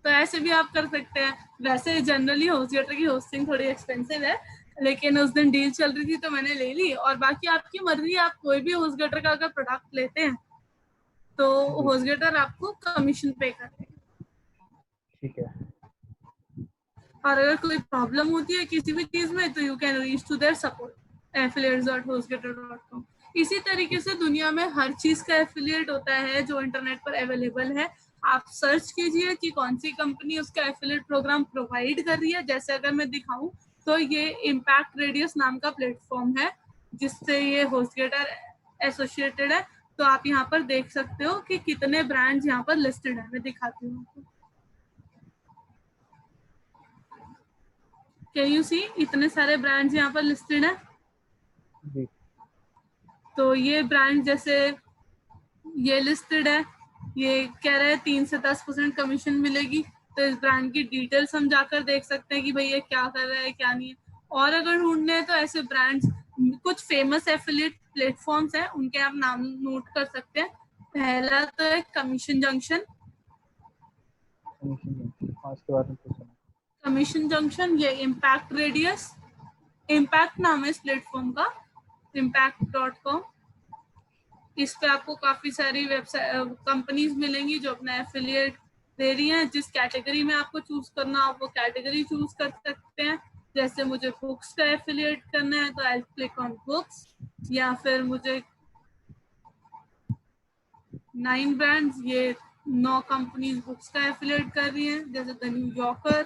तो ऐसे भी आप कर सकते हैं। वैसे जनरली होस्टगेटर की होस्टिंग थोड़ी एक्सपेंसिव है, लेकिन उस दिन डील चल रही थी तो मैंने ले ली। और बाकी आपकी मर्जी, आप कोई भी होस्टगेटर का अगर प्रोडक्ट लेते हैं तो होस्टगेटर आपको कमीशन पे करेगा। ठीक है। और अगर कोई प्रॉब्लम होती है किसी भी चीज में तो you can reach to their support affiliates.hostgator.com। इसी तरीके से दुनिया में हर चीज का एफिलिएट होता है जो इंटरनेट पर अवेलेबल है। आप सर्च कीजिए कि कौन सी कंपनी उसका एफिलिएट प्रोग्राम प्रोवाइड कर रही है। जैसे अगर मैं दिखाऊं तो ये इम्पैक्ट रेडियस नाम का प्लेटफॉर्म है जिससे ये होस्टगेटर एसोसिएटेड है। तो आप यहाँ पर देख सकते हो कि कितने ब्रांड्स यहाँ पर लिस्टेड है। मैं दिखाती हूँ आपको। कैन यू सी इतने सारे ब्रांड्स यहाँ पर लिस्टेड है। जी। तो ये ब्रांड जैसे ये लिस्टेड है, ये कह रहे हैं 3 से 10% कमीशन मिलेगी। तो इस ब्रांड की डिटेल्स हम जाकर देख सकते हैं कि भाई ये क्या कर रहा है क्या नहीं है। और अगर ढूंढने हैं तो ऐसे ब्रांड्स कुछ फेमस एफिलिएट प्लेटफॉर्म्स हैं उनके आप नाम नोट कर सकते हैं। पहला तो है कमीशन जंक्शन। हाँ, इसके बारे में कुछ सुना। कमीशन जंक्शन, ये इम्पैक्ट रेडियस, इम्पैक्ट नाम है इस प्लेटफॉर्म का, impact.com। इस पे आपको काफी सारी वेबसाइट कंपनीज मिलेंगी जो अपना एफिलिएट दे रही हैं। जिस कैटेगरी में आपको चूज करना हो वो कैटेगरी चूज कर सकते हैं। जैसे मुझे बुक्स का एफिलिएट करना है तो आई क्लिक ऑन बुक्स, या फिर मुझे 9 ब्रांड्स, ये 9 कंपनीज बुक्स का एफिलिएट कर रही हैं जैसे द न्यूयॉर्कर।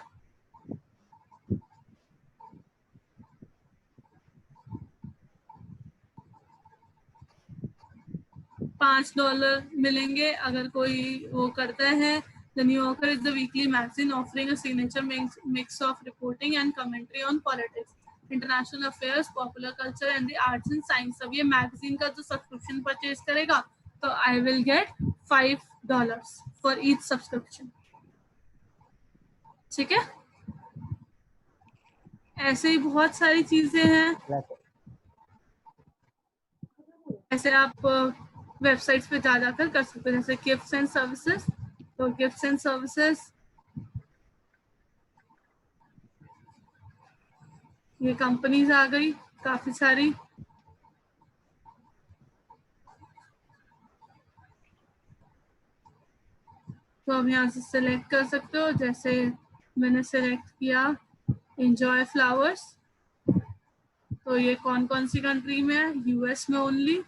$5 मिलेंगे अगर कोई वो करता है। The New Yorker is the weekly magazine offering a signature mix of reporting and commentary on politics, international affairs, popular culture and the arts and science. अब ये मैगजीन का जो सब्सक्रिप्शन परचेज करेगा तो आई will gate $5 for each subscription. ठीक है, ऐसे ही बहुत सारी चीजें हैं। ऐसे आप वेबसाइट्स पे जा जाकर कर सकते हैं। जैसे गिफ्ट्स एंड सर्विसेज, तो गिफ्ट्स एंड सर्विसेज ये कंपनीज आ गई काफी सारी। तो अब यहाँ से सिलेक्ट कर सकते हो। जैसे मैंने सिलेक्ट किया एंजॉय फ्लावर्स, तो ये कौन कौन सी कंट्री में है, यूएस में ओनली।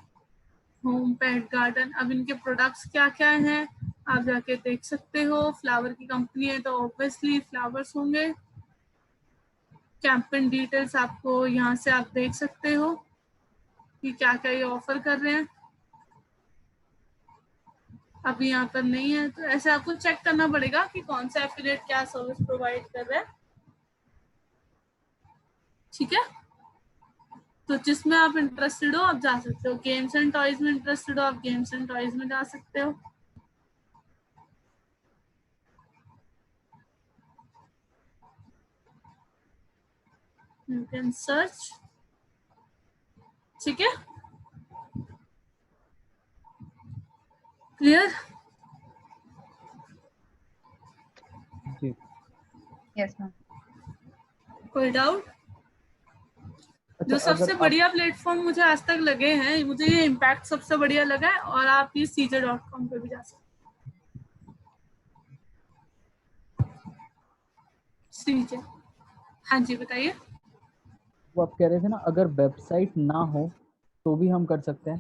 होम पेट गार्डन, अब इनके प्रोडक्ट्स क्या क्या हैं आप जाके देख सकते हो। फ्लावर की कंपनी है तो ऑब्वियसली फ्लावर्स होंगे। कैंपेन डिटेल्स आपको यहाँ से आप देख सकते हो कि क्या क्या ये ऑफर कर रहे हैं। अभी यहाँ पर नहीं है तो ऐसे आपको चेक करना पड़ेगा कि कौन सा एफिलिएट क्या सर्विस प्रोवाइड कर रहा है। ठीक है, तो जिसमें आप इंटरेस्टेड हो आप जा सकते हो। गेम्स एंड टॉयज में इंटरेस्टेड हो आप गेम्स एंड टॉयज में जा सकते हो। You can search. ठीक है, क्लियर? जी। Yes ma'am. कोई डाउट? जो अच्छा, सबसे अगर बढ़िया प्लेटफॉर्म मुझे आज तक लगे हैं, मुझे ये इम्पैक्ट सबसे बढ़िया लगा है। और आप ये cj.com पे भी जा सकते हो। cj, हाँ जी बताइए। वो आप कह रहे थे ना, अगर वेबसाइट ना हो तो भी हम कर सकते हैं?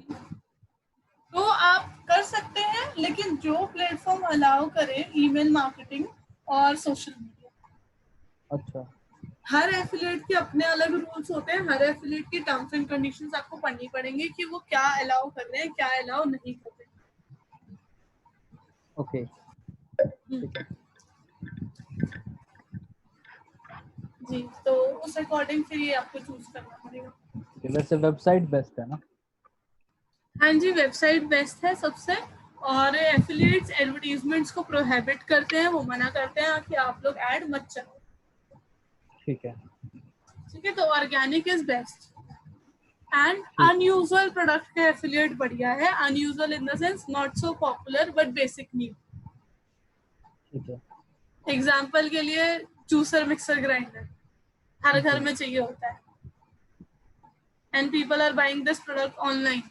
तो आप कर सकते हैं, लेकिन जो प्लेटफॉर्म अलाउ करे ईमेल मार्केटिंग और सोशल मीडिया, अच्छा। हर एफिलिएट के अपने अलग रूल्स होते हैं। हर एफिलिएट की टर्म्स एंड कंडीशंस आपको पढ़नी पड़ेंगी कि वो क्या अलाउ कर रहे हैं क्या अलाउ नहीं कर रहे हैं। ओके, ठीक है। जी, तो उस अकॉर्डिंग फिर ये आपको चूज करना पड़ेगा। वैसे वेबसाइट बेस्ट है ना? हाँ जी, वेबसाइट बेस्ट है सबसे। और एफिलिएट्स एडवर्टीजमेंट्स को प्रोहिबिट करते हैं, वो मना करते हैं कि आप लोग ऐड मत चलाओ। ठीक है। ठीक है, तो organic is best. And unusual product का एफिलिएट बढ़िया है। Unusual in the sense not so popular but basic need. ठीक है। एग्जाम्पल के लिए जूसर मिक्सर ग्राइंडर हर घर में चाहिए होता है, and people are buying this product online.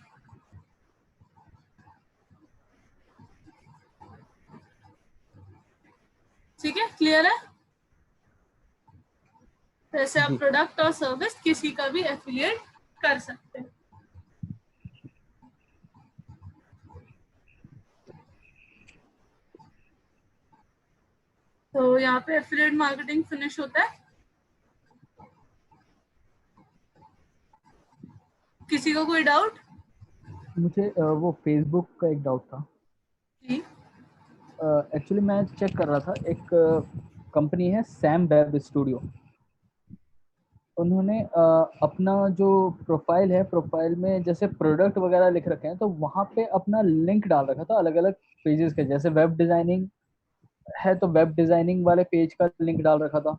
ठीक है, क्लियर है? वैसे आप जी प्रोडक्ट और सर्विस किसी का भी एफिलिएट कर सकते हैं। तो यहाँ पे एफिलिएट मार्केटिंग फिनिश होता है। किसी को कोई डाउट? मुझे वो फेसबुक का एक डाउट था। जी एक्चुअली मैं चेक कर रहा था, एक कंपनी है सैम वेब स्टूडियो। उन्होंने अपना जो प्रोफाइल है, प्रोफाइल में जैसे प्रोडक्ट वगैरह लिख रखे हैं, तो वहाँ पे अपना लिंक डाल रखा था अलग अलग पेजेस के। जैसे वेब डिजाइनिंग है तो वेब डिजाइनिंग वाले पेज का लिंक डाल रखा था।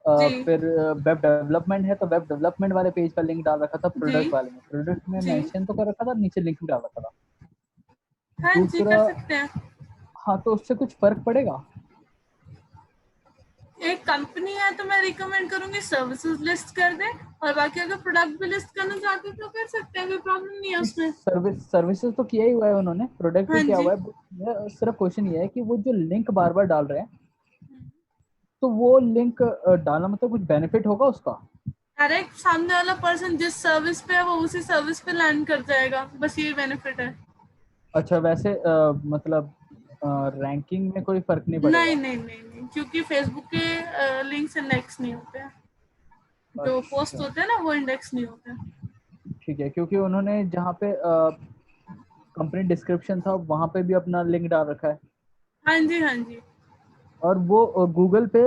जी फिर वेब डेवलपमेंट है तो वेब डेवलपमेंट वाले पेज का लिंक डाल रखा था। जी प्रोडक्ट वाले में, प्रोडक्ट में जी। मेंशन तो कर रखा था, नीचे लिंक भी डाल रखा था। हाँ जी, दूसरा, कर सकते हैं। हाँ, तो उससे कुछ फर्क पड़ेगा? एक कंपनी है तो मैं रिकमेंड करूंगी सर्विसेज लिस्ट कर दे, और बाकी अगर प्रोडक्ट भी लिस्ट करना चाहते हो तो कर सकते हैं, कोई प्रॉब्लम नहीं है उसमें। सर्विसेज तो किया ही हुआ है उन्होंने, प्रोडक्ट भी हाँ किया जी। हुआ है। मेरा सिर्फ क्वेश्चन ये है कि वो जो लिंक बार बार डाल रहे हैं, तो वो लिंक डालना मतलब कुछ बेनिफिट होगा उसका? डायरेक्ट सामने वाला पर्सन जिस सर्विस पे है वो उसी सर्विस पे लैंड कर जाएगा, बस ये बेनिफिट है। अच्छा, वैसे मतलब रैंकिंग में कोई फर्क नहीं नहीं पड़ेगा? नहीं नहीं नहीं, क्योंकि फेसबुक के लिंक्स इंडेक्स नहीं होते हैं, जो पोस्ट अच्छा, होते हैं ना वो इंडेक्स नहीं होते हैं। ठीक है, क्योंकि उन्होंने जहाँ पे कंपनी डिस्क्रिप्शन था वहाँ पे भी अपना लिंक डाल रखा है। हाँ जी हाँ जी। और वो गूगल पे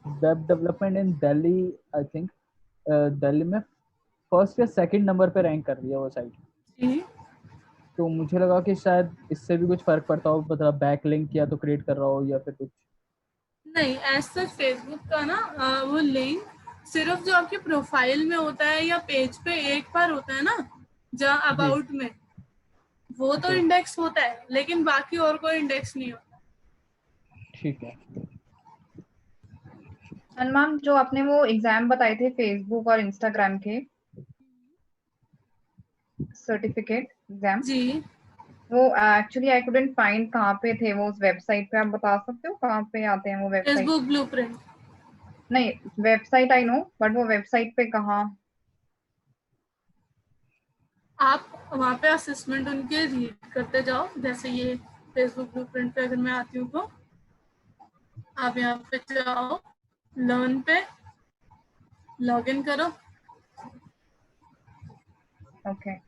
web development in Delhi, I think Delhi में फर्स्ट या सेकंड नंबर पे रैंक कर रही है वो साइट। जी तो मुझे लगा कि शायद इससे भी कुछ फर्क पड़ता हो, मतलब बैक लिंक या तो क्रिएट कर रहा हो या फिर कुछ। नहीं, ऐसा फेसबुक का ना वो लिंक सिर्फ जो आपकी प्रोफाइल में होता है या पेज पे एक बार होता है ना, जहाँ जी, अबाउट में, वो तो ओके, इंडेक्स होता है, लेकिन बाकी और कोई इंडेक्स नहीं होता। ठीक है। एंड मैम, जो आपने वो एग्जाम बताए थे फेसबुक और इंस्टाग्राम के सर्टिफिकेट एग्जाम, जी वो एक्चुअली आई कुडंट फाइंड कहाँ पे थे वो उस वेबसाइट पे। आप बता सकते हो कहाँ पे आते हैं वो वेबसाइट? Facebook blueprint. नहीं, वेबसाइट आई नो, बट वो वेबसाइट पे कहाँ? आप वहाँ पे असेसमेंट उनके रीड करते जाओ, जैसे ये फेसबुक ब्लूप्रिंट पे अगर मैं आती हूँ तो आप यहाँ पे जाओ, लर्न पे लॉग इन करो। ओके।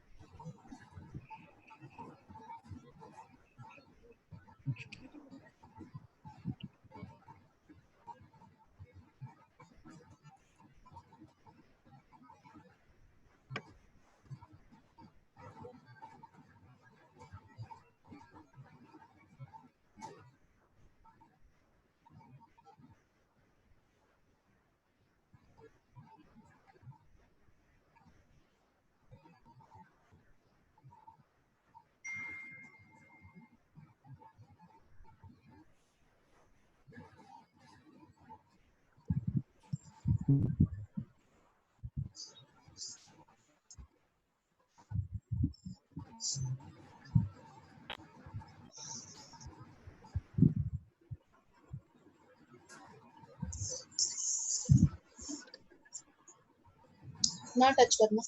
ना टच करना।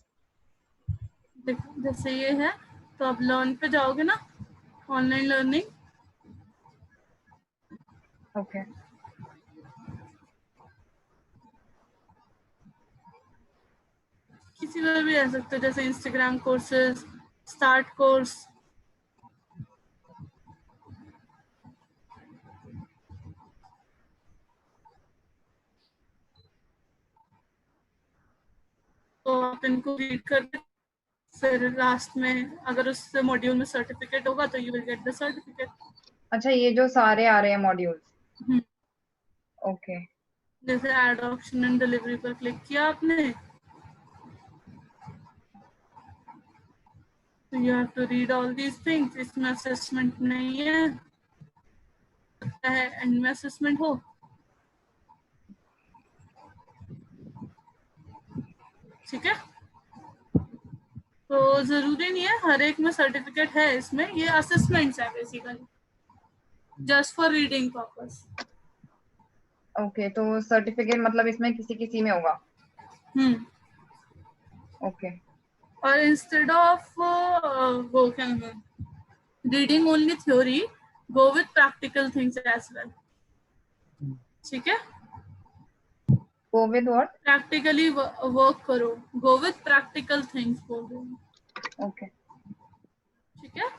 देखो जैसे ये है, तो आप लर्न पे जाओगे ना, ऑनलाइन लर्निंग। ओके। किसी में भी आ सकते हो, जैसे इंस्टाग्राम कोर्सेज, स्टार्ट कोर्स। तो आप इनको रीड करके फिर लास्ट में अगर उस मॉड्यूल में सर्टिफिकेट होगा तो you will get the certificate. अच्छा, ये जो सारे आ रहे हैं मॉड्यूल्स, ओके। जैसे एड ऑप्शन एंड डिलीवरी पर क्लिक किया आपने, तो you have to read all these things. इसमें असेसमेंट नहीं है, सकता है एंड में असेसमेंट हो। ठीक है, तो जरूरी नहीं है हर एक में सर्टिफिकेट है, इसमें ये असेसमेंट्स है basically. Just for reading purpose. Okay, तो सर्टिफिकेट मतलब इसमें किसी किसी में होगा। ओके, और इंस्टेड ऑफ वो क्या reading only theory, go with practical things as well. ठीक है, go with what? Practically work करो, गो विथ प्रैक्टिकल थिंग्स बोल रही हूँ। ओके, ठीक है,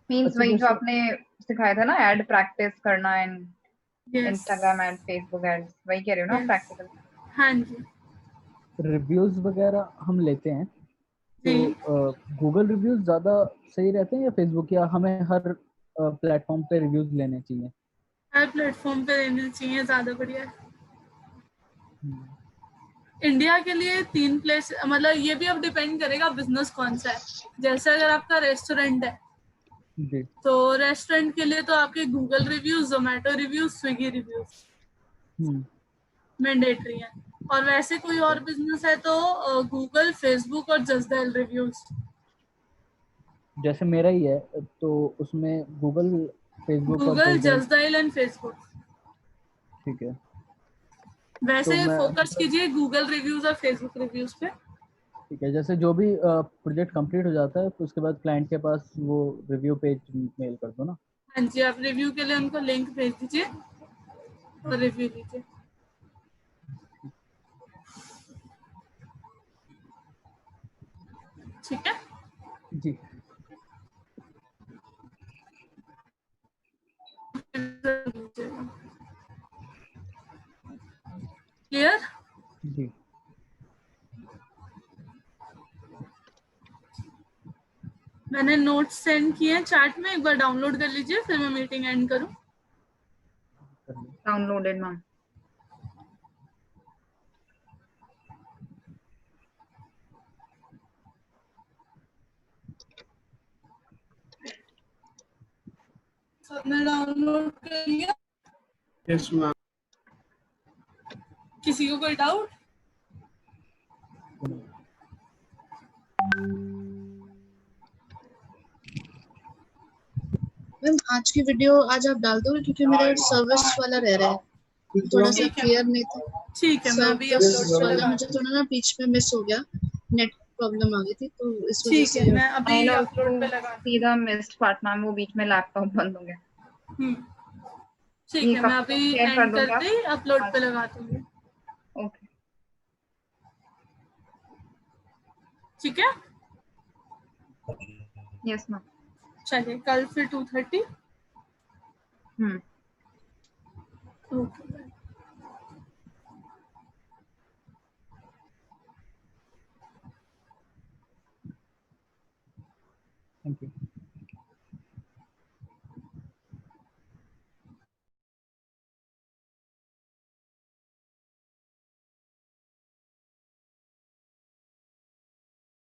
मींस अच्छा, वही जो जैसे आपने सिखाया था ना, एड प्रैक्टिस करना इन yes Instagram ad, Facebook ads, वही कह रहे हो ना यस, प्रैक्टिकल? हाँ जी रिव्यूज वगैरह हम लेते हैं, जी। तो गूगल रिव्यूज ज्यादा सही रहते हैं या फेसबुक, या हमें हर प्लेटफॉर्म पे रिव्यूज लेने चाहिए? हर प्लेटफॉर्म पे देनी चाहिए, ज्यादा बढ़िया है। हम्म, इंडिया के लिए 3 प्लेस, मतलब ये भी अब डिपेंड करेगा बिजनेस कौन सा है। जैसे अगर आपका रेस्टोरेंट है जी। तो रेस्टोरेंट के लिए तो आपके Google reviews, Zomato reviews, Swiggy reviews hmm, mandatory है। और वैसे कोई और बिजनेस है तो गूगल, फेसबुक और जस्ट डायल रिव्यूज। जैसे मेरा ही है तो उसमें गूगल, फेसबुक और Google, Just Dial. Just Dial and Facebook. ठीक है, तो वैसे मैं फोकस मतलब कीजिए गूगल रिव्यूज और फेसबुक रिव्यूज पे। ठीक है, जैसे जो भी प्रोजेक्ट कंप्लीट हो जाता है तो उसके बाद क्लाइंट के पास वो रिव्यू पेज मेल कर दो ना। हाँ जी, आप रिव्यू के लिए उनको लिंक भेज दीजिए और रिव्यू लीजिए। ठीक है, जी। क्लियर। जी। मैंने नोट्स सेंड किए हैं चैट में, एक बार डाउनलोड कर लीजिए, फिर मैं मीटिंग एंड करूँ। कर लो। Downloaded ma'am. सबने डाउनलोड कर लिया? Yes ma'am. किसी को कोई डाउट? मैम आज की वीडियो आज आप डाल दोगे क्योंकि मेरा सर्विस वाला रह रहा है, थोड़ा सा ठीक है क्लियर नहीं था। ठीक है, मैं अभी सर्विस अपलोड पे वाला लगा मुझे थोड़ा ना बीच में मिस हो गया, नेट प्रॉब्लम आ गई थी तो इस वजह ठीक से। है, मैं आई अभी ऑल्सो अपलोड पे लगा। See the missed part ma'am, वो बीच में लैपटॉप बंद हो गया। ठीक ये है, कब मैं तक अभी शेयर कर एंड दोगे करते आप? ही अपलोड पे अच्छा, लगा दूंगी। ओके। ठीक है, यस मैम। चलिए कल फिर 2:30। ओके। Thank you.